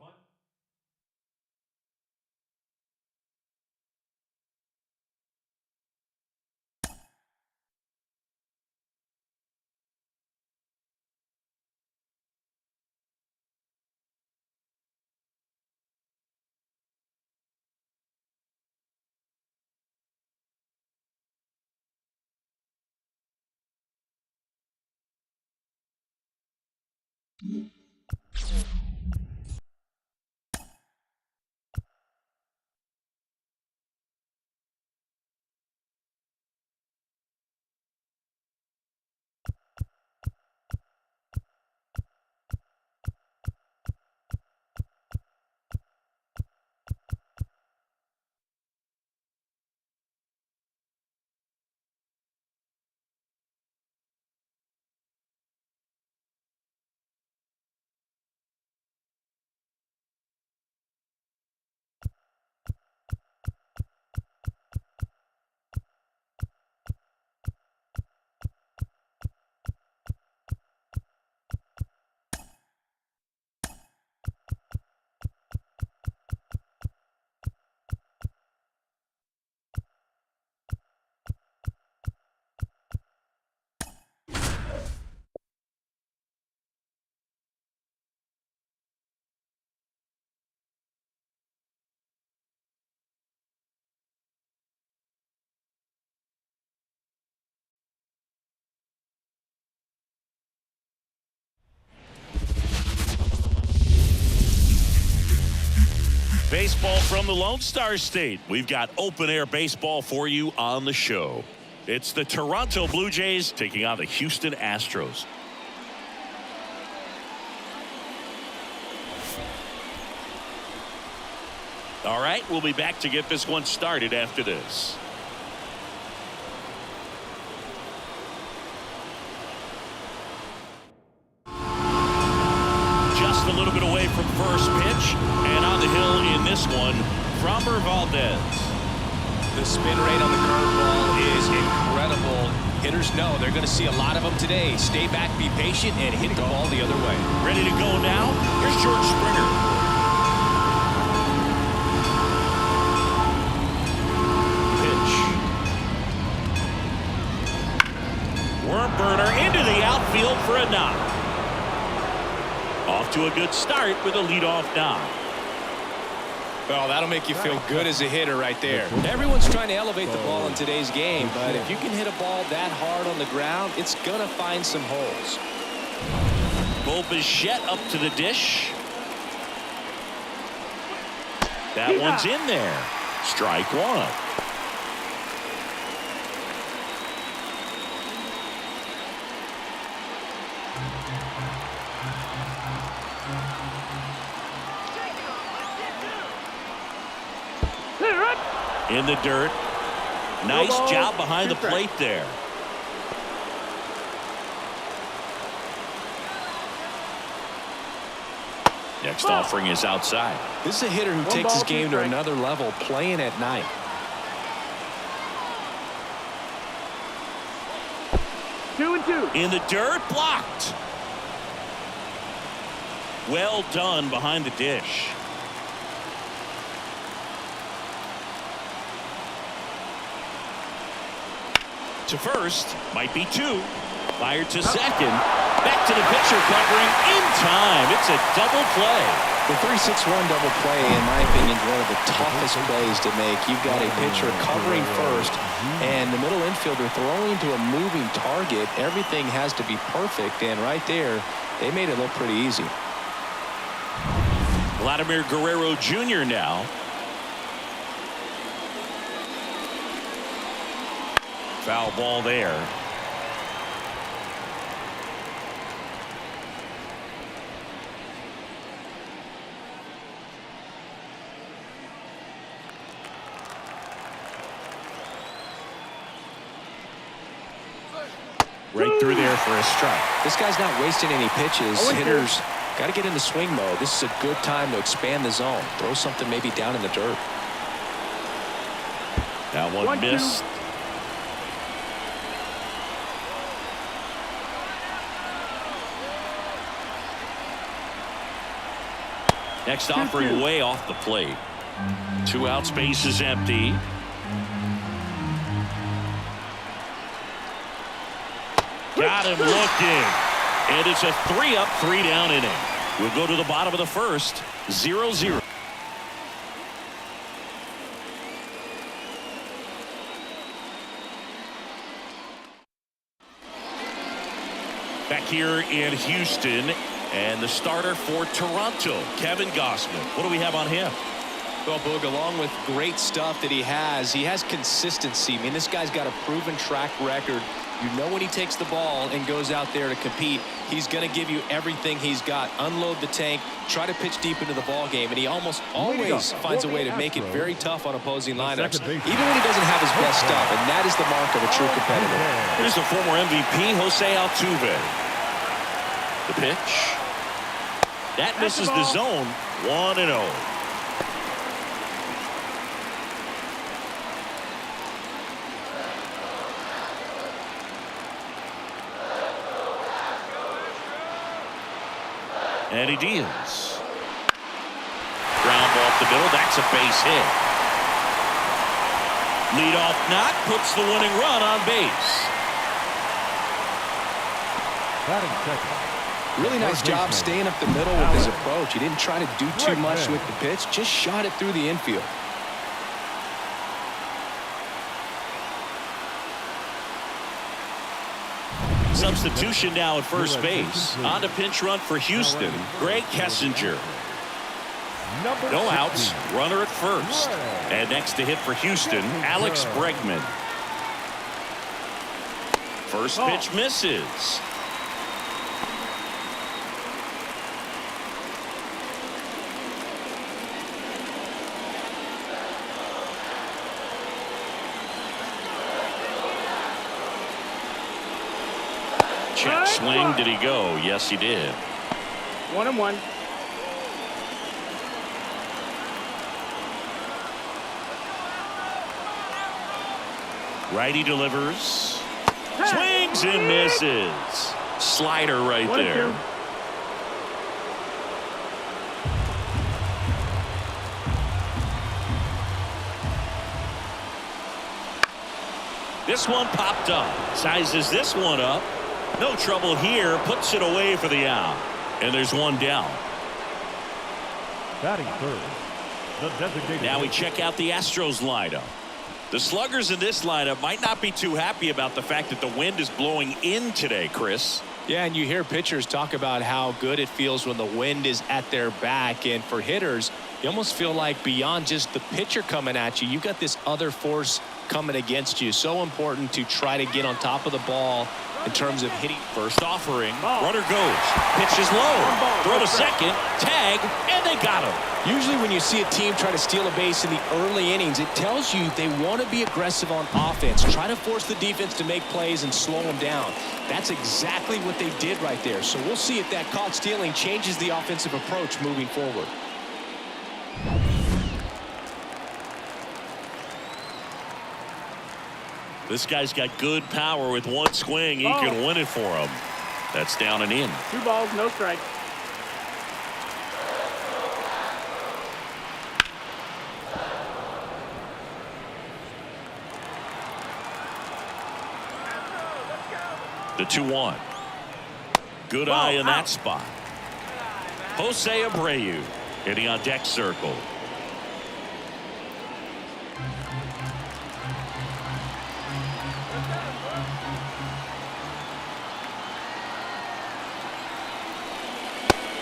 baseball from the Lone Star State. We've got open-air baseball for you on the show. It's the Toronto Blue Jays taking on the Houston Astros. All right, we'll be back to get this one started after this. Just a little bit away from first pitch, and on the hill in this one, Framber Valdez. The spin rate on the curveball is incredible. Hitters know they're going to see a lot of them today. Stay back, be patient, and hit the ball the other way. Ready to go now? Here's George Springer. Worm burner into the outfield for a knock. Off to a good start with a leadoff knock. Well, that'll make you feel good as a hitter right there. Everyone's trying to elevate the ball in today's game, but if you can hit a ball that hard on the ground, it's going to find some holes. Bo Bichette up to the dish. That one's in there. Strike one. In the dirt. Nice job behind the plate there. Next offering is outside. This is a hitter who takes his game to another level, playing at night. Two and two. In the dirt, blocked. Well done behind the dish. To first, might be two. Fired to second. Back to the pitcher, covering in time. It's a double play. The 3-6-1 double play, in my opinion, is one of the toughest plays to make. You've got a pitcher covering first, and the middle infielder throwing to a moving target. Everything has to be perfect, and right there, they made it look pretty easy. Vladimir Guerrero Jr. now. Foul ball there. Right through there for a strike. This guy's not wasting any pitches. Hitters got to get in the swing mode. This is a good time to expand the zone. Throw something maybe down in the dirt. That one missed. Next offering way off the plate. 2 out, space is empty. Got him looking. And it's a 3-up, 3-down inning. We'll go to the bottom of the first. 0-0. Back here in Houston. And the starter for Toronto, Kevin Gausman. What do we have on him? Well, Boog, along with great stuff that he has consistency. I mean, this guy's got a proven track record. You know when he takes the ball and goes out there to compete, he's going to give you everything he's got. Unload the tank, try to pitch deep into the ball game, and he almost always finds a way to make it very tough on opposing lineups, even when he doesn't have his best stuff, and that is the mark of a true competitor. Here's the former MVP, Jose Altuve. The pitch. That misses the zone. 1-0. Eddie Diaz. Ground ball up the middle. That's a base hit. Leadoff knock puts the winning run on base. Batting second. Really nice job staying up the middle with his approach. He didn't try to do too much with the pitch, just shot it through the infield. Substitution now at first base. On to pinch run for Houston, Greg Kessinger. Number No 16. outs, runner at first. And next to hit for Houston, Alex Bregman. First pitch misses. Check swing. Did he go? Yes, he did. 1-1. Righty delivers. Swings and misses. Slider right 1-2. there. This one popped up. Sizes this one up. No trouble here. Puts it away for the out. And there's one down. Batting third, the designated. Now we check out the Astros lineup. The sluggers in this lineup might not be too happy about the fact that the wind is blowing in today, Chris. Yeah, and you hear pitchers talk about how good it feels when the wind is at their back. And for hitters, you almost feel like beyond just the pitcher coming at you, you've got this other force coming against you. So important to try to get on top of the ball in terms of hitting. First offering. Runner goes. Pitch is low. Throw to second. Tag. And they got him. Usually when you see a team try to steal a base in the early innings, it tells you they want to be aggressive on offense. Try to force the defense to make plays and slow them down. That's exactly what they did right there. So we'll see if that caught stealing changes the offensive approach moving forward. This guy's got good power. With one swing, he can win it for him. That's down and in. 2 balls, no strike. The 2-1. Good eye in that spot. Jose Abreu hitting on deck circle.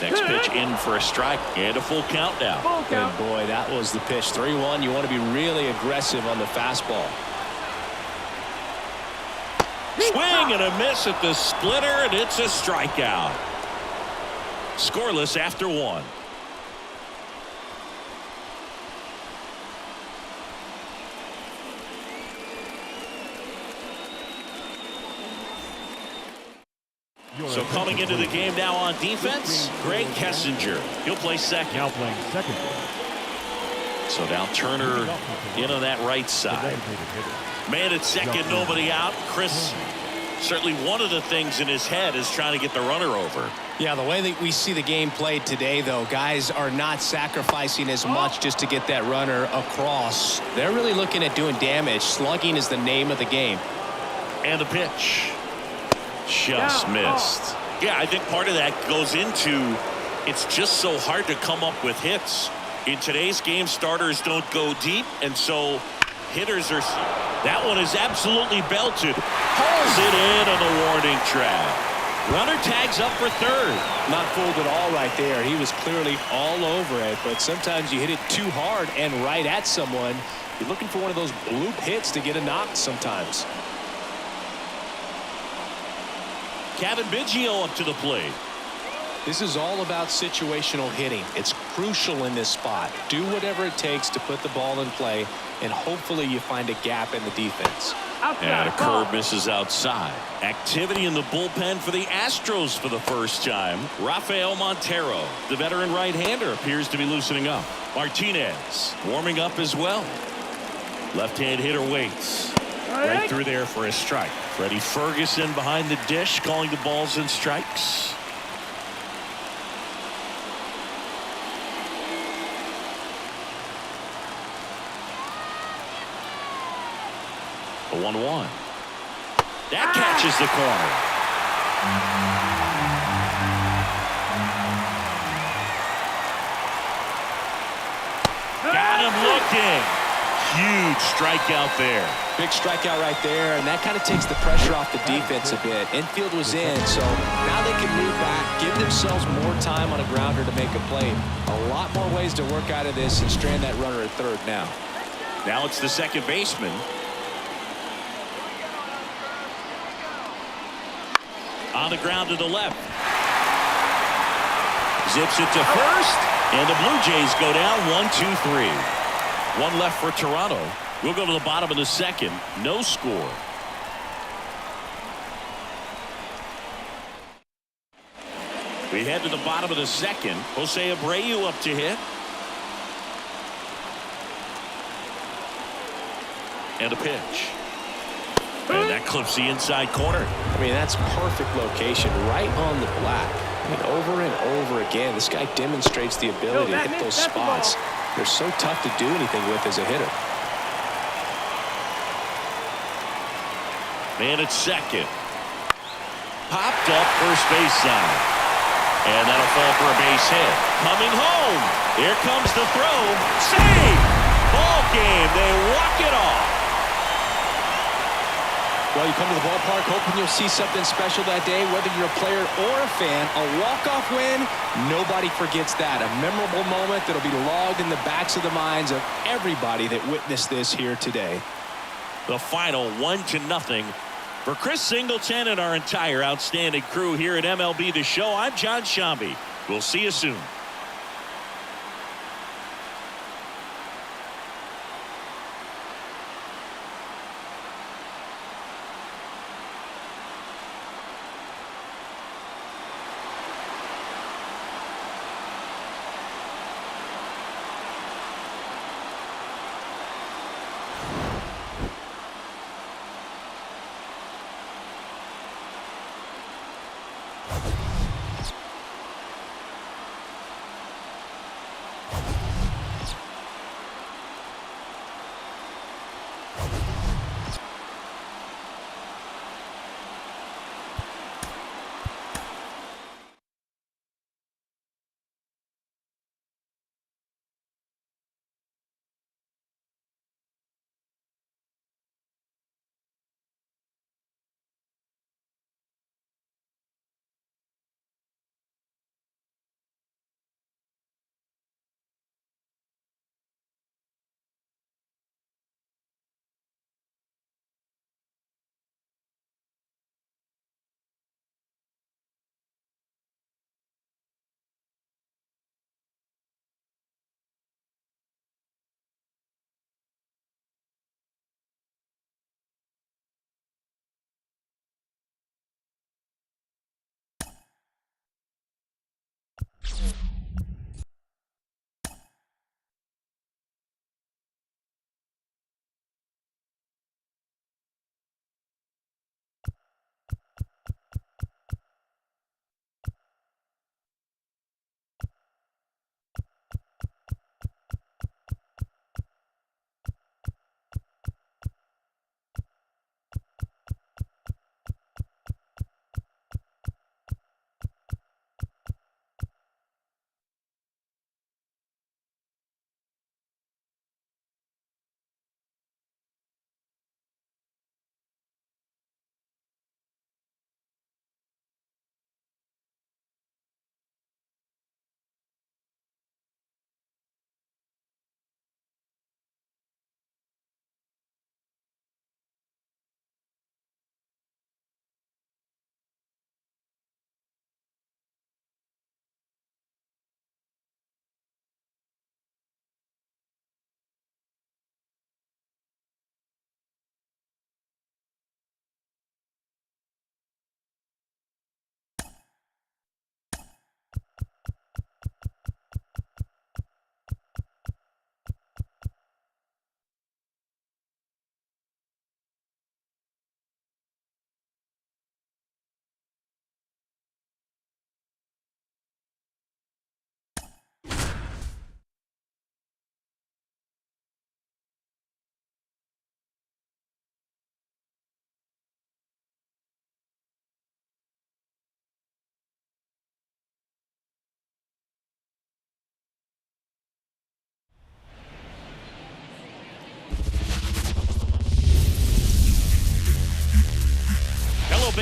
Next pitch in for a strike and a full count now. Full count. And boy, that was the pitch. 3-1. You want to be really aggressive on the fastball. Swing and a miss at the splitter, and it's a strikeout. Scoreless after 1. So coming into the game now on defense, Greg Kessinger. He'll play second. Now playing second. So now Turner in on that right side. Man at second, nobody out. Chris, certainly one of the things in his head is trying to get the runner over. Yeah, the way that we see the game played today, though, guys are not sacrificing as much just to get that runner across. They're really looking at doing damage. Slugging is the name of the game. And the pitch. Just missed. Yeah, I think part of that goes into it's just so hard to come up with hits. In today's game, starters don't go deep, and so hitters are. That one is absolutely belted. Hauls it in on the warning track. Runner tags up for third. Not fooled at all right there. He was clearly all over it, but sometimes you hit it too hard and right at someone. You're looking for one of those bloop hits to get a knock sometimes. Kevin Biggio up to the plate. This is all about situational hitting. It's crucial in this spot. Do whatever it takes to put the ball in play, and hopefully you find a gap in the defense. And a curve misses outside. Activity in the bullpen for the Astros for the first time. Rafael Montero, the veteran right-hander, appears to be loosening up. Martinez warming up as well. Left-hand hitter waits. Right through there for a strike. Freddie Ferguson behind the dish calling the balls and strikes. The 1-1. That catches the corner. Got him looking. huge strikeout there. Big strikeout right there, and that kind of takes the pressure off the defense a bit. Infield was in, so now they can move back, give themselves more time on a grounder to make a play. A lot more ways to work out of this and strand that runner at third now. Now it's the second baseman. On the ground to the left. Zips it to first, and the Blue Jays go down 1-2-3. One left for Toronto. We'll go to the bottom of the second. No score. We head to the bottom of the second. Jose Abreu up to hit. And a pitch. And that clips the inside corner. I mean, that's perfect location, right on the black. I mean, over and over again, this guy demonstrates the ability to hit those spots. They're so tough to do anything with as a hitter. Man at second. Popped up first base side. And that'll fall for a base hit. Coming home. Here comes the throw. Save! Ball game. They walk it off. Well, you come to the ballpark hoping you'll see something special that day, whether you're a player or a fan. A walk-off win, nobody forgets that. A memorable moment that'll be logged in the backs of the minds of everybody that witnessed this here today. The final 1-0 for Chris Singleton and our entire outstanding crew here at MLB The Show. I'm John Shambi. We'll see you soon.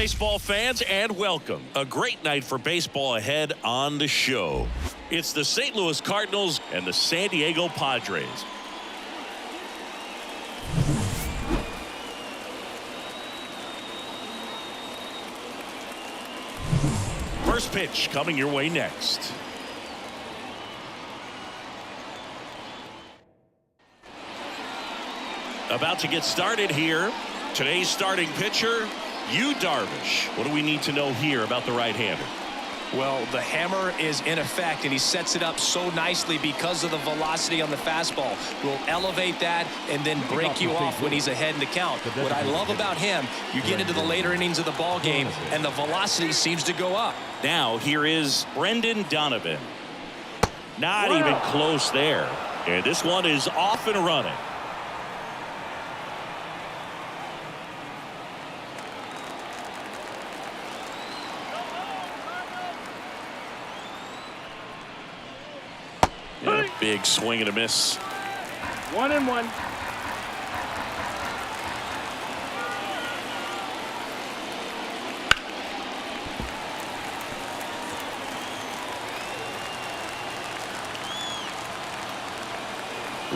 baseball fans, and welcome. A great night for baseball ahead on the show. It's the St. Louis Cardinals and the San Diego Padres. First pitch coming your way next. About to get started here. Today's starting pitcher, Yu Darvish. What do we need to know here about the right-hander? Well, the hammer is in effect, and he sets it up so nicely because of the velocity on the fastball. Will elevate that and then break you off when he's ahead in the count. What I love about him, you get into the later innings of the ball game, and the velocity seems to go up. Now here is Brendan Donovan. Not even close there. And this one is off and running. And a big swing and a miss. 1-1.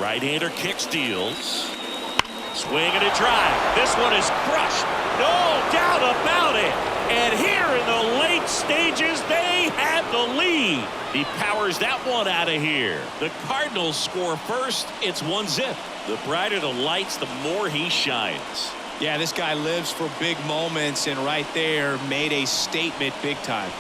Right-hander kicks, deals. Swing and a drive. This one is crushed. No doubt about it. And here in the late stages, they have the lead. He powers that one out of here. The Cardinals score first. It's 1-0. The brighter the lights, the more he shines. Yeah, this guy lives for big moments, and right there made a statement big time.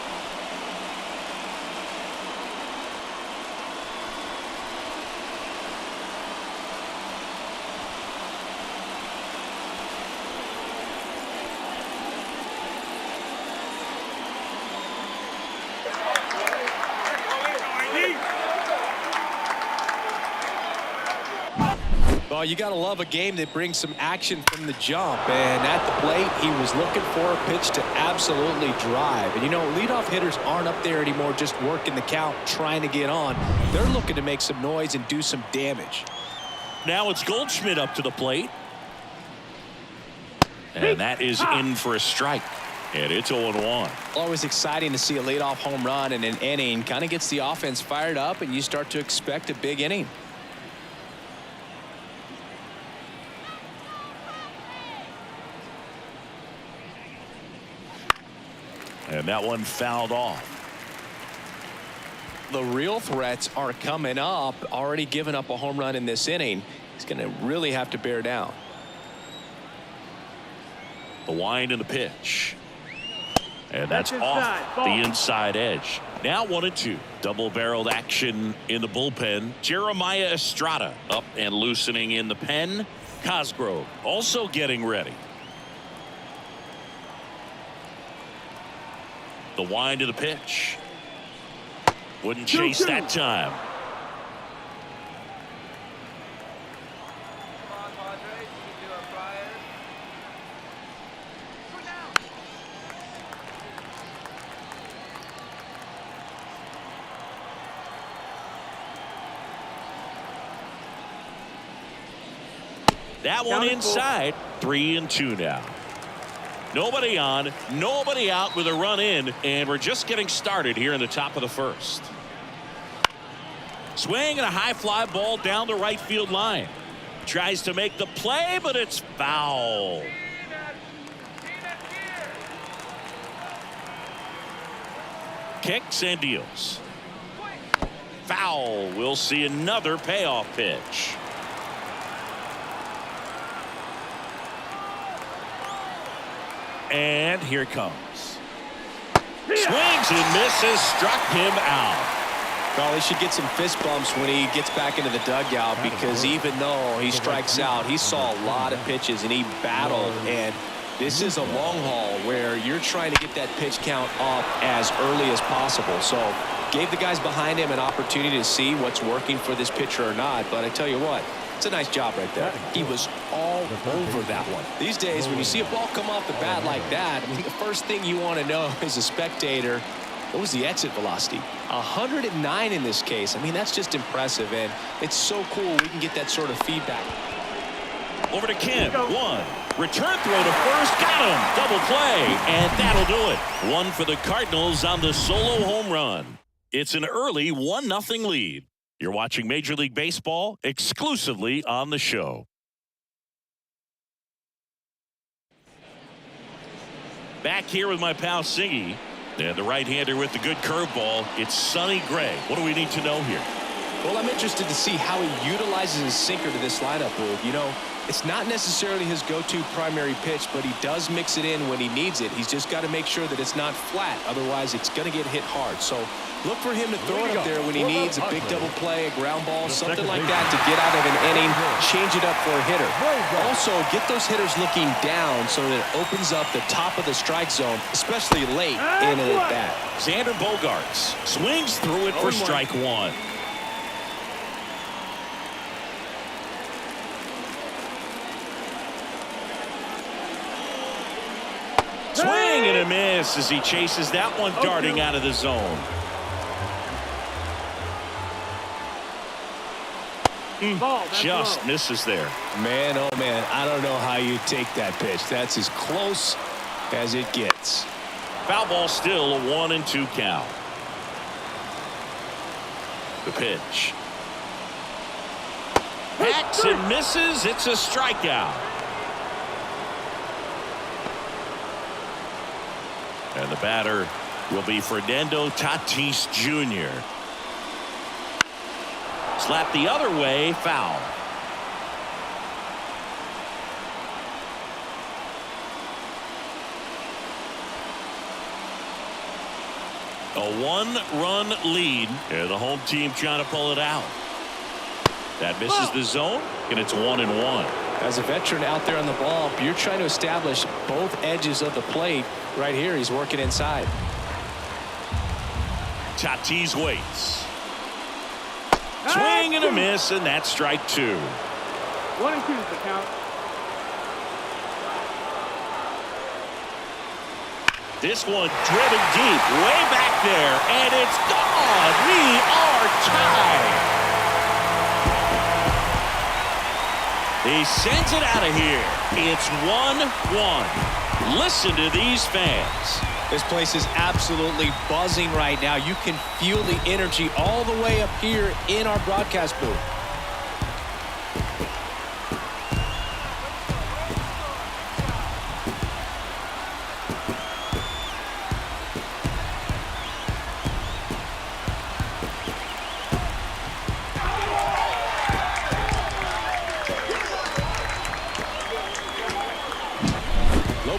Well, you got to love a game that brings some action from the jump. And at the plate, he was looking for a pitch to absolutely drive. And, you know, leadoff hitters aren't up there anymore just working the count, trying to get on. They're looking to make some noise and do some damage. Now it's Goldschmidt up to the plate. And that is in for a strike. And it's 0-1. Always exciting to see a leadoff home run in an inning. Kind of gets the offense fired up, and you start to expect a big inning. And that one fouled off. The real threats are coming up. Already given up a home run in this inning. He's going to really have to bear down. The wind and the pitch. And that's off the inside edge. Now 1-2. Double-barreled action in the bullpen. Jeremiah Estrada up and loosening in the pen. Cosgrove also getting ready. The wind of the pitch. Wouldn't chase that time. That one inside. 3-2 now. Nobody on, nobody out with a run in, and we're just getting started here in the top of the first. Swing and a high fly ball down the right field line. Tries to make the play, but it's foul. Kicks and deals. Foul. We'll see another payoff pitch. And here it comes. Swings and misses, struck him out. Well, he should get some fist bumps when he gets back into the dugout, because even though he strikes out, he saw a lot of pitches and he battled. And this is a long haul where you're trying to get that pitch count up as early as possible. So gave the guys behind him an opportunity to see what's working for this pitcher or not. But I tell you what, it's a nice job right there. He was all over that one. These days, when you see a ball come off the bat like that, I mean, the first thing you want to know as a spectator, what was the exit velocity? 109 in this case. I mean, that's just impressive, and it's so cool we can get that sort of feedback. Over to Kim. One. Return throw to first. Got him. Double play. And that'll do it. One for the Cardinals on the solo home run. It's an early 1-0 lead. You're watching Major League Baseball exclusively on the show. Back here with my pal Singy. And the right-hander with the good curveball. It's Sonny Gray. What do we need to know here? Well, I'm interested to see how he utilizes his sinker to this lineup, Boog. You know, it's not necessarily his go-to primary pitch, but he does mix it in when he needs it. He's just got to make sure that it's not flat. Otherwise, it's going to get hit hard. So look for him to throw it up there when he needs a big double play, a ground ball, something like that to get out of an inning, change it up for a hitter. Also, get those hitters looking down so that it opens up the top of the strike zone, especially late in an at-bat. Xander Bogaerts swings through it for strike one. Swing and a miss as he chases that one darting out of the zone. Just misses there. Man, oh man, I don't know how you take that pitch. That's as close as it gets. Foul ball, still a 1-2 count. The pitch. Hacks and misses. It's a strikeout. And the batter will be Fernando Tatis Jr. Slap the other way, foul. A 1-run lead. And the home team trying to pull it out. That misses the zone, and it's 1-1. As a veteran out there on the ball, you're trying to establish both edges of the plate. Right here, he's working inside. Tatis waits. Swing and a miss, and that's strike two. 1-2 is the count. This one driven deep, way back there, and it's gone. We are tied. He sends it out of here. It's 1-1. Listen to these fans. This place is absolutely buzzing right now. You can feel the energy all the way up here in our broadcast booth.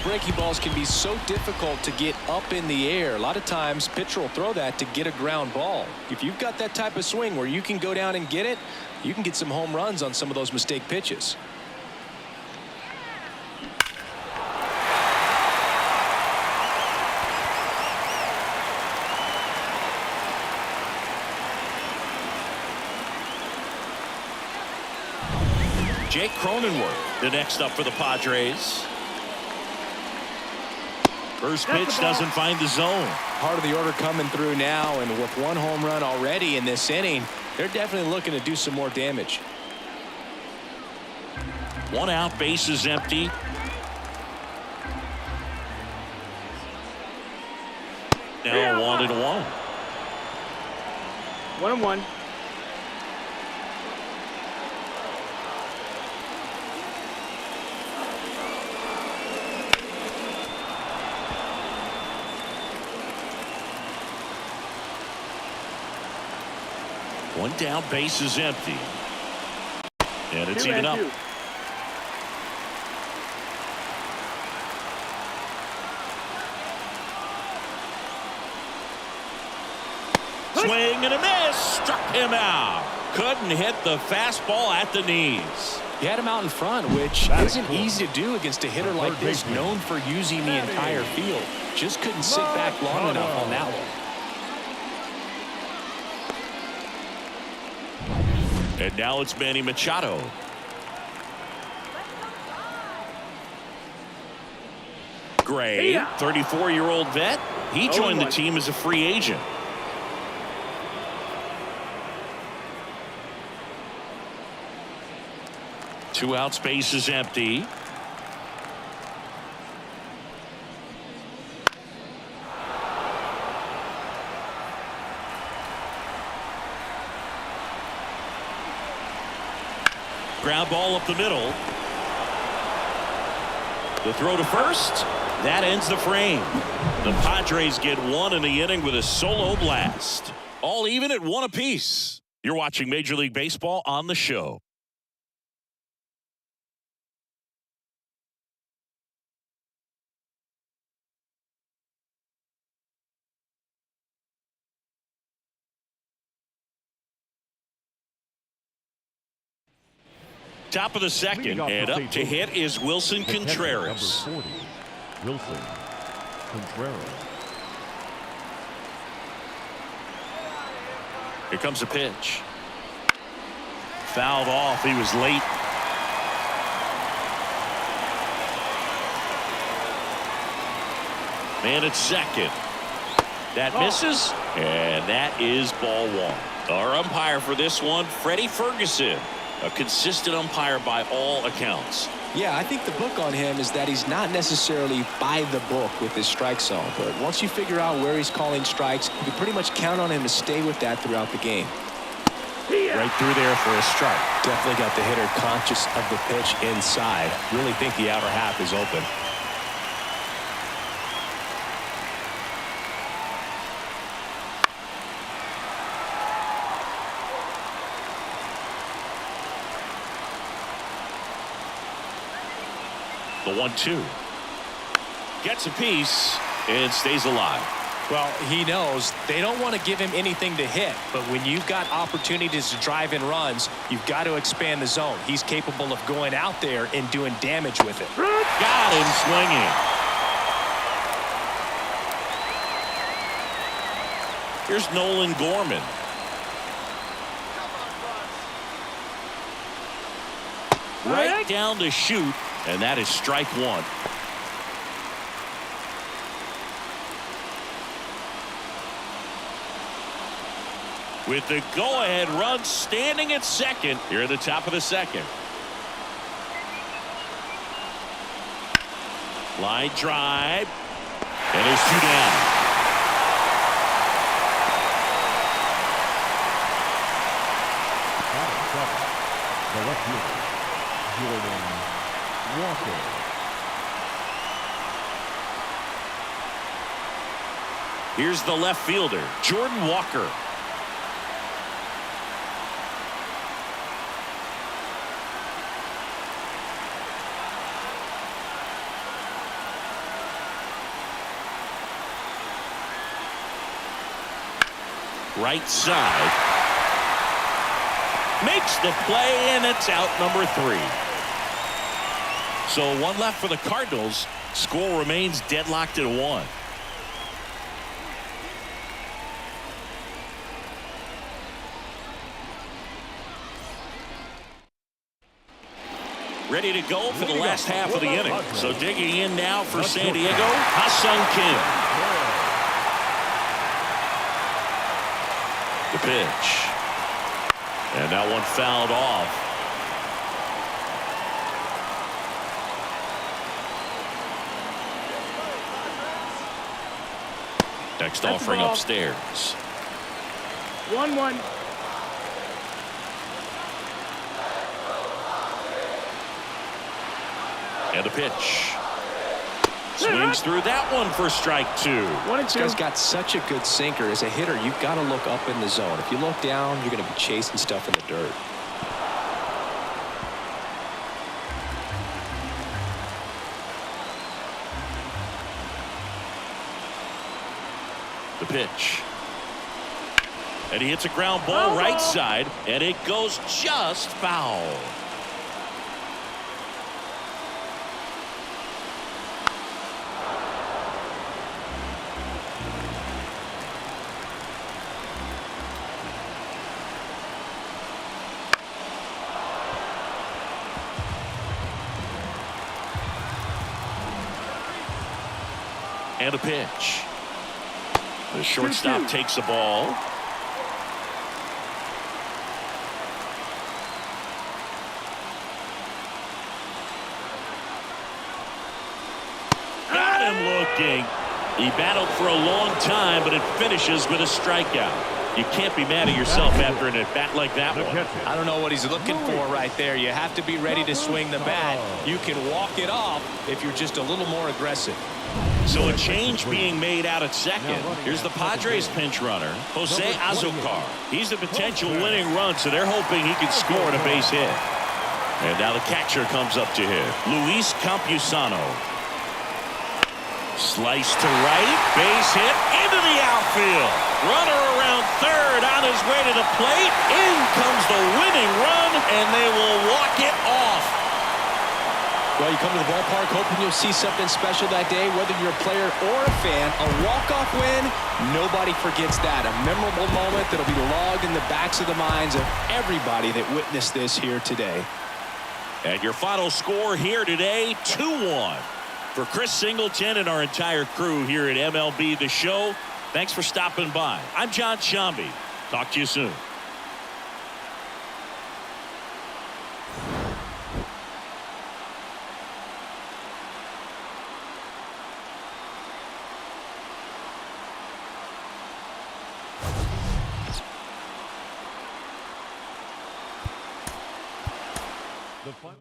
Breaking balls can be so difficult to get up in the air. A lot of times pitcher will throw that to get a ground ball. If you've got that type of swing where you can go down and get it, you can get some home runs on some of those mistake pitches. Jake Cronenworth, the next up for the Padres. First pitch doesn't find the zone. Part of the order coming through now, and with one home run already in this inning, they're definitely looking to do some more damage. One out, base is empty. Now 1-1. 1-1. One down, base is empty. And it's even up. Swing and a miss. Struck him out. Couldn't hit the fastball at the knees. He had him out in front, which isn't easy to do against a hitter like this, known for using the entire field. Just couldn't sit back long enough on that one. And now it's Manny Machado. Gray, 34-year-old vet. He joined the team as a free agent. 2 out, space is empty. Ground ball up the middle. The throw to first. That ends the frame. The Padres get 1 in the inning with a solo blast. All even at 1 apiece. You're watching Major League Baseball on the show. Top of the second, and up to hit is Wilson Contreras. Number 40, Wilson Contreras. Here comes a pitch. Fouled off. He was late. Man at second. That misses, and that is ball 1. Our umpire for this one, Freddie Ferguson. A consistent umpire by all accounts. Yeah, I think the book on him is that he's not necessarily by the book with his strike zone. But once you figure out where he's calling strikes, you can pretty much count on him to stay with that throughout the game. Right through there for a strike. Definitely got the hitter conscious of the pitch inside. Really think the outer half is open. The 1-2. Gets a piece and stays alive. Well, he knows they don't want to give him anything to hit, but when you've got opportunities to drive in runs, you've got to expand the zone. He's capable of going out there and doing damage with it. Got him swinging. Here's Nolan Gorman. Right down to shoot, and that is strike 1. With the go-ahead run standing at second here at the top of the second. Line drive, and there's 2 down. The left fielder, Jordan Walker. Here's the left fielder, Jordan Walker. Right side. Makes the play, and it's out number 3. So 1 left for the Cardinals. Score remains deadlocked at 1. Ready to go for the last half of the inning. So digging in now for San Diego, Ha-Sung Kim. The pitch. And that one fouled off. Next offering upstairs. 1-1. And a pitch. Swings through that one for strike 2. This guy's got such a good sinker. As a hitter, you've got to look up in the zone. If you look down, you're going to be chasing stuff in the dirt. The pitch. And he hits a ground ball right side, and it goes just foul. And a pitch. The shortstop takes the ball. him looking. He battled for a long time, but it finishes with a strikeout. You can't be mad at yourself after an at-bat like that one. I don't know what he's looking for right there. You have to be ready to swing the bat. You can walk it off if you're just a little more aggressive. So a change being made out at second. Here's the Padres pinch runner, Jose Azocar. He's a potential winning run, so they're hoping he can score on a base hit. And now the catcher comes up to hit, Luis Campusano. Slice to right, base hit into the outfield. Runner around third on his way to the plate. In comes the winning run, and they will walk it off. Well, you come to the ballpark hoping you'll see something special that day, whether you're a player or a fan. A walk-off win, nobody forgets that. A memorable moment that'll be logged in the backs of the minds of everybody that witnessed this here today. And your final score here today, 2-1. For Chris Singleton and our entire crew here at MLB The Show, thanks for stopping by. I'm John Shambi. Talk to you soon. The fun.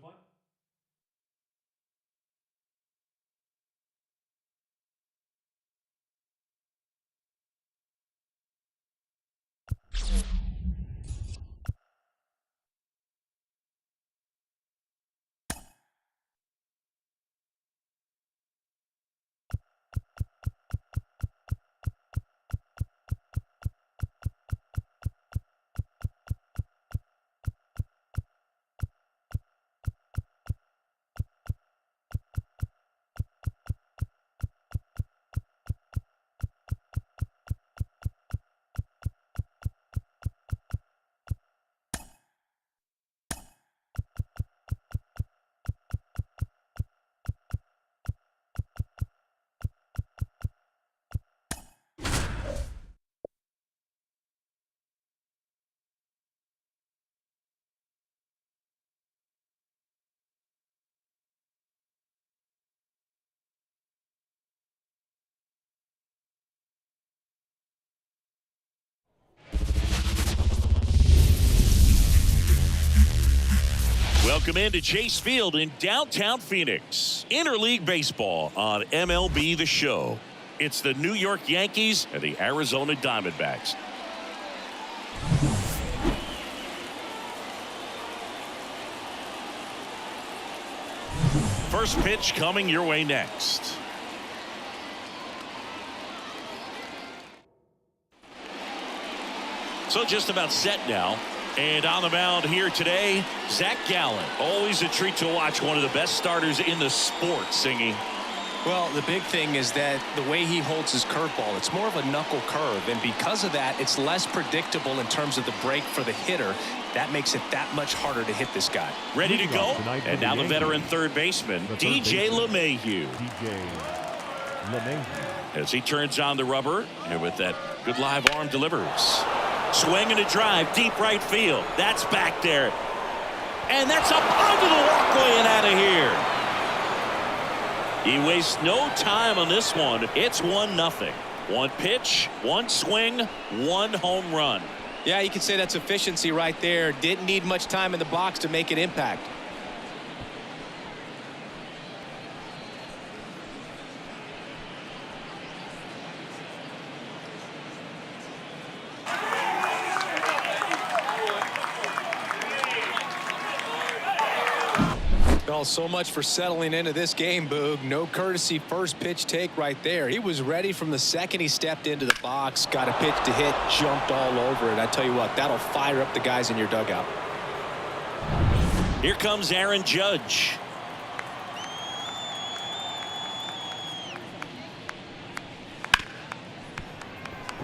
Welcome into Chase Field in downtown Phoenix. Interleague Baseball on MLB The Show. It's the New York Yankees and the Arizona Diamondbacks. First pitch coming your way next. So just about set now. And on the mound here today, Zach Gallen. Always a treat to watch, one of the best starters in the sport, Singy. Well, the big thing is that the way he holds his curveball, it's more of a knuckle curve. And because of that, it's less predictable in terms of the break for the hitter. That makes it that much harder to hit this guy. Ready to go. And now the veteran third baseman, DJ LeMahieu. As he turns on the rubber, and with that good live arm delivers. Swing and a drive, deep right field. That's back there. And that's up onto the walkway and out of here. He wastes no time on this one. It's 1-0. One pitch, one swing, one home run. Yeah, you could say that's efficiency right there. Didn't need much time in the box to make an impact. Well, so much for settling into this game, Boog. No courtesy first pitch take right there. He was ready from the second he stepped into the box, got a pitch to hit, jumped all over it. I tell you what, that'll fire up the guys in your dugout. Here comes Aaron Judge.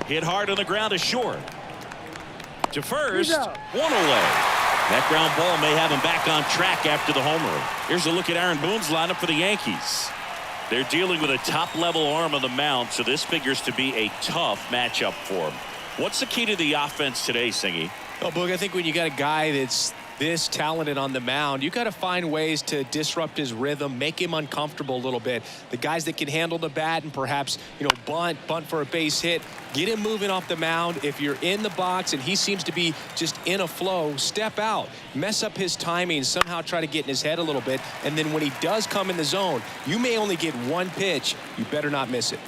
Hit hard on the ground to short. To first, one away. That ground ball may have him back on track after the homer. Here's a look at Aaron Boone's lineup for the Yankees. They're dealing with a top-level arm on the mound, so this figures to be a tough matchup for him. What's the key to the offense today, Singy? Well, Boog, I think when you got a guy that's this talented on the mound, you got to find ways to disrupt his rhythm, make him uncomfortable a little bit. The guys that can handle the bat and perhaps, bunt for a base hit, get him moving off the mound. If you're in the box and he seems to be just in a flow, step out, mess up his timing, somehow try to get in his head a little bit. And then when he does come in the zone, you may only get one pitch. You better not miss it.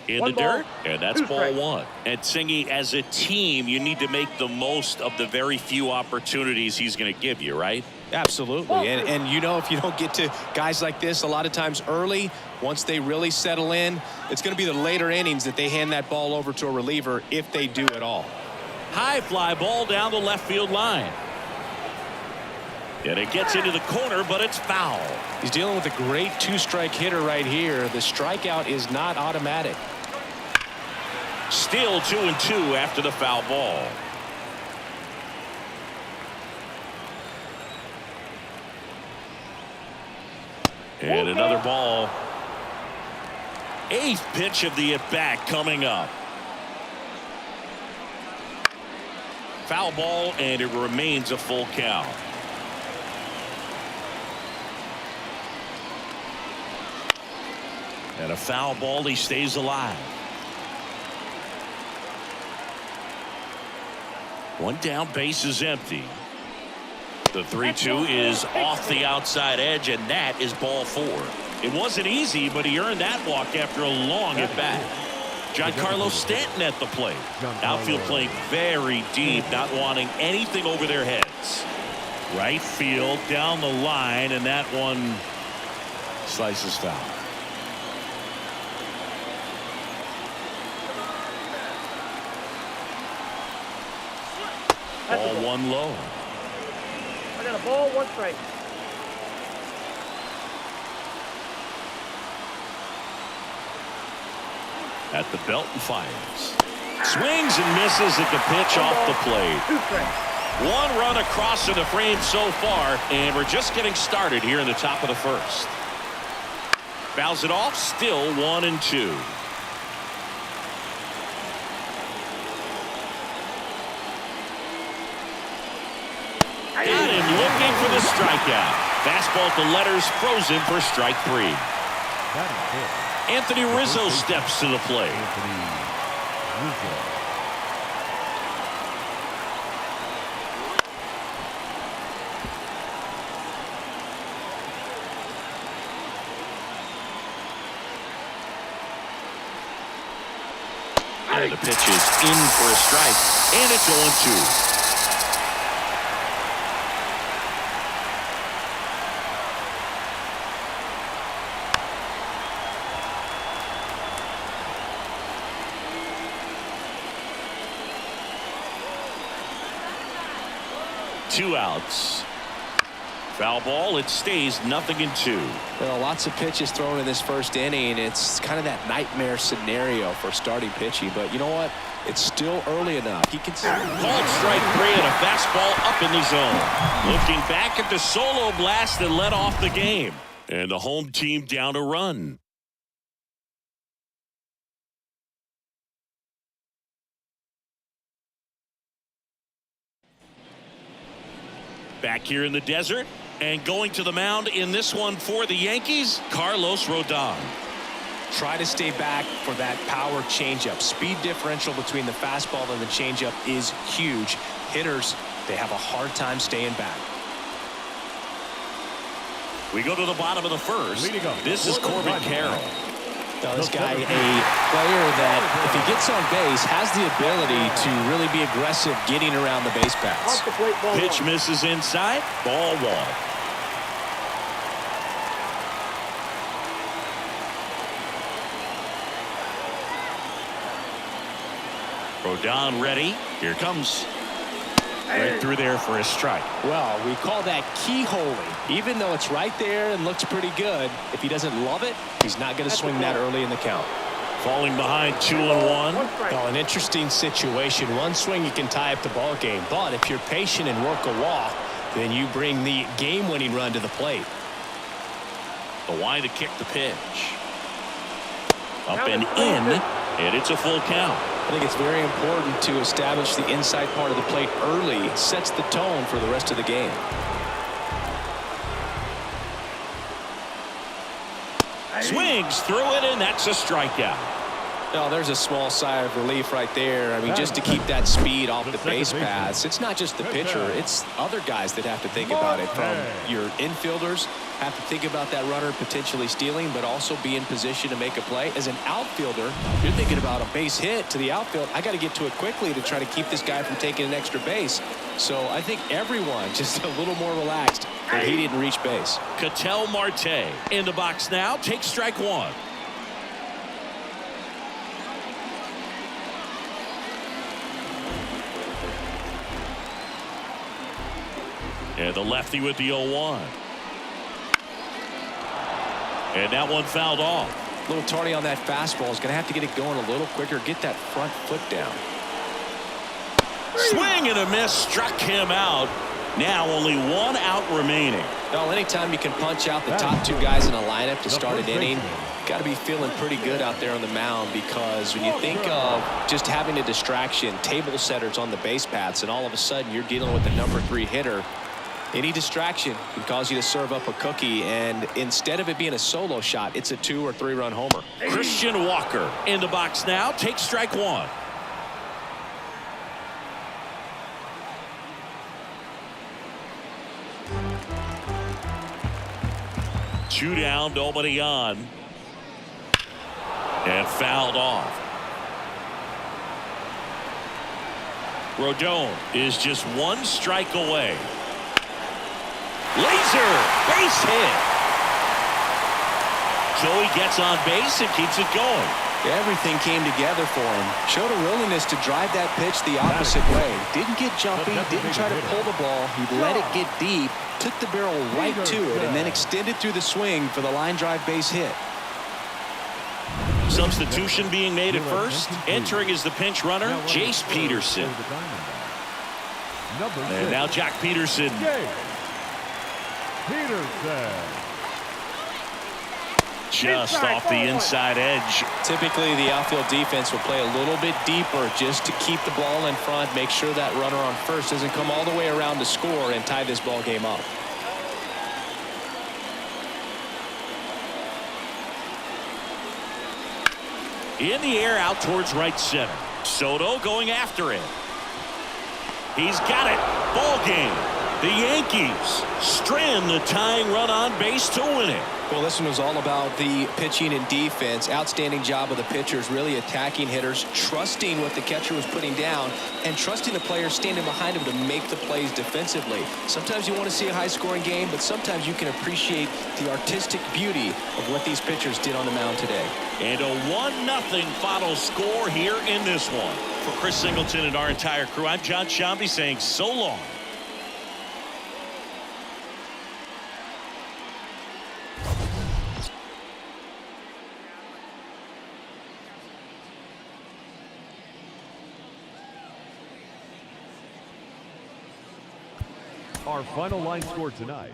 In the dirt, and that's ball one. And Singy, as a team, you need to make the most of the very few opportunities he's going to give you, right? Absolutely. And if you don't get to guys like this a lot of times early, once they really settle in, it's going to be the later innings that they hand that ball over to a reliever, if they do at all. High fly ball down the left field line. And it gets into the corner, but it's foul. He's dealing with a great two-strike hitter right here. The strikeout is not automatic. Still 2-2 after the foul ball. And another ball. Eighth pitch of the at-bat coming up. Foul ball, and it remains a full count. And a foul ball, he stays alive. One down, base is empty. The 3-2 is off the outside edge, and that is ball four. It wasn't easy, but he earned that walk after a long at bat. Giancarlo Stanton at the plate. Outfield playing very deep, not wanting anything over their heads. Right field down the line, and that one slices foul. Ball one low. I got a ball, one strike. At the belt and fires. Swings and misses at the pitch off the plate. One run across in the frame so far, and we're just getting started here in the top of the first. Fouls it off, still 1-2. Got him looking for the strikeout. Fastball to letters, frozen for strike three. Anthony Rizzo steps to the plate. And the pitch is in for a strike, and it's 0-2. Two outs. Foul ball. It stays 0-2. Well, lots of pitches thrown in this first inning. It's kind of that nightmare scenario for starting pitching. But you know what? It's still early enough. He can called strike three and a fastball up in the zone. Looking back at the solo blast that led off the game. And the home team down a run. Back here in the desert, and going to the mound in this one for the Yankees, Carlos Rodon. Try to stay back for that power changeup. Speed differential between the fastball and the changeup is huge. Hitters, they have a hard time staying back. We go to the bottom of the first. This is Corbin Carroll. Now, this guy, a player that, if he gets on base, has the ability to really be aggressive getting around the base paths. Pitch misses inside. Ball one. Rodon ready. Here comes. Right through there for a strike. Well, we call that keyholing. Even though it's right there and looks pretty good, if he doesn't love it, he's not going to swing that early in the count. Falling behind 2-1. Well, an interesting situation. One swing, you can tie up the ball game. But if you're patient and work a walk, then you bring the game-winning run to the plate. Kwai to kick the pitch. Up and in, and it's a full count. I think it's very important to establish the inside part of the plate early. Sets the tone for the rest of the game. Swings through it, and that's a strikeout. Oh, there's a small sigh of relief right there. I mean, just to keep that speed off the base paths. It's not just the pitcher. It's other guys that have to think about it. From your infielders have to think about that runner potentially stealing, but also be in position to make a play. As an outfielder, you're thinking about a base hit to the outfield. I got to get to it quickly to try to keep this guy from taking an extra base. So I think everyone just a little more relaxed that he didn't reach base. Ketel Marte in the box now. Takes strike one. And the lefty with the 0-1. And that one fouled off. A little tardy on that fastball. Is going to have to get it going a little quicker. Get that front foot down. Swing and a miss. Struck him out. Now only one out remaining. Well, anytime you can punch out the top two guys in a lineup to start an inning, got to be feeling pretty good out there on the mound, because when you think of just having a distraction, table setters on the base paths, and all of a sudden you're dealing with the number 3 hitter, any distraction can cause you to serve up a cookie, and instead of it being a solo shot, it's a 2 or 3 run homer. Christian Walker in the box now. Takes strike one. Two down, nobody on. And fouled off. Rodon is just one strike away. Laser base hit. Joey gets on base and keeps it going. Everything came together for him. Showed a willingness to drive that pitch the opposite way. Didn't get jumpy, didn't try to pull the ball. He let it get deep, took the barrel right to it, and then extended through the swing for the line drive base hit. Substitution being made at first. Entering is the pinch runner, Jace Peterson. And now Jack Peterson. Just off the inside edge. Typically, the outfield defense will play a little bit deeper just to keep the ball in front, make sure that runner on first doesn't come all the way around to score and tie this ball game up. In the air out towards right center. Soto going after it. He's got it. Ball game. The Yankees strand the tying run on base to win it. Well, this one was all about the pitching and defense. Outstanding job of the pitchers, really attacking hitters, trusting what the catcher was putting down, and trusting the players standing behind him to make the plays defensively. Sometimes you want to see a high-scoring game, but sometimes you can appreciate the artistic beauty of what these pitchers did on the mound today. And a 1-0 final score here in this one. For Chris Singleton and our entire crew, I'm John Shambi saying so long. Our final line score tonight.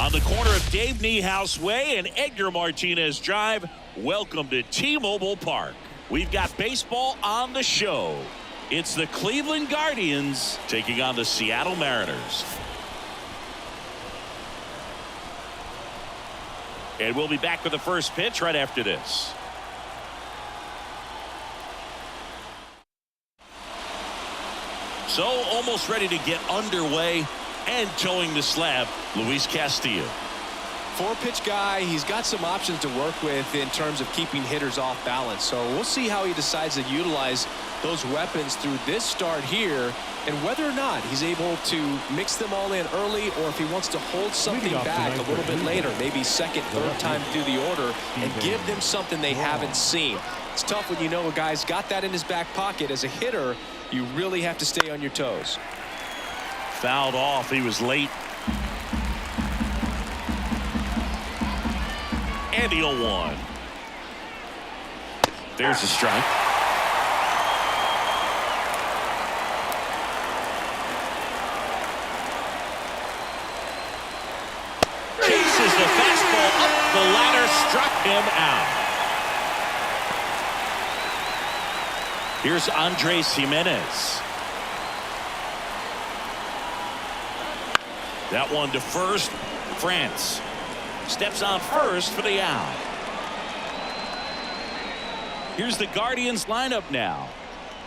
On the corner of Dave Niehaus Way and Edgar Martinez Drive, welcome to T-Mobile Park. We've got baseball on the show. It's the Cleveland Guardians taking on the Seattle Mariners. And we'll be back with the first pitch right after this. So almost ready to get underway and towing the slab, Luis Castillo. 4-pitch guy. He's got some options to work with in terms of keeping hitters off balance. So we'll see how he decides to utilize those weapons through this start here, and whether or not he's able to mix them all in early, or if he wants to hold something back a little bit later, maybe second, third time through the order, and give them something they haven't seen. It's tough when you know a guy's got that in his back pocket. As a hitter, you really have to stay on your toes. Fouled off. He was late. And the 0-1. There's a strike. Chases the fastball up the ladder, struck him out. Here's Andres Jimenez. That one to first. France steps on first for the out. Here's the Guardians lineup now.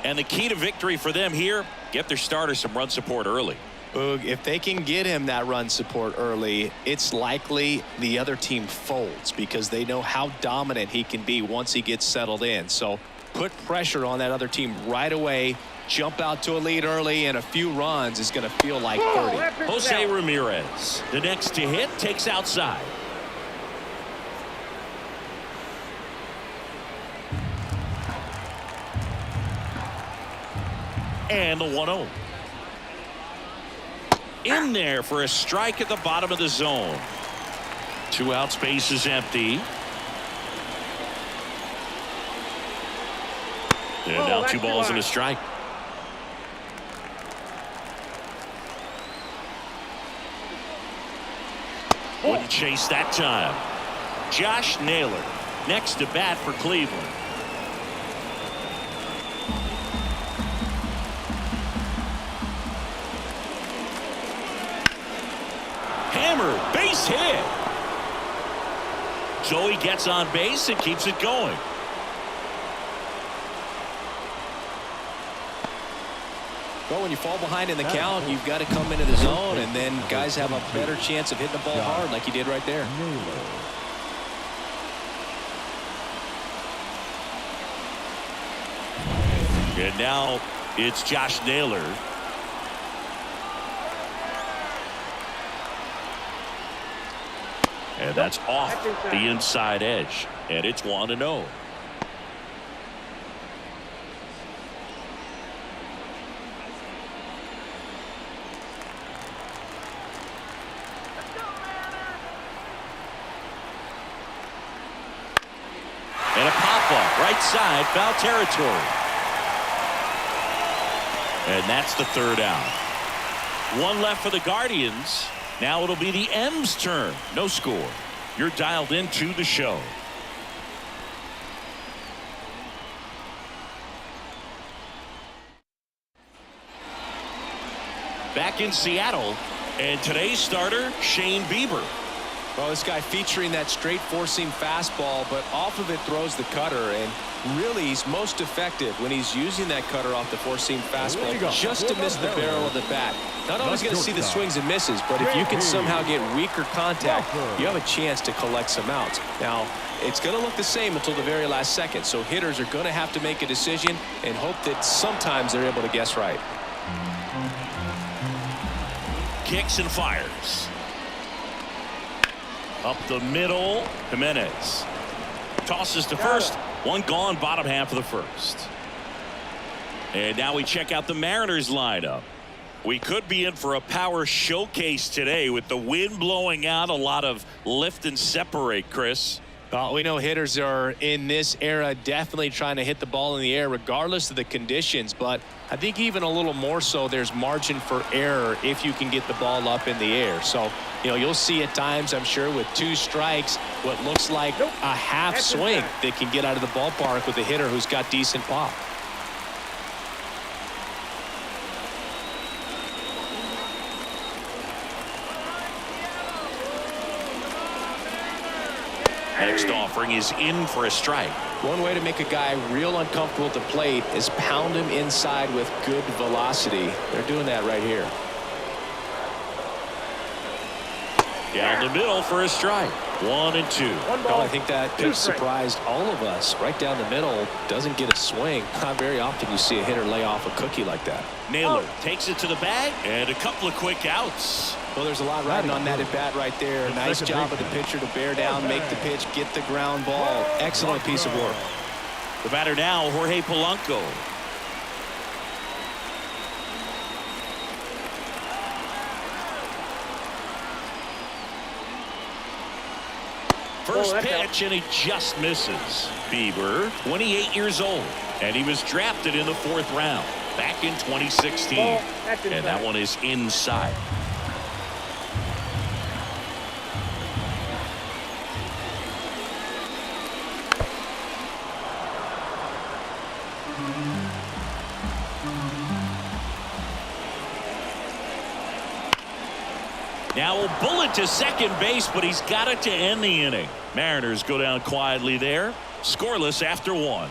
And the key to victory for them here, get their starter some run support early. If they can get him that run support early, it's likely the other team folds because they know how dominant he can be once he gets settled in. So put pressure on that other team right away. Jump out to a lead early, and a few runs is going to feel like 30. Jose Ramirez, the next to hit, takes outside. And the 1-0. In there for a strike at the bottom of the zone. 2 out, space is empty. And now 2 balls and a strike. Wouldn't chase that time. Josh Naylor next to bat for Cleveland. Hammer, base hit. So he gets on base and keeps it going. Well, when you fall behind in the count, you've got to come into the zone, and then guys have a better chance of hitting the ball hard like you did right there. And now it's Josh Naylor. And that's off the inside edge. And it's 1-0. And a pop-up right side, foul territory. And that's the 3rd out. 1 left for the Guardians. Now it'll be the M's turn. No score. You're dialed into the show. Back in Seattle, and today's starter, Shane Bieber. Well, this guy featuring that straight four-seam fastball, but off of it throws the cutter, and really he's most effective when he's using that cutter off the four-seam fastball just to miss the barrel of the bat. Not always going to see the swings and misses, but if you can somehow get weaker contact, you have a chance to collect some outs. Now, it's going to look the same until the very last second, so hitters are going to have to make a decision and hope that sometimes they're able to guess right. Kicks and fires. Up the middle, Jimenez tosses to first. 1 gone, bottom half of the first. And now we check out the Mariners lineup. We could be in for a power showcase today with the wind blowing out, a lot of lift and separate, Chris. We know hitters are in this era definitely trying to hit the ball in the air regardless of the conditions, but I think even a little more so there's margin for error if you can get the ball up in the air. So, you'll see at times, I'm sure, with 2 strikes, what looks like a half swing that can get out of the ballpark with a hitter who's got decent pop. Next offering is in for a strike. One way to make a guy real uncomfortable at the plate is pound him inside with good velocity. They're doing that right here. Down the middle for a strike. 1 and 2. I think that pitch surprised all of us. Right down the middle, doesn't get a swing. Not very often you see a hitter lay off a cookie like that. Naylor takes it to the bag, and a couple of quick outs. Well, there's a lot riding on that at bat right there. Nice job of the pitcher to bear down, make the pitch, get the ground ball. Excellent piece of work. The batter now, Jorge Polanco. First pitch, and he just misses. Bieber, 28 years old, and he was drafted in the 4th round back in 2016. And that one is inside. Now a bullet to second base, but he's got it to end the inning. Mariners go down quietly there, scoreless after 1.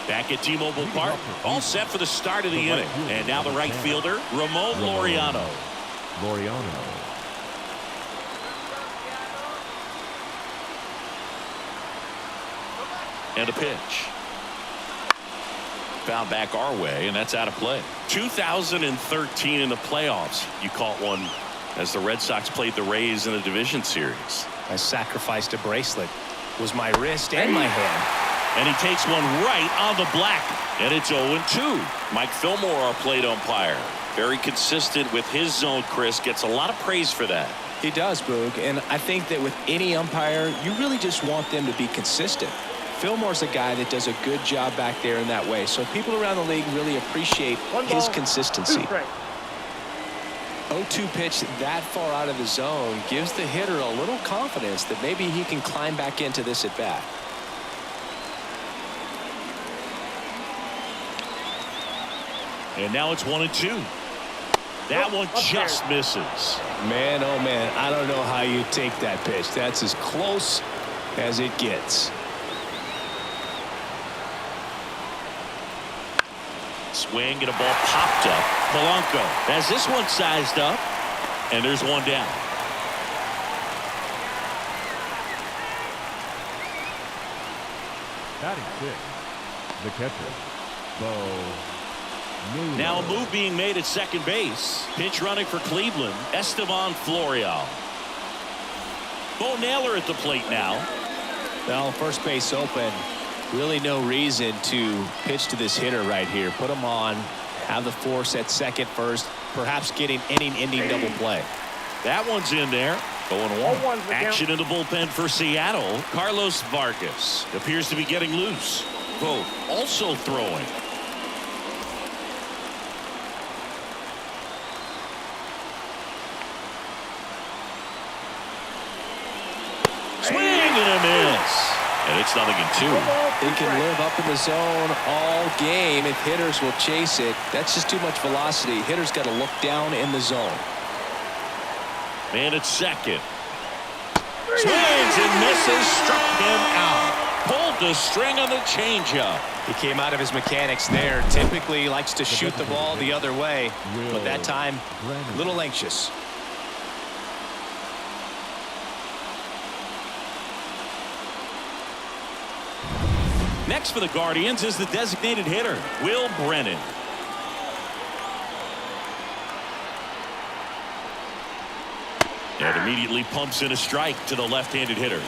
Back at T-Mobile Park, all set for the start of the inning. And now the right fielder, Ramon Laureano. And a pitch. Found back our way, and that's out of play. 2013 in the playoffs, you caught one as the Red Sox played the Rays in the division series. I sacrificed a bracelet. It was my wrist and my hand. And he takes one right on the black, and it's 0-2. Mike Fillmore, our plate umpire, very consistent with his zone. Chris gets a lot of praise for that. He does, Boog, and I think that with any umpire, you really just want them to be consistent. Fillmore's a guy that does a good job back there in that way, so people around the league really appreciate his consistency. 0-2 pitch that far out of the zone gives the hitter a little confidence that maybe he can climb back into this at bat. And now it's 1-2. That one just misses. Man, oh man, I don't know how you take that pitch. That's as close as it gets. Swing and a ball popped up. Polanco has this one sized up, and there's one down. Batting 6, the catcher, Bo Naylor. Now a move being made at second base. Pinch running for Cleveland, Estevan Florial. Bo Naylor at the plate now. Well, first base open. Really no reason to pitch to this hitter right here. Put him on, have the force at second first, perhaps getting inning-ending double play. That one's in there. 0-1. Action in the bullpen for Seattle. Carlos Vargas appears to be getting loose. Both also throwing. Swing and a miss. And it's 0-2. They can live up in the zone all game if hitters will chase it. That's just too much velocity. Hitters got to look down in the zone. Man at second. Swings and misses. Struck him out. Pulled the string on the changeup. He came out of his mechanics there. Typically he likes to shoot the ball the other way, but that time a little anxious. Next for the Guardians is the designated hitter, Will Brennan. And immediately pumps in a strike to the left-handed hitter.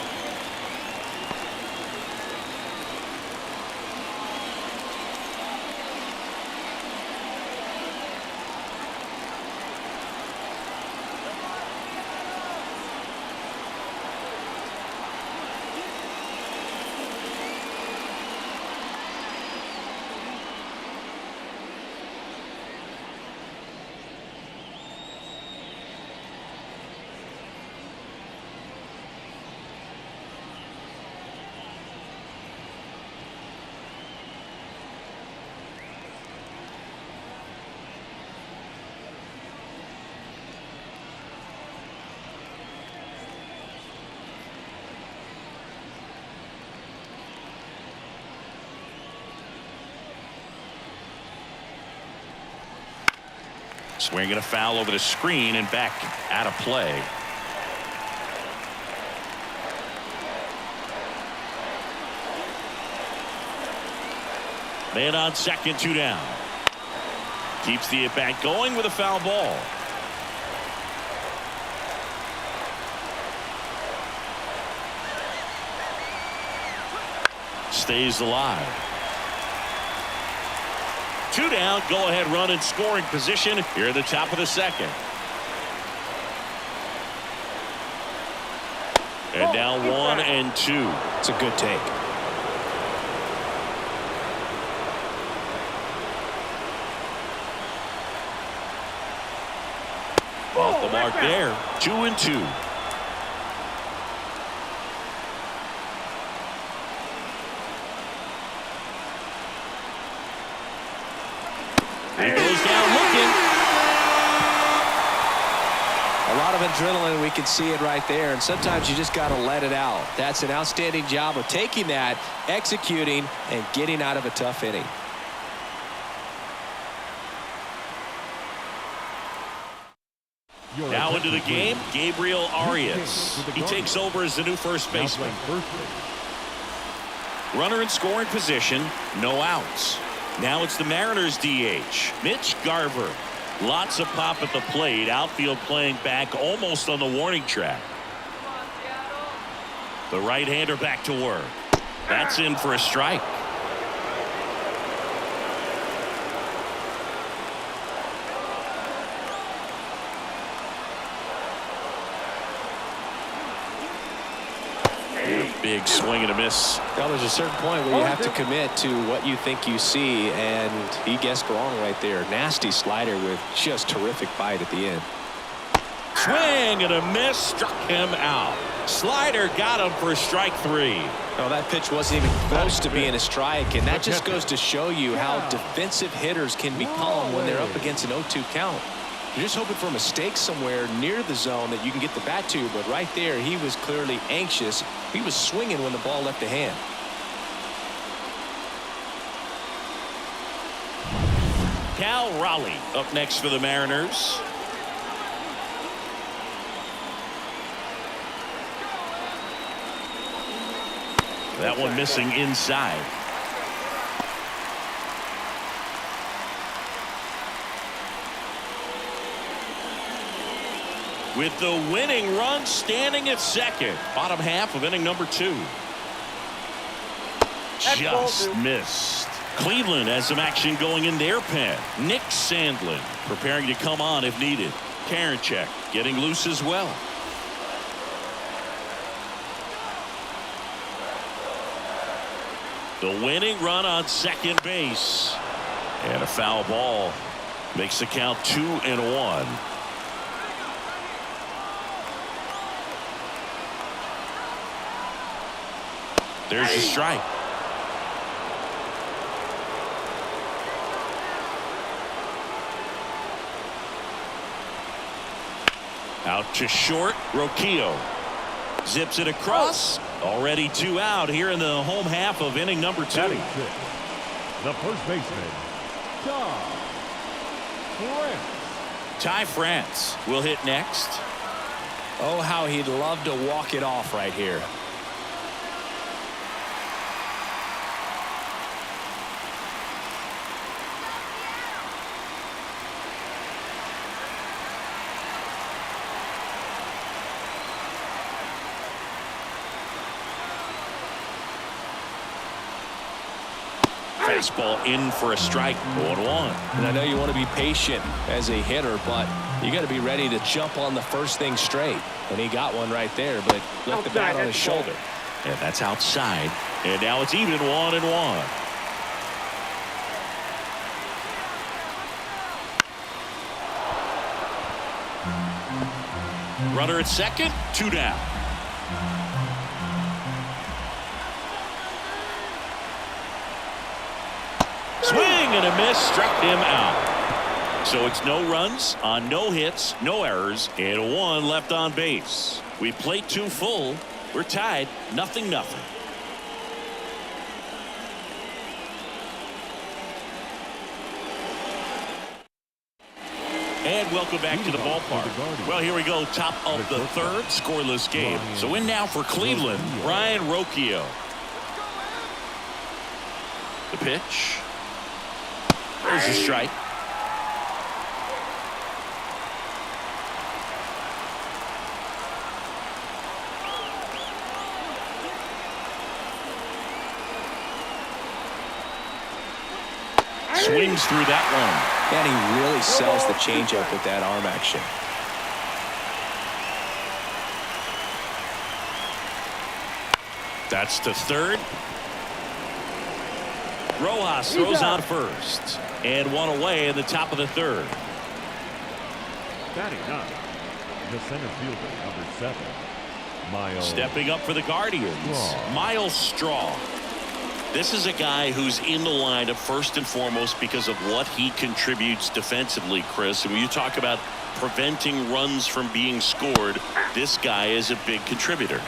Swinging a foul over the screen and back out of play. Man on second, 2 down. Keeps the at-bat going with a foul ball. Stays alive. 2 down, go ahead run in scoring position here at the top of the second. And now 1 and 2. It's a good take. Off the mark there. 2 and 2. He goes down looking. A lot of adrenaline, we can see it right there, and sometimes you just got to let it out. That's an outstanding job of taking that, executing, and getting out of a tough inning. Now into the game, Gabriel Arias. He takes over as the new first baseman. Runner in scoring position, no outs. Now it's the Mariners DH, Mitch Garver. Lots of pop at the plate. Outfield playing back almost on the warning track. The right-hander back to work. That's in for a strike. Big swing and a miss. Well, there's a certain point where you have to commit to what you think you see, and he guessed wrong right there. Nasty slider with just terrific bite at the end. Swing and a miss, struck him out. Slider got him for strike 3. No, that pitch wasn't even close to being a strike, and that just goes to show you how defensive hitters can become when they're up against an 0-2 count. You're just hoping for a mistake somewhere near the zone that you can get the bat to, but right there he was clearly anxious. He was swinging when the ball left the hand. Cal Raleigh up next for the Mariners. That one missing inside. With the winning run standing at second. Bottom half of inning number 2. Just missed. Cleveland has some action going in their pen. Nick Sandlin preparing to come on if needed. Karinchak getting loose as well. The winning run on second base. And a foul ball makes the count 2-1. There's a strike. Out to short. Roquillo zips it across. Already 2 out here in the home half of inning number 2. The first baseman, Ty France will hit next. Oh, how he'd love to walk it off right here. Fastball in for a strike. 1-1. And I know you want to be patient as a hitter, but you got to be ready to jump on the first thing straight. And he got one right there, but left the bat on his shoulder. And that's outside. And now it's even 1-1. Runner at second, 2 down. Swing and a miss, struck him out. So it's no runs on no hits, no errors, and 1 left on base. We played 2 full. We're tied 0-0. And welcome back to the ballpark. Well, here we go. Top of the third, scoreless game. So in now for Cleveland, Ryan Rocchio. The pitch. There's a strike. Swings through that one. And he really sells the changeup with that arm action. That's to third. Rojas throws on first. And one away in the top of the third. Batting ninth, the center fielder, number 7, Miles. Stepping up for the Guardians, Miles Straw. This is a guy who's in the lineup first and foremost because of what he contributes defensively, Chris. And when you talk about preventing runs from being scored, this guy is a big contributor.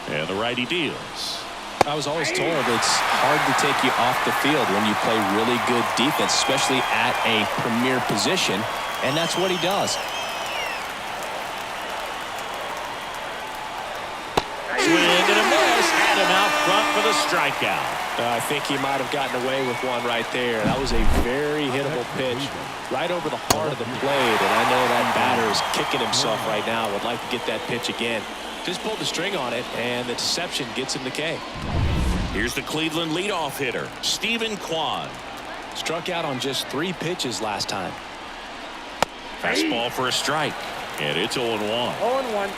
And the righty deals. I was always told it's hard to take you off the field when you play really good defense, especially at a premier position, and that's what he does. Swing and a miss. Had him out front for the strikeout. I think he might have gotten away with one right there. That was a very hittable pitch right over the heart of the plate, and I know that batter is kicking himself right now. Would like to get that pitch again. Just pulled the string on it, and the deception gets him the K. Here's the Cleveland leadoff hitter, Stephen Kwai. Struck out on just 3 pitches last time. Fastball for a strike, and it's 0-1. 0-1.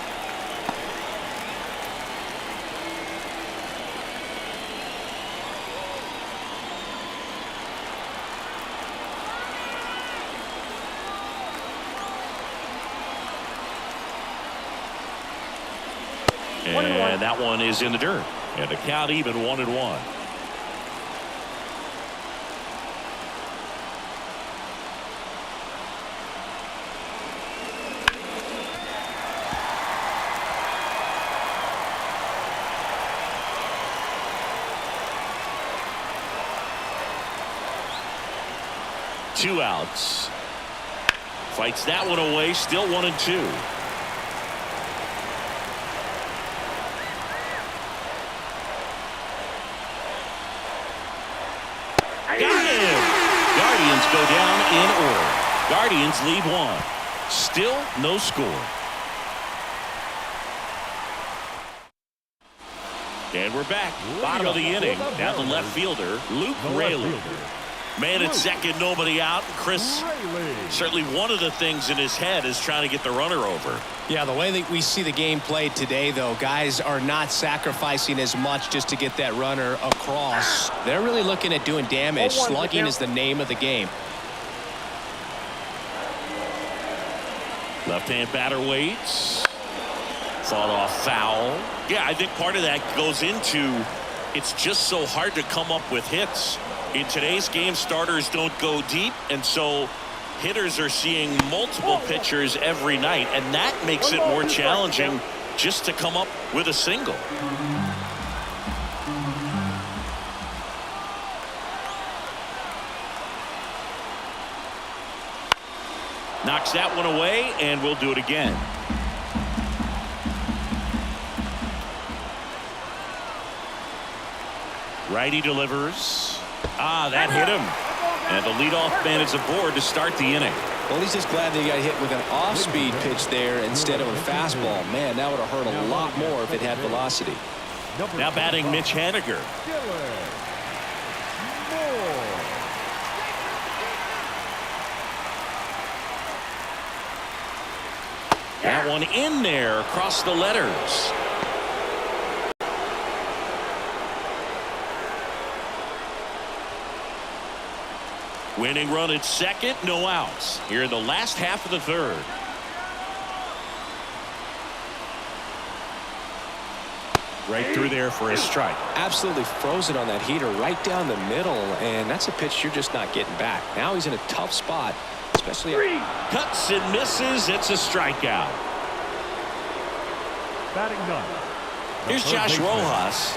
And that one is in the dirt. And the count even 1-1. Two outs. Fights that one away. Still 1-2. Go down in order. Guardians lead 1. Still no score. And we're back. Bottom of the inning. Down the left fielder, Luke Raley. Man at second, nobody out. Chris, certainly one of the things in his head is trying to get the runner over. Yeah, the way that we see the game played today, though, guys are not sacrificing as much just to get that runner across. They're really looking at doing damage. Slugging is the name of the game. Left-hand batter waits. Fought off foul. Yeah, I think part of that goes into it's just so hard to come up with hits. In today's game, starters don't go deep, and so hitters are seeing multiple pitchers every night, and that makes it more challenging just to come up with a single. Knocks that one away, and we'll do it again. Righty delivers. That hit him. And the leadoff man is aboard to start the inning. Well, he's just glad that he got hit with an off-speed pitch there instead of a fastball. Man, that would have hurt a lot more if it had velocity. Now batting Mitch Haniger. That one in there across the letters. Winning run at second, no outs. Here in the last half of the third. Right through there for a strike. Absolutely frozen on that heater right down the middle, and that's a pitch you're just not getting back. Now he's in a tough spot, especially. Cuts and misses. It's a strikeout. Batting ninth. Here's Josh Rojas.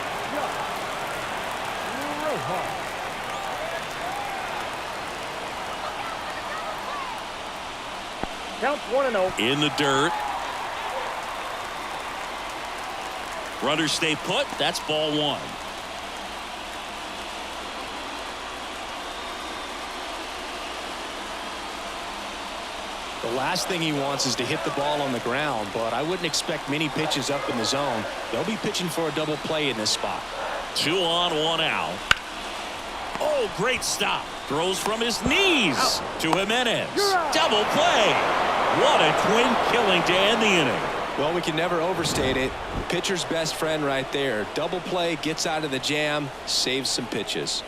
Counts 1-0. In the dirt. Runners stay put. That's ball one. The last thing he wants is to hit the ball on the ground, but I wouldn't expect many pitches up in the zone. They'll be pitching for a double play in this spot. 2 on, 1 out. Oh, great stop. Throws from his knees to Jimenez. Double play. What a twin killing to end the inning. Well, we can never overstate it. Pitcher's best friend right there. Double play, gets out of the jam, saves some pitches.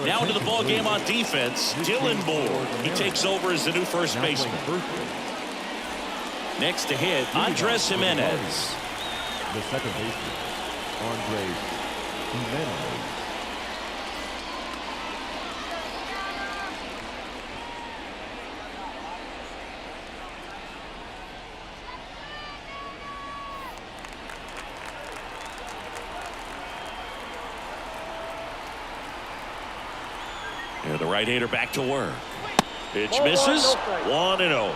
Now into the ball game on defense, Dylan Moore. He takes over as the new first baseman. Next to hit, Andres Jimenez. The second baseman, Andres Jimenez. And the right-hander back to work. Pitch Ball misses. 1, 1-0.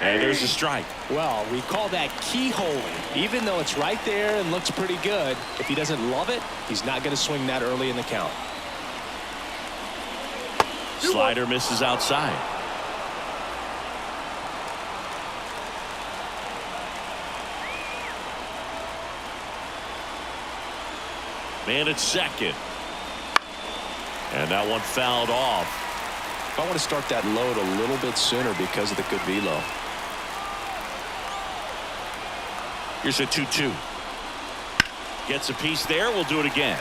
And there's a strike. Well, we call that keyholing. Even though it's right there and looks pretty good, if he doesn't love it, he's not going to swing that early in the count. Slider misses outside. Man at second. And that one fouled off. I want to start that load a little bit sooner because of the good velo. Here's a 2-2. Gets a piece there. We'll do it again.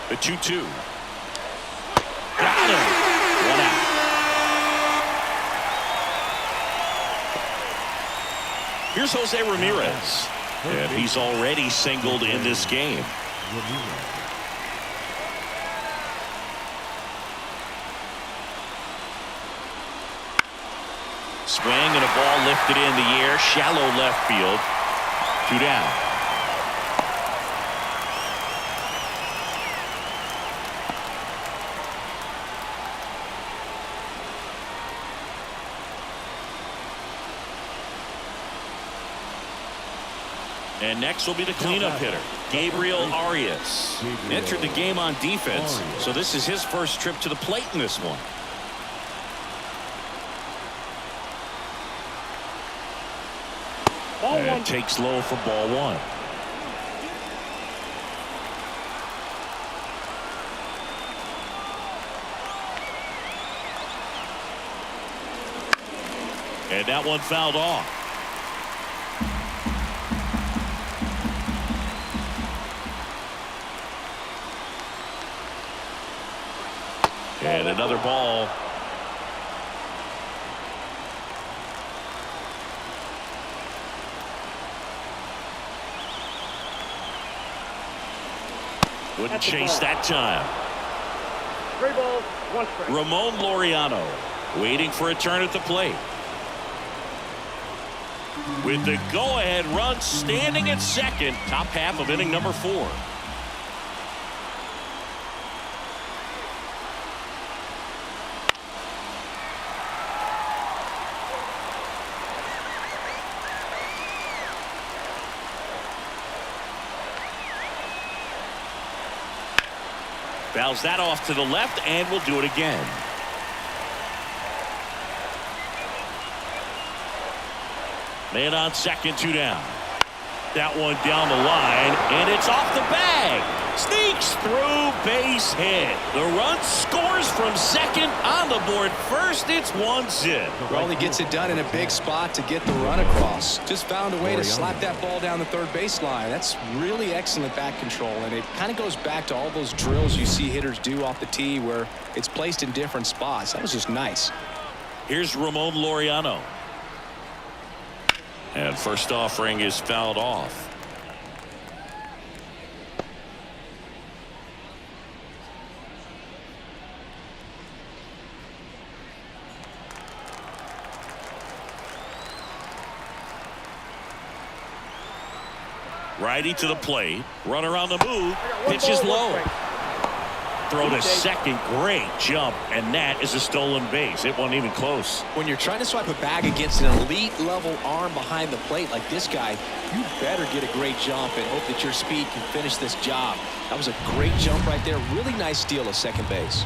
The 2-2. Got him. 1 out. Here's Jose Ramirez. And he's already singled in this game. Swing and a ball lifted in the air. Shallow left field. 2 down. And next will be the cleanup hitter, Gabriel Arias. Entered the game on defense, so this is his first trip to the plate in this one. Ball And 1. takes low for ball 1. And that one fouled off. And another ball. Wouldn't chase that time. 3 balls, 1 strike. Ramon Laureano waiting for a turn at the plate. With the go-ahead run standing at second, top half of inning number 4. Fouls that off to the left, and we'll do it again. Man on second, 2 down. That one down the line, and it's off the bag. Sneaks through, base hit. The run scores from second, on the board first. It's 1-zip. Well, he gets it done in a big spot to get the run across. Just found a way to slap that ball down the third baseline. That's really excellent bat control, and it kind of goes back to all those drills you see hitters do off the tee where it's placed in different spots. That was just nice. Here's Ramon Laureano. And first offering is fouled off. Righty to the plate. Runner on the move. Pitch is low. Throw to second. Great jump. And that is a stolen base. It wasn't even close. When you're trying to swipe a bag against an elite level arm behind the plate like this guy, you better get a great jump and hope that your speed can finish this job. That was a great jump right there. Really nice steal of second base.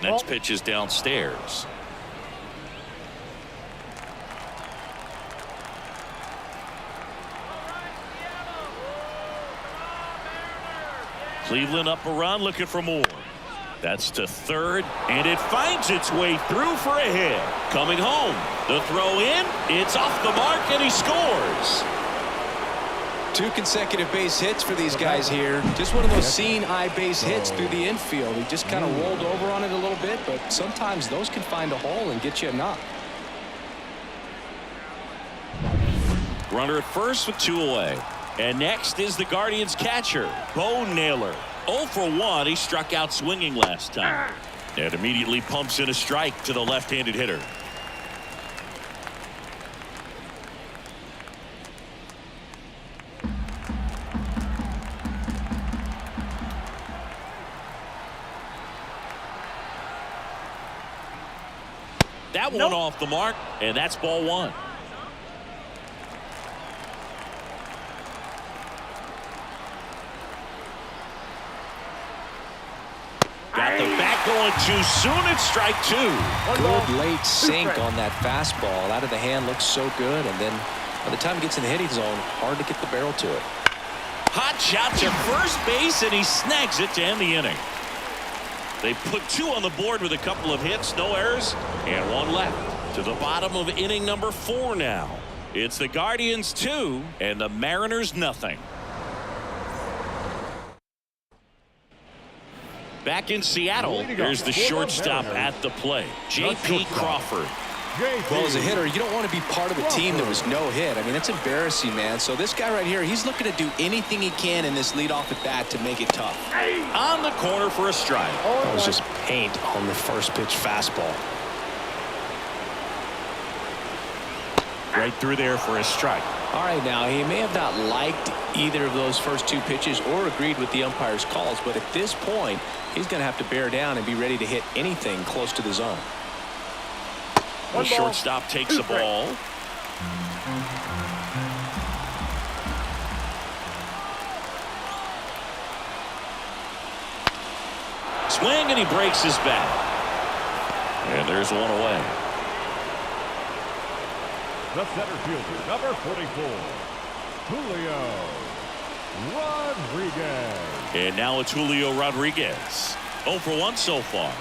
Next pitch is downstairs. Cleveland up a run, looking for more. That's to third, and it finds its way through for a hit. Coming home, the throw in, it's off the mark, and he scores. 2 consecutive base hits for these guys here. Just one of those seeing eye base hits through the infield. He just kind of rolled over on it a little bit, but sometimes those can find a hole and get you a knock. Runner at first with 2 away. And next is the Guardians catcher, Bo Naylor. 0 for 1. He struck out swinging last time. And immediately pumps in a strike to the left-handed hitter. That one off the mark, and that's ball 1. Got the bat going too soon. It's strike 2. Good late sink on that fastball. Out of the hand, looks so good, and then by the time it gets in the hitting zone, hard to get the barrel to it. Hot shot to first base, and he snags it to end the inning. They put 2 on the board with a couple of hits, no errors, and 1 left. To the bottom of inning number 4 now. It's the Guardians 2 and the Mariners nothing. Back in Seattle, here's the shortstop at the plate, J.P. Crawford. Well, as a hitter, you don't want to be part of a team that was no hit. I mean, that's embarrassing, man. So this guy right here, he's looking to do anything he can in this leadoff at bat to make it tough. On the corner for a strike. That was just paint on the first pitch fastball. Right through there for a strike. All right, now, he may have not liked either of those first 2 pitches or agreed with the umpire's calls, but at this point, he's going to have to bear down and be ready to hit anything close to the zone. The shortstop takes the ball. Swing, and he breaks his bat. And there's 1 away. The center fielder, number 44, Julio Rodriguez. And now it's Julio Rodriguez. 0 for 1 so far.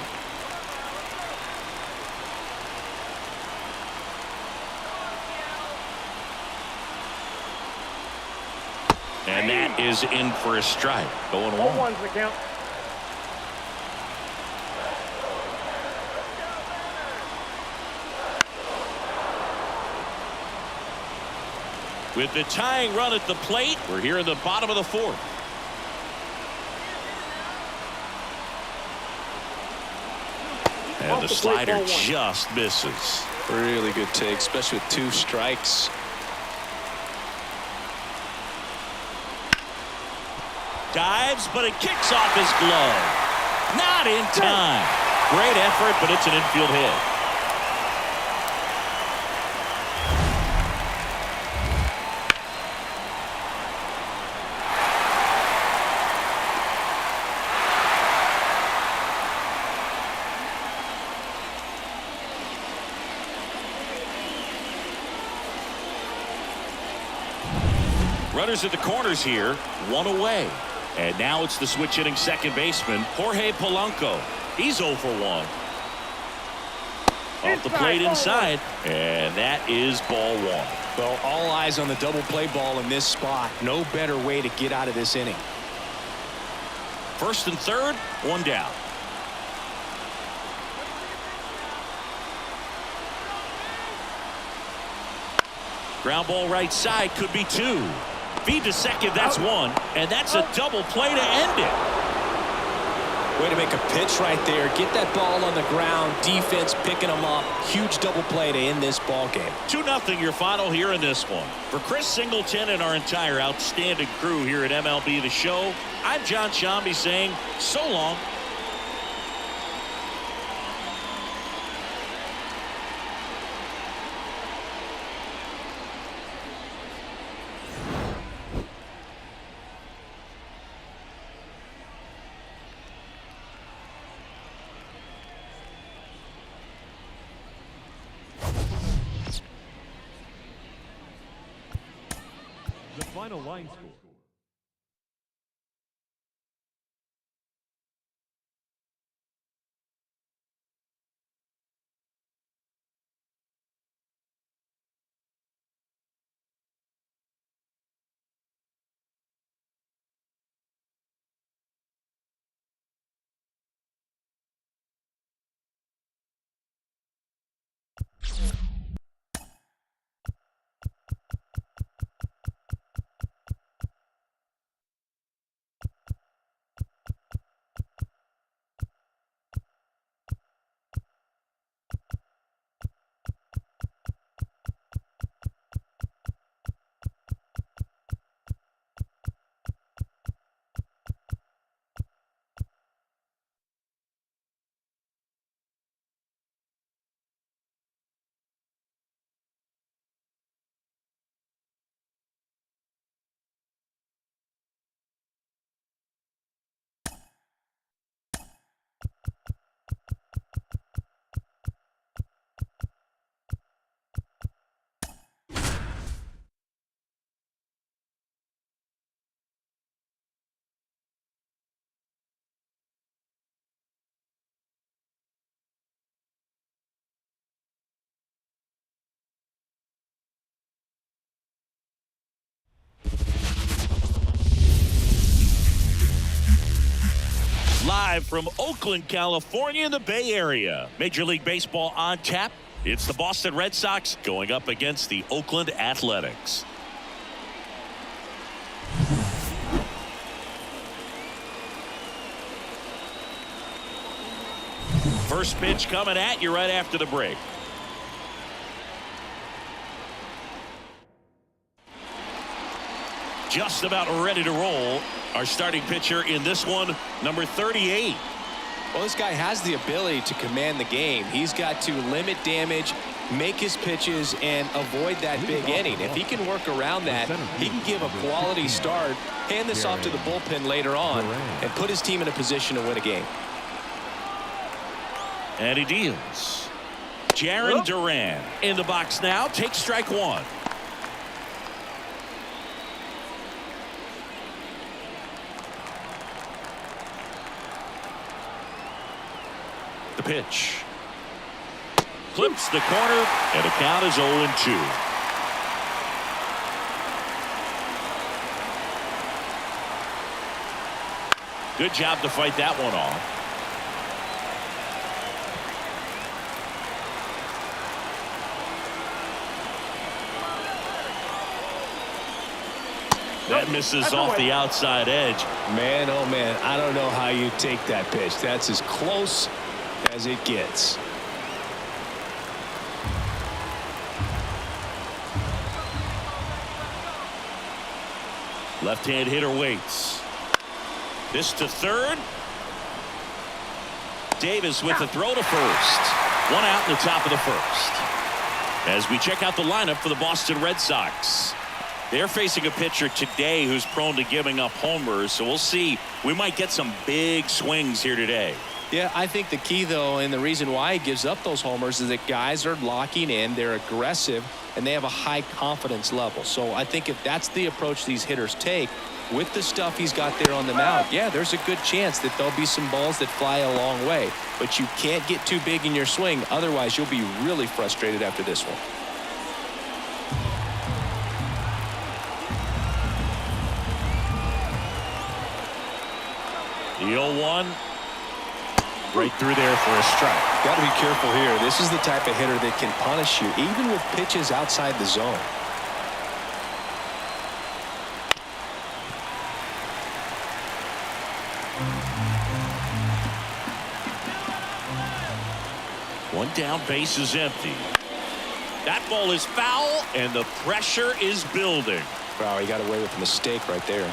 And that is in for a strike. 0-1. 0-1's the count. With the tying run at the plate, we're here in the bottom of the 4th. And the slider just misses. Really good take, especially with 2 strikes. Dives, but it kicks off his glove. Not in time. Great effort, but it's an infield hit. Runners at the corners here, one away. And now it's the switch hitting second baseman, Jorge Polanco. He's 0 for 1. Off the plate inside, and that is ball 1. Well, all eyes on the double play ball in this spot. No better way to get out of this inning. First and third, one down. Ground ball right side, could be 2. Feed to second, that's 1. And that's a double play to end it. Way to make a pitch right there. Get that ball on the ground. Defense picking them up. Huge double play to end this ball game. 2-0 your final here in this one. For Chris Singleton and our entire outstanding crew here at MLB The Show, I'm John Shambi saying so long. The final line score. Live from Oakland, California in the Bay Area. Major League Baseball on tap. It's the Boston Red Sox going up against the Oakland Athletics. First pitch coming at you right after the break. Just about ready to roll. Our starting pitcher in this one, number 38. Well, this guy has the ability to command the game. He's got to limit damage, make his pitches, and avoid that big inning. If he can work around that, he can give a quality start, hand this off to the bullpen later on, and put his team in a position to win a game. And he deals. Jarren Duran in the box now. Takes strike 1. The pitch. Clips the corner, and the count is 0-2. Good job to fight that one off. That misses off the outside edge. Man, oh man, I don't know how you take that pitch. That's as close as it gets. Left-hand hitter waits. This to third. Davis with the throw to first. One out in the top of the first. As we check out the lineup for the Boston Red Sox. They're facing a pitcher today who's prone to giving up homers, so we'll see. We might get some big swings here today. Yeah, I think the key, though, and the reason why he gives up those homers is that guys are locking in, they're aggressive, and they have a high confidence level. So I think if that's the approach these hitters take with the stuff he's got there on the mound, yeah, there's a good chance that there'll be some balls that fly a long way. But you can't get too big in your swing. Otherwise, you'll be really frustrated after this one. The 0-1. Right through there for a strike. Got to be careful here. This is the type of hitter that can punish you even with pitches outside the zone. One down, base is empty. That ball is foul, and the pressure is building. Wow, he got away with a mistake right there.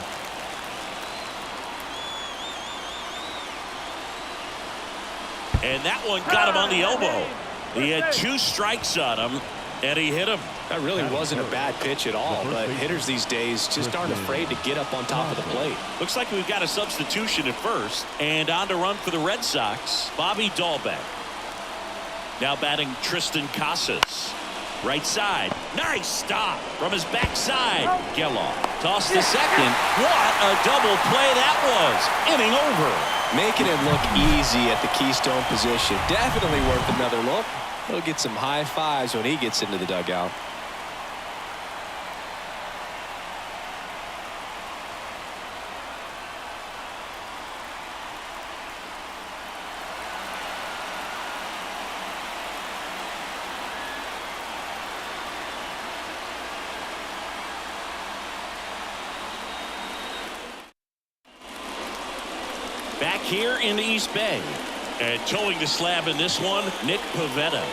And that one got him on the elbow. He had 2 strikes on him, and he hit him. That really wasn't a bad pitch at all, but hitters these days just aren't afraid to get up on top of the plate. Looks like we've got a substitution at first, and on to run for the Red Sox, Bobby Dahlbeck. Now batting Tristan Casas. Right side. Nice stop from his backside. Geloff tossed to second. What a double play that was. Inning over. Making it look easy at the keystone position. Definitely worth another look. He'll get some high fives when he gets into the dugout. Back here in the East Bay. And towing the slab in this one, Nick Pivetta.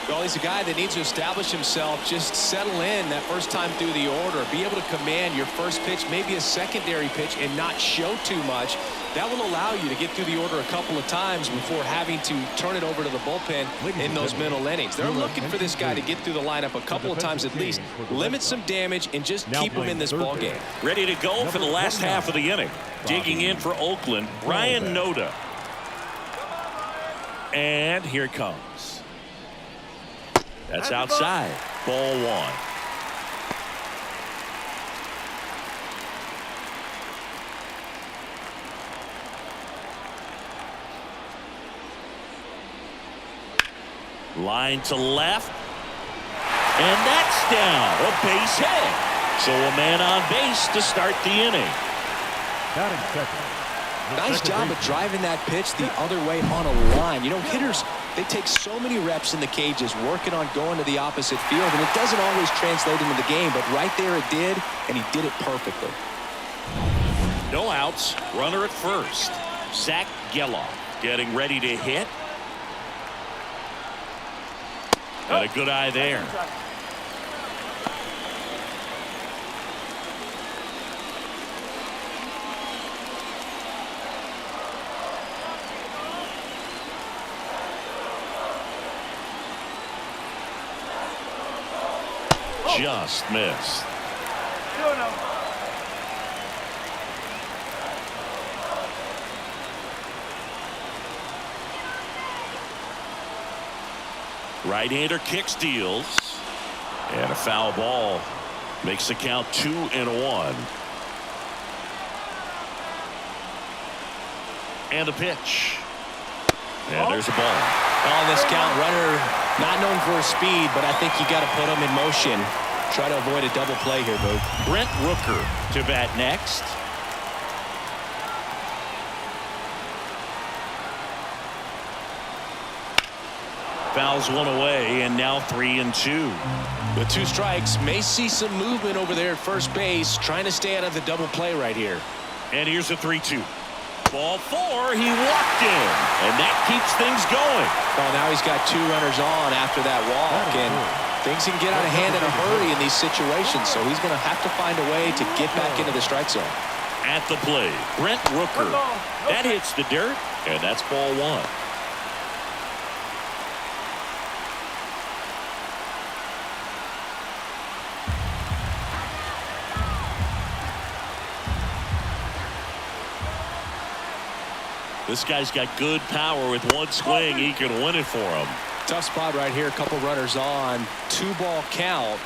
Well, he's a guy that needs to establish himself, just settle in that first time through the order, be able to command your first pitch, maybe a secondary pitch, and not show too much. That will allow you to get through the order a couple of times before having to turn it over to the bullpen in those middle innings. They're looking for this guy to get through the lineup a couple of times at least, limit some damage, and just keep him in this ball game. Ready to go for the last half of the inning. Digging in for Oakland, Ryan Noda. And here it comes. That's outside. Ball 1. Line to left. And that's down. A base hit. So a man on base to start the inning. Batting second. Nice job of driving that pitch the other way on a line. You know, hitters, they take so many reps in the cages working on going to the opposite field, and it doesn't always translate into the game, but right there it did, and he did it perfectly. No outs. Runner at first. Zach Geloff getting ready to hit. Got a good eye there. Just missed. Right-hander kick steals. And a foul ball. Makes the count 2-1. And a pitch. And there's a ball. On this count, runner not known for his speed, but I think you got to put him in motion. Try to avoid a double play here, Boog. Brent Rooker to bat next. Fouls one away, and now 3-2. With 2 strikes, may see some movement over there at first base, trying to stay out of the double play right here. And here's a 3-2. Ball 4, he walked in, and that keeps things going. Well, now he's got 2 runners on after that walk, and things can get out of hand in a hurry in these situations, so he's going to have to find a way to get back into the strike zone. At the plate, Brent Rooker. That hits the dirt, and that's ball 1. This guy's got good power. With one swing, he can win it for him. Tough spot right here. A couple runners on. 2-ball count.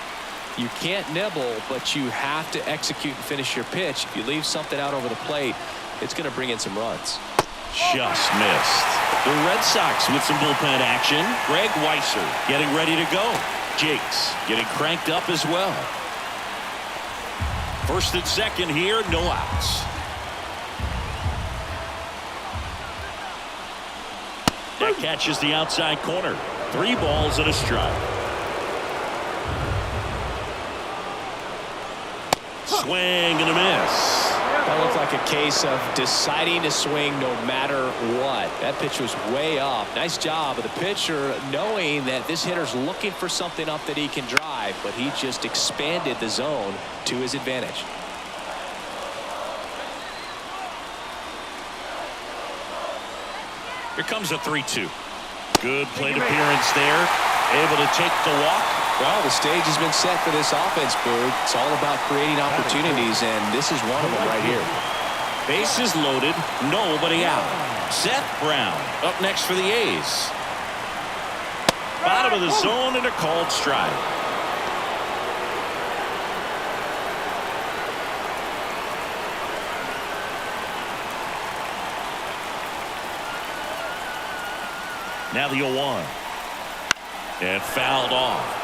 You can't nibble, but you have to execute and finish your pitch. If you leave something out over the plate, it's going to bring in some runs. Just missed. The Red Sox with some bullpen action. Greg Weiser getting ready to go. Jakes getting cranked up as well. First and second here, no outs. That catches the outside corner. 3 balls and a strike. Swing and a miss. That looked like a case of deciding to swing no matter what. That pitch was way up. Nice job of the pitcher knowing that this hitter's looking for something up that he can drive, but he just expanded the zone to his advantage. Here comes a 3-2. Good plate appearance there. Able to take the walk. Well, the stage has been set for this offense, Boog. It's all about creating opportunities, and this is one of them right here. Bases loaded, nobody out. Seth Brown up next for the A's. Bottom of the zone and a called strike. Now the 0-1. And fouled off.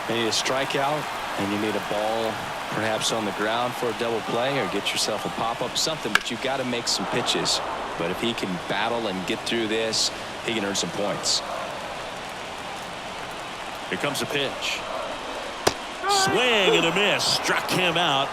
You need a strikeout, and you need a ball perhaps on the ground for a double play, or get yourself a pop-up, something, but you've got to make some pitches. But if he can battle and get through this, he can earn some points. Here comes a pitch. Swing and a miss. Struck him out.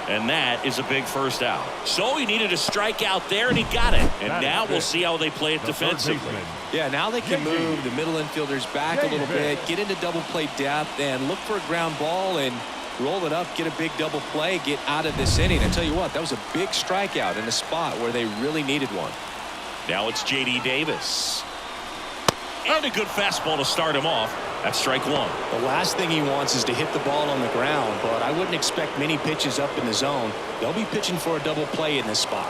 And that is a big first out. So he needed a strikeout there, and he got it. And now we'll see how they play it defensively. Yeah, now they can move the middle infielders back a little bit, get into double play depth, and look for a ground ball and roll it up, get a big double play, get out of this inning. I tell you what, that was a big strikeout in a spot where they really needed one. Now it's J.D. Davis. And a good fastball to start him off. That's strike 1. The last thing he wants is to hit the ball on the ground, but I wouldn't expect many pitches up in the zone. They'll be pitching for a double play in this spot.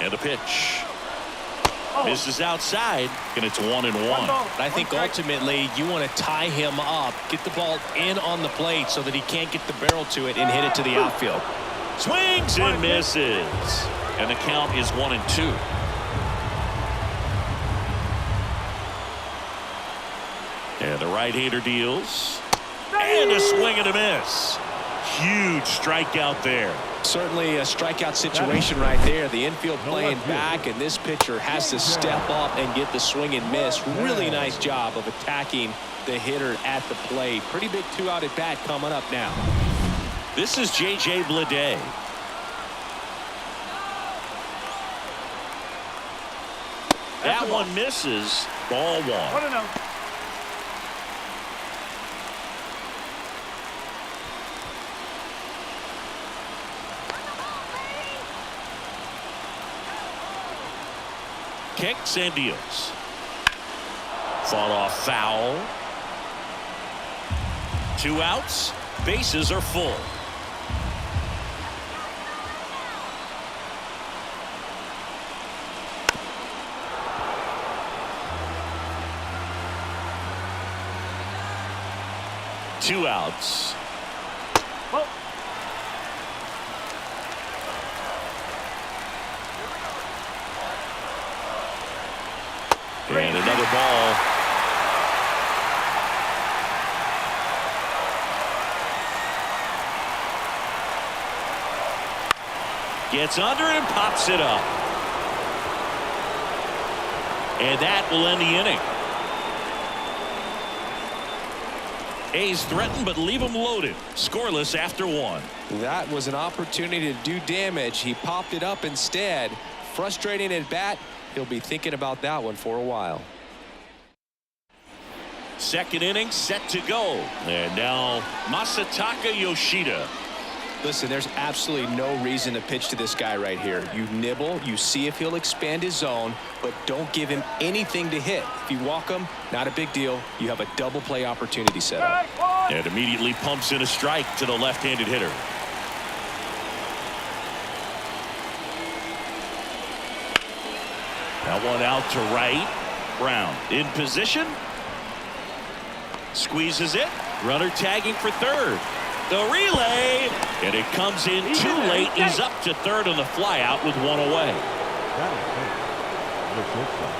And a pitch. Misses outside, and it's 1-1. I think ultimately you want to tie him up, get the ball in on the plate so that he can't get the barrel to it and hit it to the outfield. Swings and misses. And the count is 1-2. And the right-hander deals. And a swing and a miss. Huge strikeout there. Certainly a strikeout situation right there. The infield playing back, and this pitcher has to step up and get the swing and miss. Really nice job of attacking the hitter at the plate. Pretty big 2-out at bat coming up now. This is J.J. Bleday. That one misses. Ball 1. 1-0. Kicks and deals. Fought off foul. 2 outs. Bases are full. Two outs. Oh. And another ball. Gets under it and pops it up. And that will end the inning. A's threaten, but leave them loaded. Scoreless after 1. That was an opportunity to do damage. He popped it up instead. Frustrating at bat. He'll be thinking about that one for a while. Second inning set to go. And now Masataka Yoshida. Listen, there's absolutely no reason to pitch to this guy right here. You nibble, you see if he'll expand his zone, but don't give him anything to hit. If you walk him, not a big deal. You have a double play opportunity set up. And immediately pumps in a strike to the left-handed hitter. That one out to right. Brown in position. Squeezes it. Runner tagging for third. The relay. And it comes in too late. He's up to third on the fly out with one away. That is the shortstop,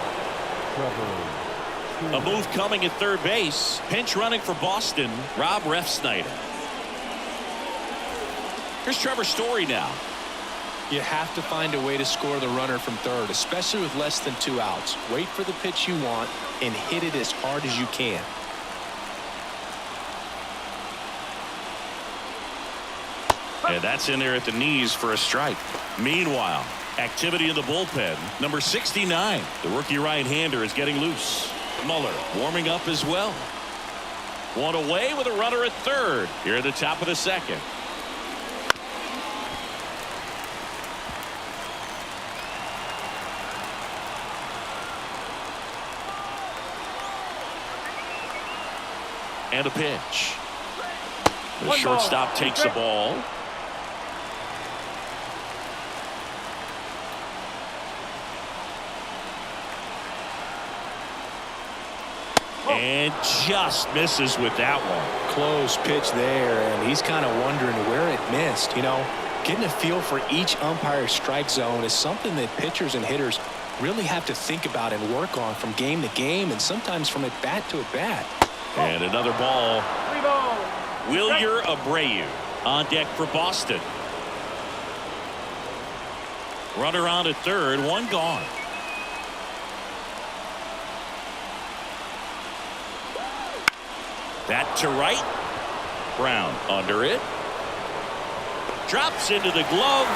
Trevor. A move coming at third base. Pinch running for Boston. Rob Refsnyder. Here's Trevor Story now. You have to find a way to score the runner from third, especially with less than 2 outs. Wait for the pitch you want and hit it as hard as you can. And that's in there at the knees for a strike. Meanwhile, activity in the bullpen. Number 69, the rookie right-hander, is getting loose. Muller warming up as well. One away with a runner at third here at the top of the second. And a pitch. The shortstop takes the ball. And just misses with that one. Close pitch there, and he's kind of wondering where it missed. You know, getting a feel for each umpire's strike zone is something that pitchers and hitters really have to think about and work on from game to game, and sometimes from at bat to at bat. And another ball. Wilyer Abreu on deck for Boston. Runner on at third, one gone. That to right. Brown under it. Drops into the glove.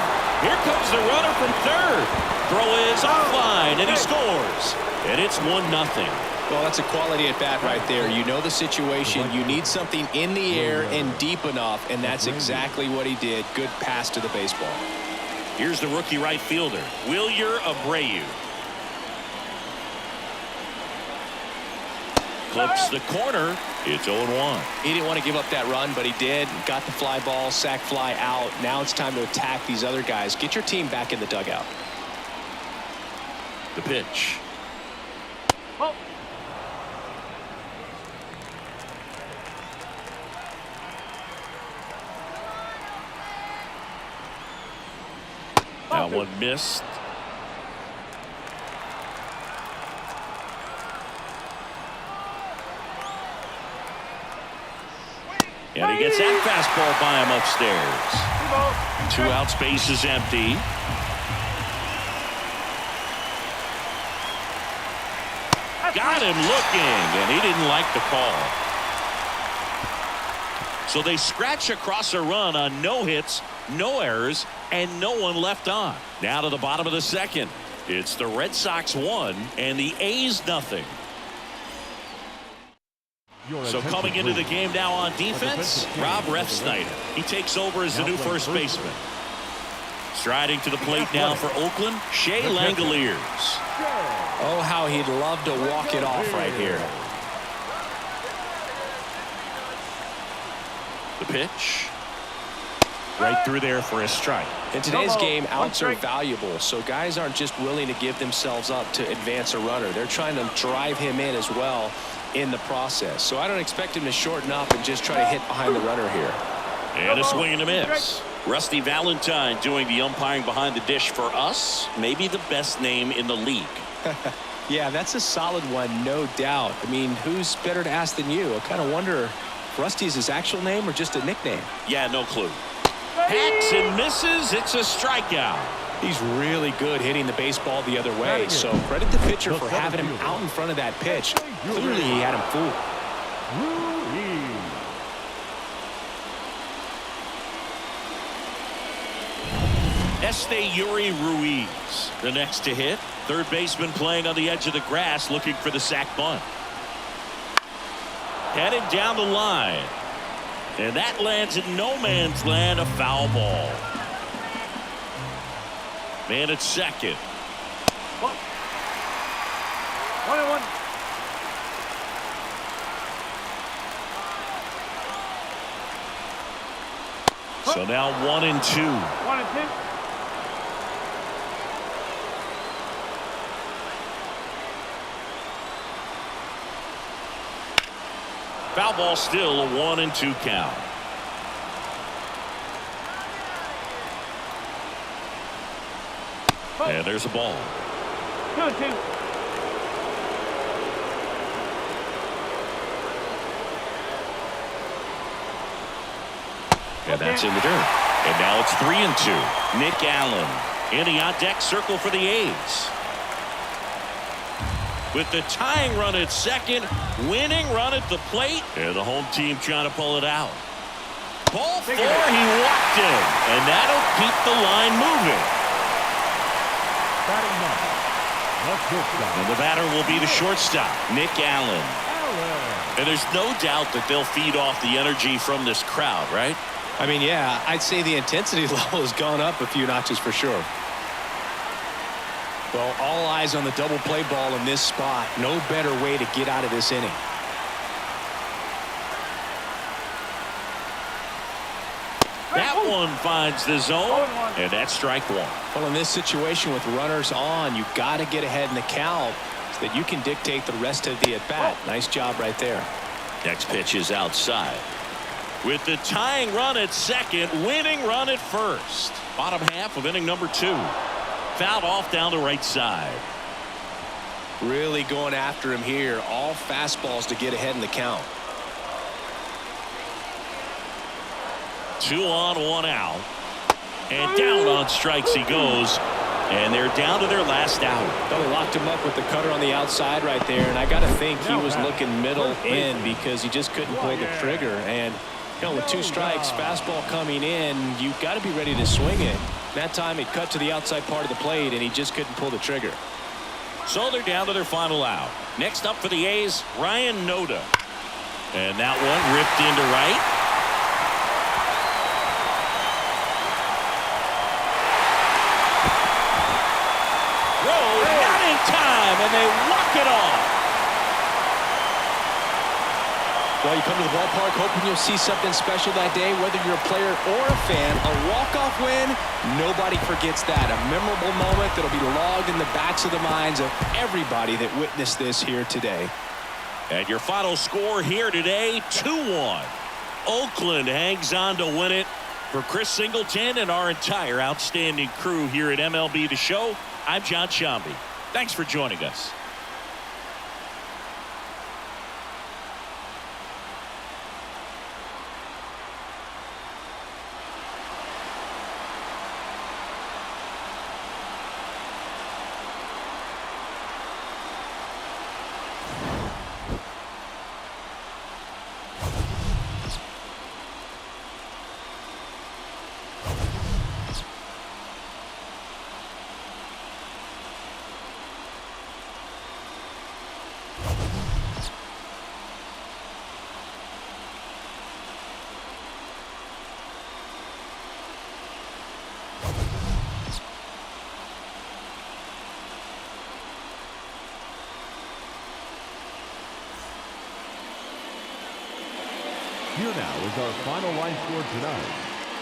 Here comes the runner from third. Throw is offline, and he scores. And it's 1-0. Well, that's a quality at bat right there. You know the situation. You need something in the air and deep enough, and that's exactly what he did. Good pass to the baseball. Here's the rookie right fielder, Wilyer Abreu. Clips the corner. It's 0-1. He didn't want to give up that run, but he did. Got the fly ball, sac fly out. Now it's time to attack these other guys. Get your team back in the dugout. The pitch. That one missed. And he gets that fastball by him upstairs. 2 out, space is empty. Got him looking, and he didn't like the call. So they scratch across a run on no hits, no errors, and no one left on. Now to the bottom of the second. It's the Red Sox 1 and the A's 0. So coming into the game now on defense, Rob Refsnyder. He takes over as the new first baseman. Striding to the plate now for Oakland, Shea Langoliers. Oh, how he'd love to walk it off right here. The pitch. Right through there for a strike. In today's game, outs are valuable, so guys aren't just willing to give themselves up to advance a runner. They're trying to drive him in as well in the process. So I don't expect him to shorten up and just try to hit behind the runner here. And a swing and a miss. Rusty Valentine doing the umpiring behind the dish for us. Maybe the best name in the league. Yeah, that's a solid one, no doubt. I mean, who's better to ask than you? I kind of wonder if Rusty is his actual name or just a nickname. Yeah, no clue. Hacks and misses. It's a strikeout. He's really good hitting the baseball the other way, so credit the pitcher for having him out in front of that pitch. Clearly, he had him fooled. Yuri Ruiz, the next to hit. Third baseman playing on the edge of the grass, looking for the sac bunt. Headed down the line. And that lands in no man's land, a foul ball. Man at second. 1-1. So now 1-2. 1-2. Foul ball, still a 1-2 count. And there's a ball. 2-2. And that's in the dirt. And now it's 3-2. Nick Allen in the on-deck circle for the A's. With the tying run at second, winning run at the plate, and the home team trying to pull it out. Ball 4, he walked in, and that'll keep the line moving. Batting ninth, the shortstop. And the batter will be the shortstop, Nick Allen. And there's no doubt that they'll feed off the energy from this crowd, right? I mean, yeah, I'd say the intensity level has gone up a few notches for sure. Well, all eyes on the double play ball in this spot. No better way to get out of this inning. That one finds the zone, and that's strike 1. Well, in this situation with runners on, you got to get ahead in the count so that you can dictate the rest of the at-bat. Nice job right there. Next pitch is outside. With the tying run at second, winning run at first. Bottom half of inning number 2. Fouled off down the right side. Really going after him here. All fastballs to get ahead in the count. 2 on, 1 out. And down on strikes he goes. And they're down to their last out. Well, they locked him up with the cutter on the outside right there. And I got to think he was looking middle in because he just couldn't pull the trigger. And, you know, with 2 strikes, fastball coming in, you've got to be ready to swing it. That time it cut to the outside part of the plate, and he just couldn't pull the trigger. So they're down to their final out. Next up for the A's, Ryan Noda. And that one ripped into right. Rowe, not in time, and they walk it off. Well, you come to the ballpark hoping you'll see something special that day, whether you're a player or a fan. A walk-off win, nobody forgets that. A memorable moment that'll be logged in the backs of the minds of everybody that witnessed this here today. And your final score here today, 2-1. Oakland hangs on to win it. For Chris Singleton and our entire outstanding crew here at MLB The Show, I'm John Shambi. Thanks for joining us. Here now is our final line score tonight.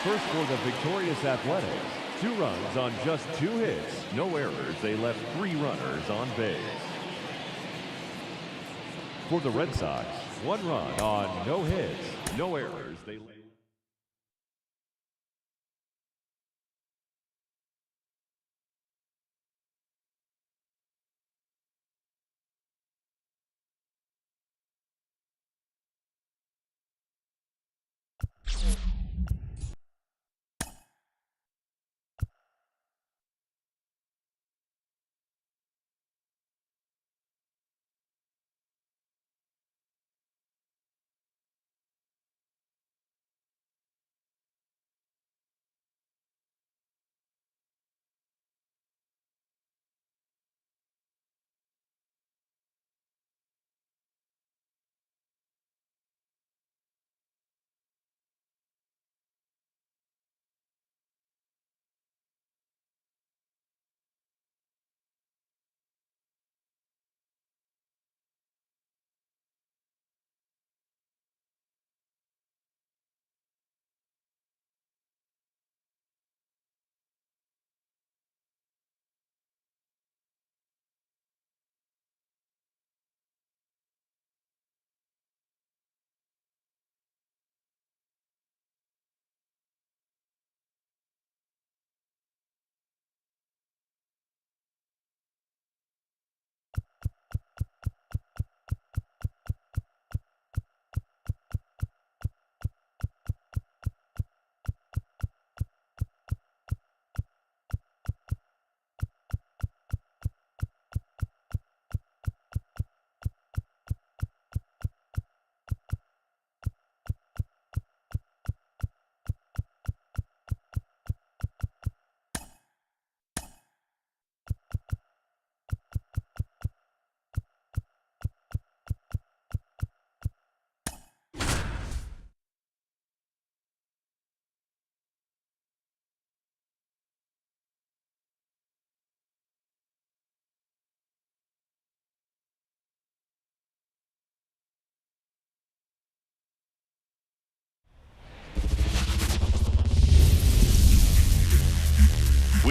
First for the victorious Athletics, 2 runs on just 2 hits. No errors. They left 3 runners on base. For the Red Sox, 1 run on no hits. No errors. They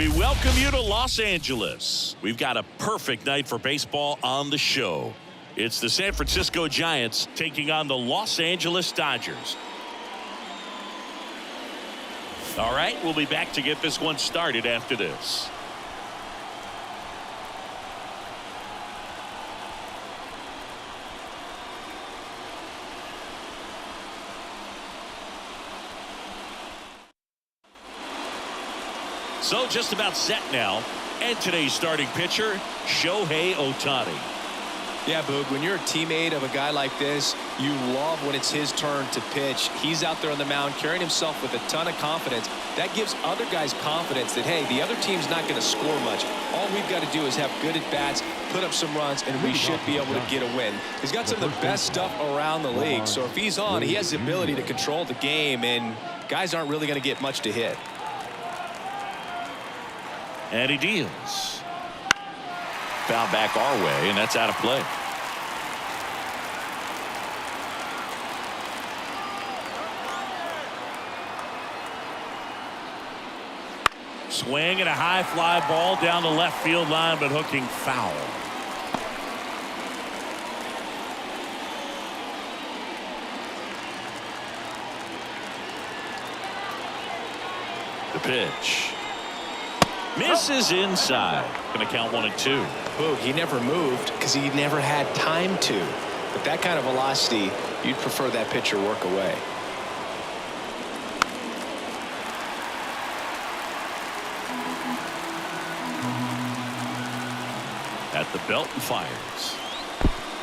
We welcome you to Los Angeles. We've got a perfect night for baseball on the show. It's the San Francisco Giants taking on the Los Angeles Dodgers. All right, we'll be back to get this one started after this. So just about set now. And today's starting pitcher, Shohei Ohtani. Yeah, Boog, when you're a teammate of a guy like this, you love when it's his turn to pitch. He's out there on the mound carrying himself with a ton of confidence. That gives other guys confidence that, hey, the other team's not going to score much. All we've got to do is have good at-bats, put up some runs, and we should be able to get a win. He's got some of the best stuff around the league. So if he's on, he has the ability to control the game, and guys aren't really going to get much to hit. And he deals. Foul back our way, and that's out of play. Swing and a high fly ball down the left field line, but hooking foul. The pitch. Misses inside. Going to count 1-2. Boog, he never moved because he never had time to. But that kind of velocity, you'd prefer that pitcher work away. At the belt and fires.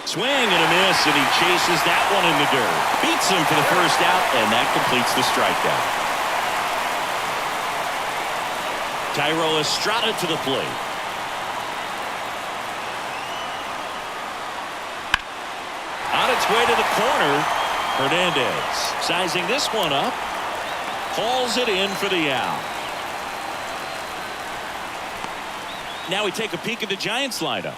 Swing and a miss, and he chases that one in the dirt. Beats him for the first out, and that completes the strikeout. Tyro Estrada to the plate. On its way to the corner, Hernandez sizing this one up. Hauls it in for the out. Now we take a peek at the Giants lineup.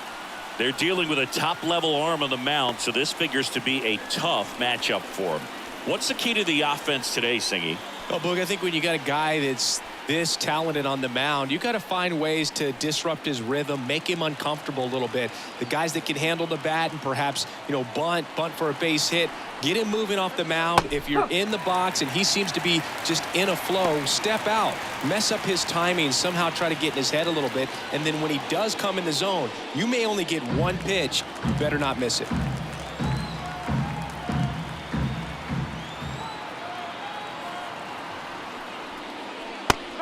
They're dealing with a top-level arm on the mound, so this figures to be a tough matchup for them. What's the key to the offense today, Singy? Well, Boog, I think when you got a guy that's this talented on the mound, you got to find ways to disrupt his rhythm, make him uncomfortable a little bit. The guys that can handle the bat and perhaps, bunt for a base hit, get him moving off the mound. If you're in the box and he seems to be just in a flow, step out, mess up his timing, somehow try to get in his head a little bit. And then when he does come in the zone, you may only get one pitch. You better not miss it.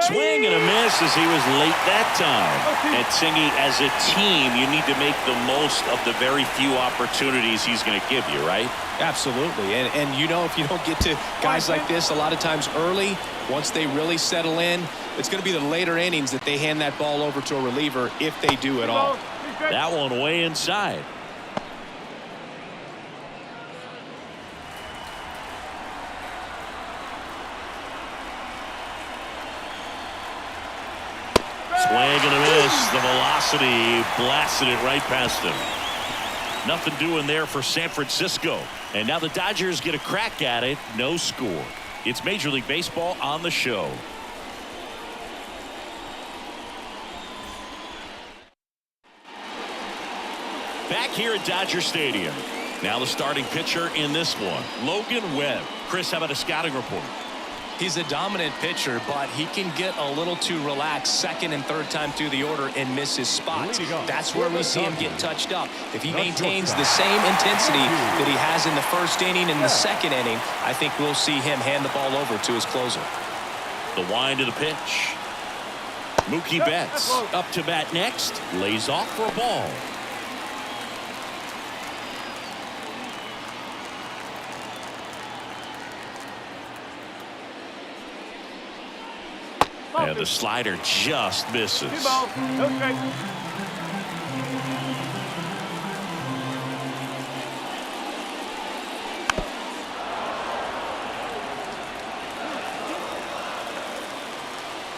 Swing and a miss as he was late that time. And Singy, as a team, you need to make the most of the very few opportunities he's going to give you, right? Absolutely. And if you don't get to guys like this a lot of times early, once they really settle in, it's going to be the later innings that they hand that ball over to a reliever if they do at all. That one way inside. Swing and a miss. The velocity blasted it right past him. Nothing doing there for San Francisco. And now the Dodgers get a crack at it. No score. It's Major League Baseball on the show. Back here at Dodger Stadium. Now the starting pitcher in this one, Logan Webb. Chris, how about a scouting report? He's a dominant pitcher, but he can get a little too relaxed second and third time through the order and miss his spots. That's where we see him get touched up. If he maintains the same intensity that he has in the first inning and the second inning, I think we'll see him hand the ball over to his closer. The wind of the pitch. Mookie Betts up to bat next. Lays off for a ball. And the slider just misses.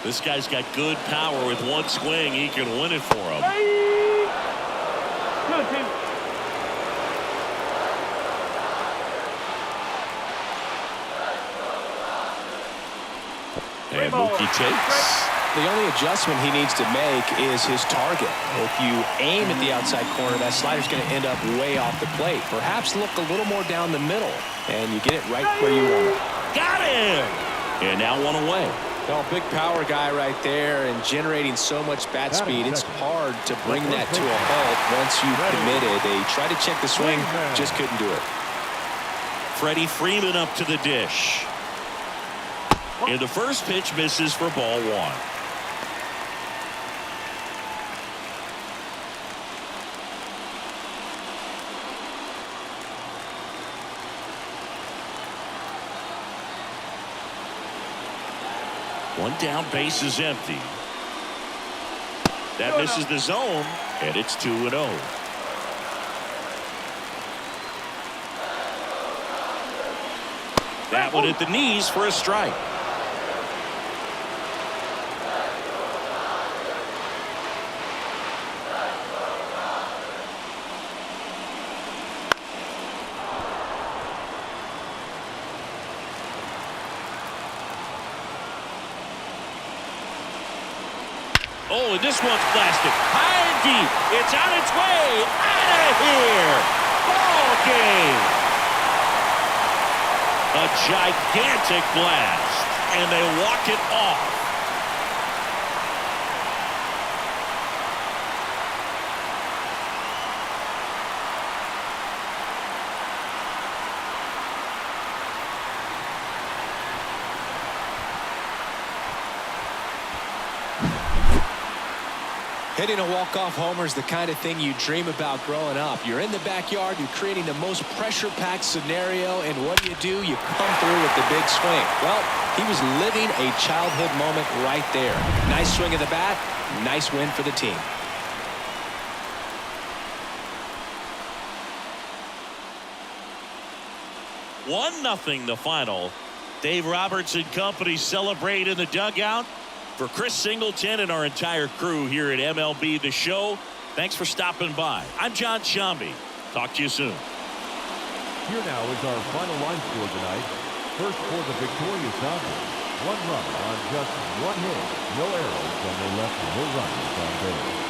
This guy's got good power. With one swing, he can win it for him. And Mookie takes. The only adjustment he needs to make is his target. If you aim at the outside corner, that slider's going to end up way off the plate. Perhaps look a little more down the middle, and you get it right where you want it. Got him! And now one away. Well, big power guy right there and generating so much bat speed. It's hard to bring that to a halt once you've committed. They tried to check the swing, just couldn't do it. Freddie Freeman up to the dish. And the first pitch misses for ball one. One down, base is empty. That misses the zone, and it's 2-0. That one at the knees for a strike. Oh, and this one's blasted. High and deep. It's on its way. Out of here. Ball game. A gigantic blast. And they walk it off. Hitting a walk-off homer is the kind of thing you dream about growing up. You're in the backyard, you're creating the most pressure-packed scenario, and what do? You come through with the big swing. Well, he was living a childhood moment right there. Nice swing of the bat, nice win for the team. One nothing the final. Dave Roberts and company celebrate in the dugout. For Chris Singleton and our entire crew here at MLB The Show, thanks for stopping by. I'm John Shambi. Talk to you soon. Here now is our final line score tonight. First for the victorious Dodgers. 1 run on just 1 hit. No errors, and they left no runners on base.